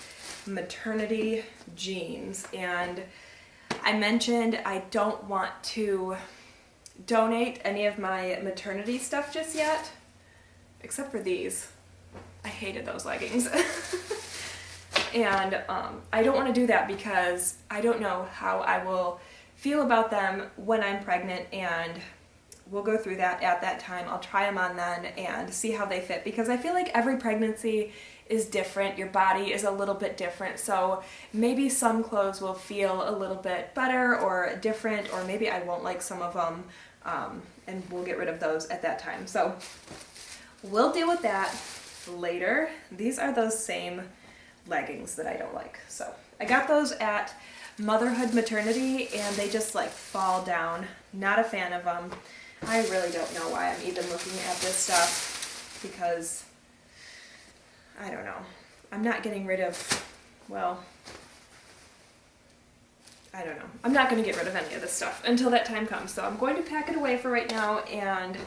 maternity jeans, and I mentioned I don't want to donate any of my maternity stuff just yet, except for these. I hated those leggings. And I don't want to do that because I don't know how I will feel about them when I'm pregnant, and we'll go through that at that time. I'll try them on then and see how they fit because I feel like every pregnancy is different. Your body is a little bit different, so maybe some clothes will feel a little bit better or different, or maybe I won't like some of them, and we'll get rid of those at that time. So we'll deal with that later. These are those same leggings that I don't like. So I got those at Motherhood Maternity and they just like fall down. Not a fan of them. I really don't know why I'm even looking at this stuff because I don't know. I'm not getting rid of, well, I don't know. I'm not going to get rid of any of this stuff until that time comes. So I'm going to pack it away for right now, and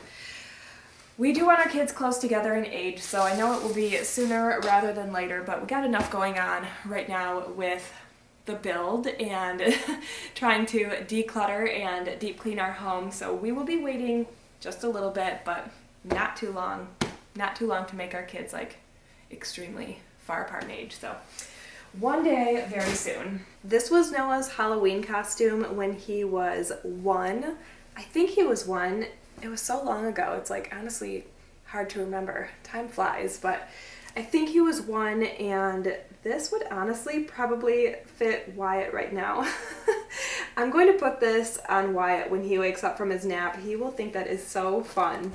we do want our kids close together in age, so I know it will be sooner rather than later, but we got enough going on right now with the build and trying to declutter and deep clean our home, so we will be waiting just a little bit, but not too long to make our kids like extremely far apart in age. So one day very soon. This was Noah's Halloween costume when he was 1. I think he was 1. It was so long ago, it's like honestly hard to remember. Time flies, but I think he was 1, and this would honestly probably fit Wyatt right now. I'm going to put this on Wyatt when he wakes up from his nap. He will think that is so fun.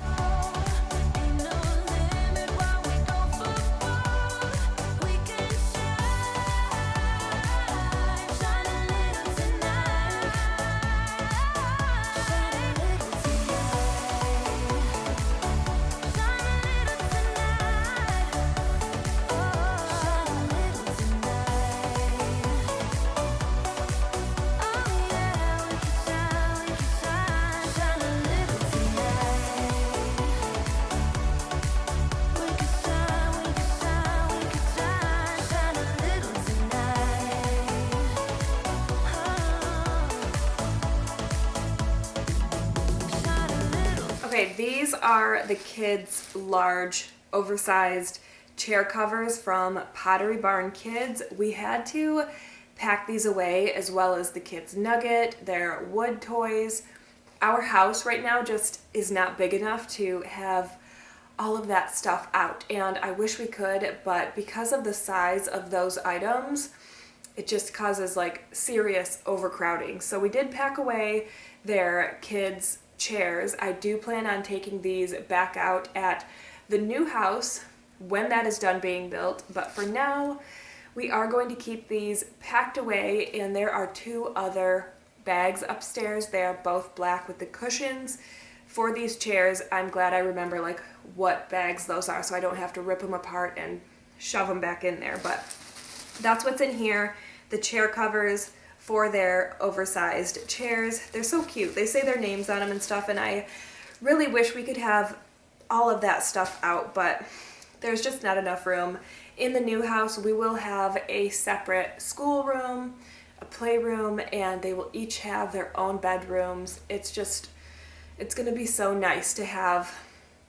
Okay, these are the kids' large, oversized chair covers from Pottery Barn Kids. We had to pack these away, as well as the kids' nugget, their wood toys. Our house right now just is not big enough to have all of that stuff out, and I wish we could, but because of the size of those items, it just causes like serious overcrowding. So we did pack away their kids' chairs. I do plan on taking these back out at the new house when that is done being built, but for now we are going to keep these packed away, and there are 2 other bags upstairs. They are both black with the cushions for these chairs. I'm glad I remember like what bags those are so I don't have to rip them apart and shove them back in there, but that's what's in here. The chair covers for their oversized chairs. They're so cute. They say their names on them and stuff, and I really wish we could have all of that stuff out, but there's just not enough room. In the new house, we will have a separate schoolroom, a playroom, and they will each have their own bedrooms. It's gonna be so nice to have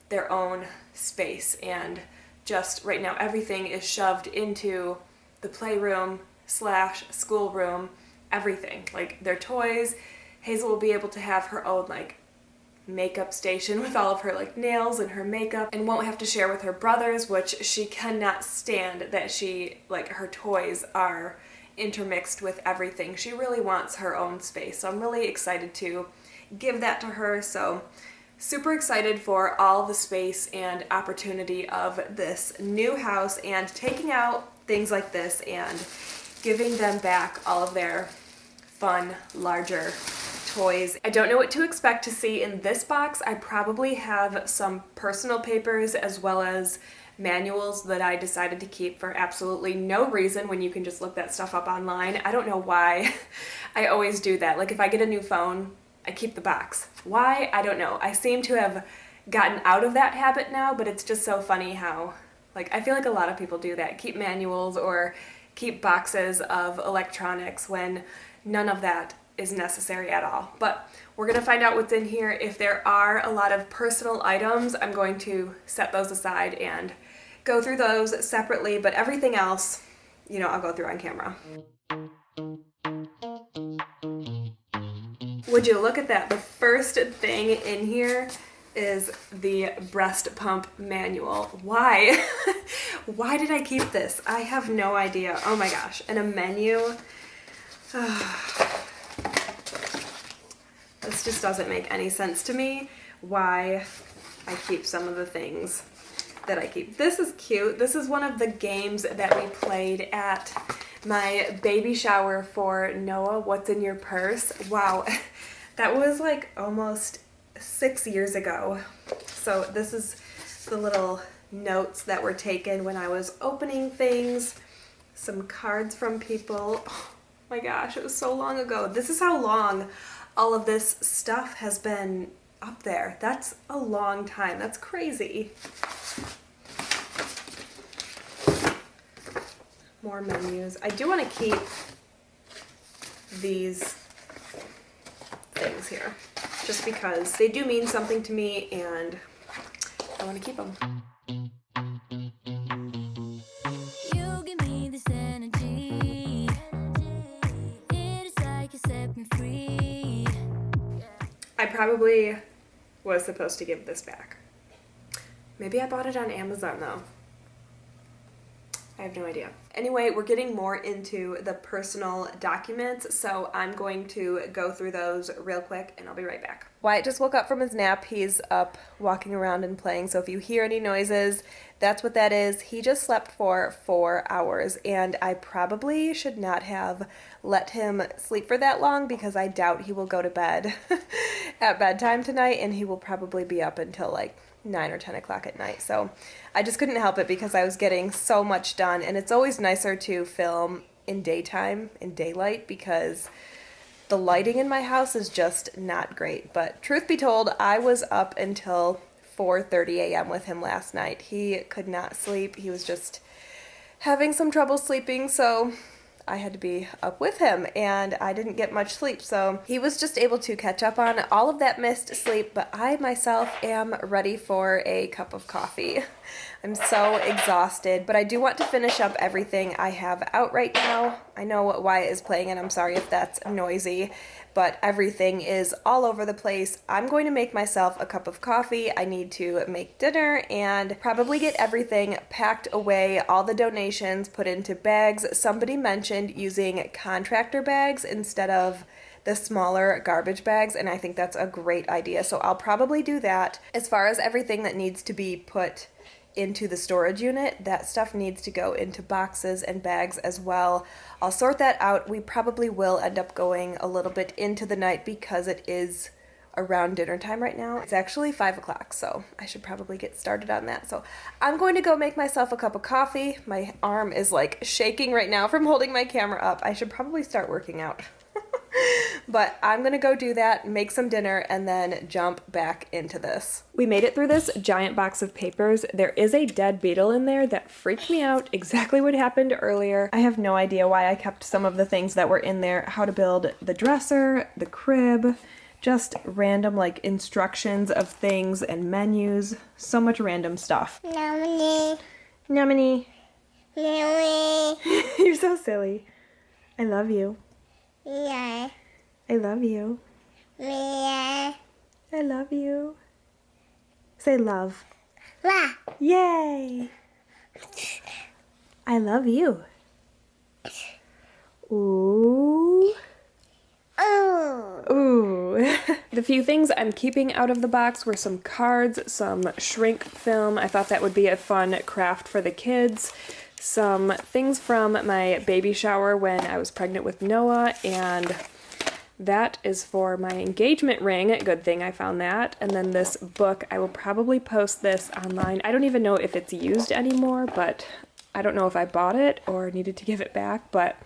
their own space, and just right now everything is shoved into the playroom slash schoolroom, everything. Like their toys, Hazel will be able to have her own like makeup station with all of her like nails and her makeup, and won't have to share with her brothers, which she cannot stand that her toys are intermixed with everything. She really wants her own space, so I'm really excited to give that to her. So super excited for all the space and opportunity of this new house, and taking out things like this and giving them back all of their fun, larger toys. I don't know what to expect to see in this box. I probably have some personal papers as well as manuals that I decided to keep for absolutely no reason when you can just look that stuff up online. I don't know why I always do that. Like if I get a new phone, I keep the box. Why? I don't know. I seem to have gotten out of that habit now, but it's just so funny how, like, I feel like a lot of people do that. Keep manuals or keep boxes of electronics when none of that is necessary at all. But we're gonna find out what's in here. If there are a lot of personal items, I'm going to set those aside and go through those separately, but everything else, I'll go through on camera. Would you look at that? The first thing in here is the breast pump manual. Why? Why did I keep this? I have no idea. Oh my gosh. And a menu. This just doesn't make any sense to me why I keep some of the things that I keep. This is cute. This is one of the games that we played at my baby shower for Noah. What's in your purse? Wow. That was like almost 6 years ago. So this is the little notes that were taken when I was opening things. Some cards from people. Oh my gosh, it was so long ago. This is how long all of this stuff has been up there. That's a long time. That's crazy. More menus. I do want to keep these things here just because they do mean something to me and I want to keep them. You give me this energy. It is like you set me free. I probably was supposed to give this back. Maybe I bought it on Amazon though. I have no idea. Anyway, we're getting more into the personal documents, so I'm going to go through those real quick and I'll be right back. Wyatt just woke up from his nap. He's up walking around and playing, so if you hear any noises, that's what that is. He just slept for 4 hours, and I probably should not have let him sleep for that long because I doubt he will go to bed at bedtime tonight, and he will probably be up until like 9 or 10 o'clock at night. So I just couldn't help it because I was getting so much done, and it's always nicer to film in daytime, in daylight, because the lighting in my house is just not great. But truth be told, I was up until 4:30 a.m. with him last night. He could not sleep. He was just having some trouble sleeping, so I had to be up with him, and I didn't get much sleep, so he was just able to catch up on all of that missed sleep, but I myself am ready for a cup of coffee. I'm so exhausted, but I do want to finish up everything I have out right now. I know what Wyatt is playing, and I'm sorry if that's noisy, but everything is all over the place. I'm going to make myself a cup of coffee. I need to make dinner and probably get everything packed away, all the donations put into bags. Somebody mentioned using contractor bags instead of the smaller garbage bags, and I think that's a great idea. So I'll probably do that. As far as everything that needs to be put into the storage unit, that stuff needs to go into boxes and bags as well. I'll sort that out. We probably will end up going a little bit into the night because it is around dinner time right now. It's actually 5 o'clock, so I should probably get started on that. So I'm going to go make myself a cup of coffee. My arm is like shaking right now from holding my camera up. I should probably start working out. But I'm gonna go do that, make some dinner, and then jump back into this. We made it through this giant box of papers. There is a dead beetle in there that freaked me out, exactly what happened earlier. I have no idea why I kept some of the things that were in there, how to build the dresser, the crib, just random like instructions of things and menus, so much random stuff. Nominee. Nominee. Nominee. You're so silly. I love you. Yeah. I love you. Yeah. I love you. Say love. La. Yay! I love you. Ooh. Ooh. Ooh. The few things I'm keeping out of the box were some cards, some shrink film. I thought that would be a fun craft for the kids. Some things from my baby shower when I was pregnant with Noah, and that is for my engagement ring. Good thing I found that. And then this book, I will probably post this online. I don't even know if it's used anymore, but I don't know if I bought it or needed to give it back, but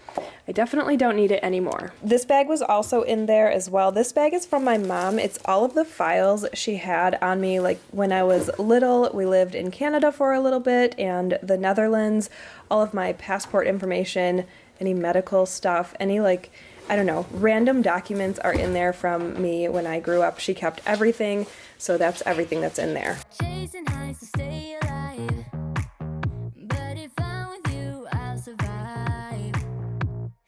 I definitely don't need it anymore. This bag was also in there as well. This bag is from my mom. It's all of the files she had on me, like when I was little. We lived in Canada for a little bit and the Netherlands. All of my passport information, any medical stuff, any like, I don't know, random documents are in there from me when I grew up. She kept everything, so that's everything that's in there. Chasing highs to stay alive. But if I'm with you, I'll survive.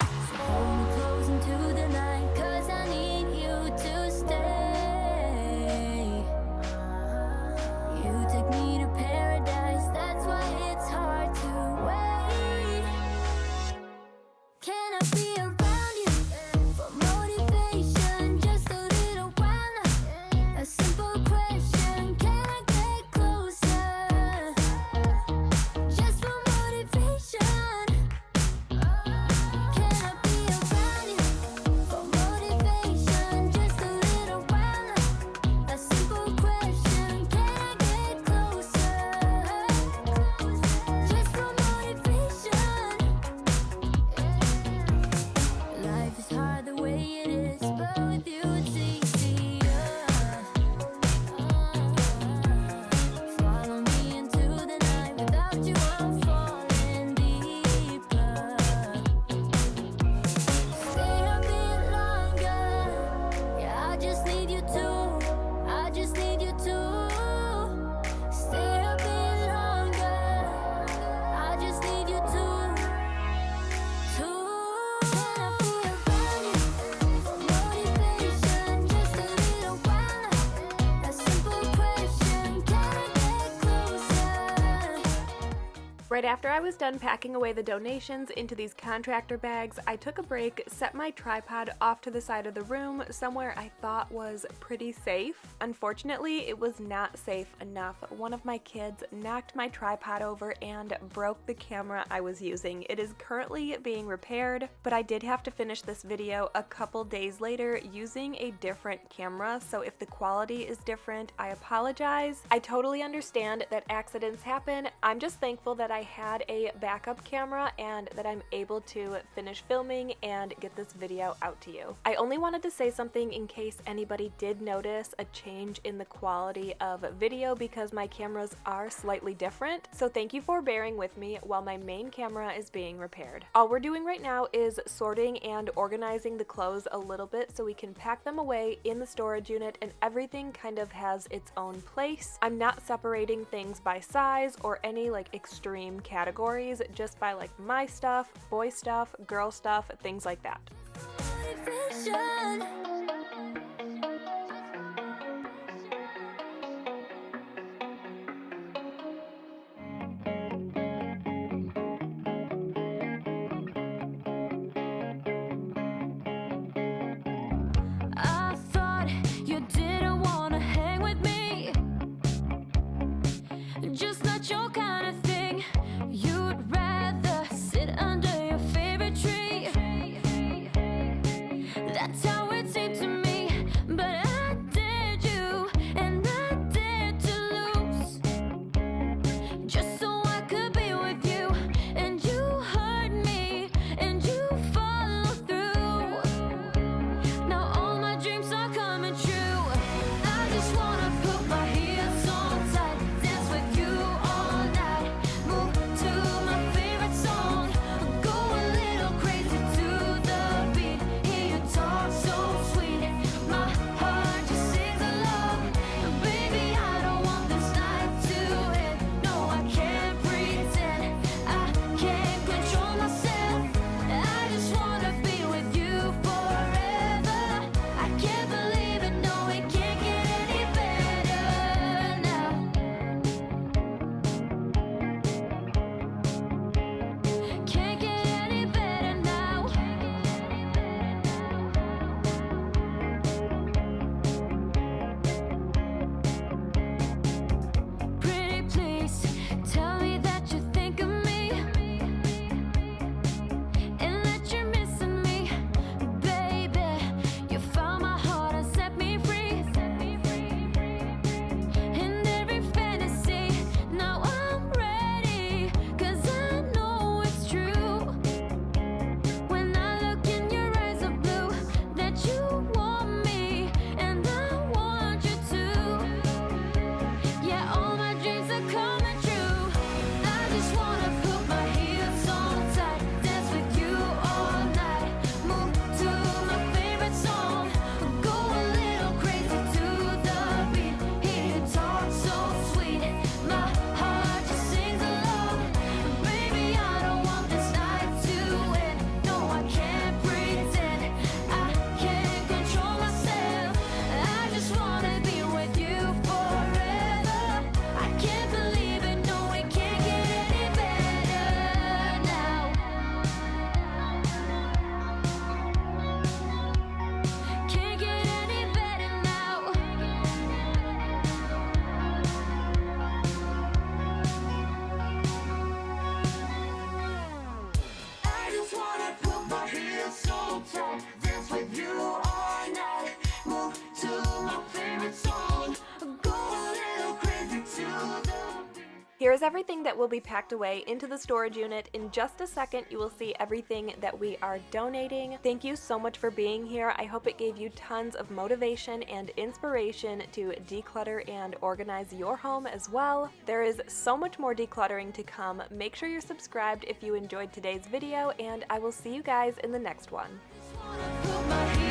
So hold me close into the night, 'cause I need you to stay. You take me to paradise, that's why it's hard to wait. Can I be around you for motivation? Just a little while. A simple question, can I get closer? Just for motivation. Can I be around you for motivation? Just a little while. A simple question, can I get closer? Just for motivation. Life is hard the way it is, but with you it's easier. Follow me into the night, without you I'm falling deeper. Stay a bit longer, yeah, I just need you to, I just need you to. Stay a bit longer, I just need you to. Can I be around you for motivation? Just a little while. A simple question, can I get closer? Right after I was done packing away the donations into these contractor bags, I took a break, set my tripod off to the side of the room somewhere I thought was pretty safe. Unfortunately, it was not safe enough. One of my kids knocked my tripod over and broke the camera I was using. It is currently being repaired, but I did have to finish this video a couple days later using a different camera, so if the quality is different, I apologize. I totally understand that accidents happen. I'm just thankful that I had a backup camera and that I'm able to finish filming and get this video out to you. I only wanted to say something in case anybody did notice a change in the quality of video because my cameras are slightly different. So thank you for bearing with me while my main camera is being repaired. All we're doing right now is sorting and organizing the clothes a little bit so we can pack them away in the storage unit and everything kind of has its own place. I'm not separating things by size or any like extreme categories, just by like my stuff, boy stuff, girl stuff, things like that. Motivation. I thought you didn't wanna hang with me, just not your kind of thing. You'd rather sit under your favorite tree. That's how it seems. Move to my favorite song. Go a little crazy to the beat. Here's everything that will be packed away into the storage unit. In just a second, you will see everything that we are donating. Thank you so much for being here. I hope it gave you tons of motivation and inspiration to declutter and organize your home as well. There is so much more decluttering to come. Make sure you're subscribed if you enjoyed today's video, and I will see you guys in the next one. Wanna put my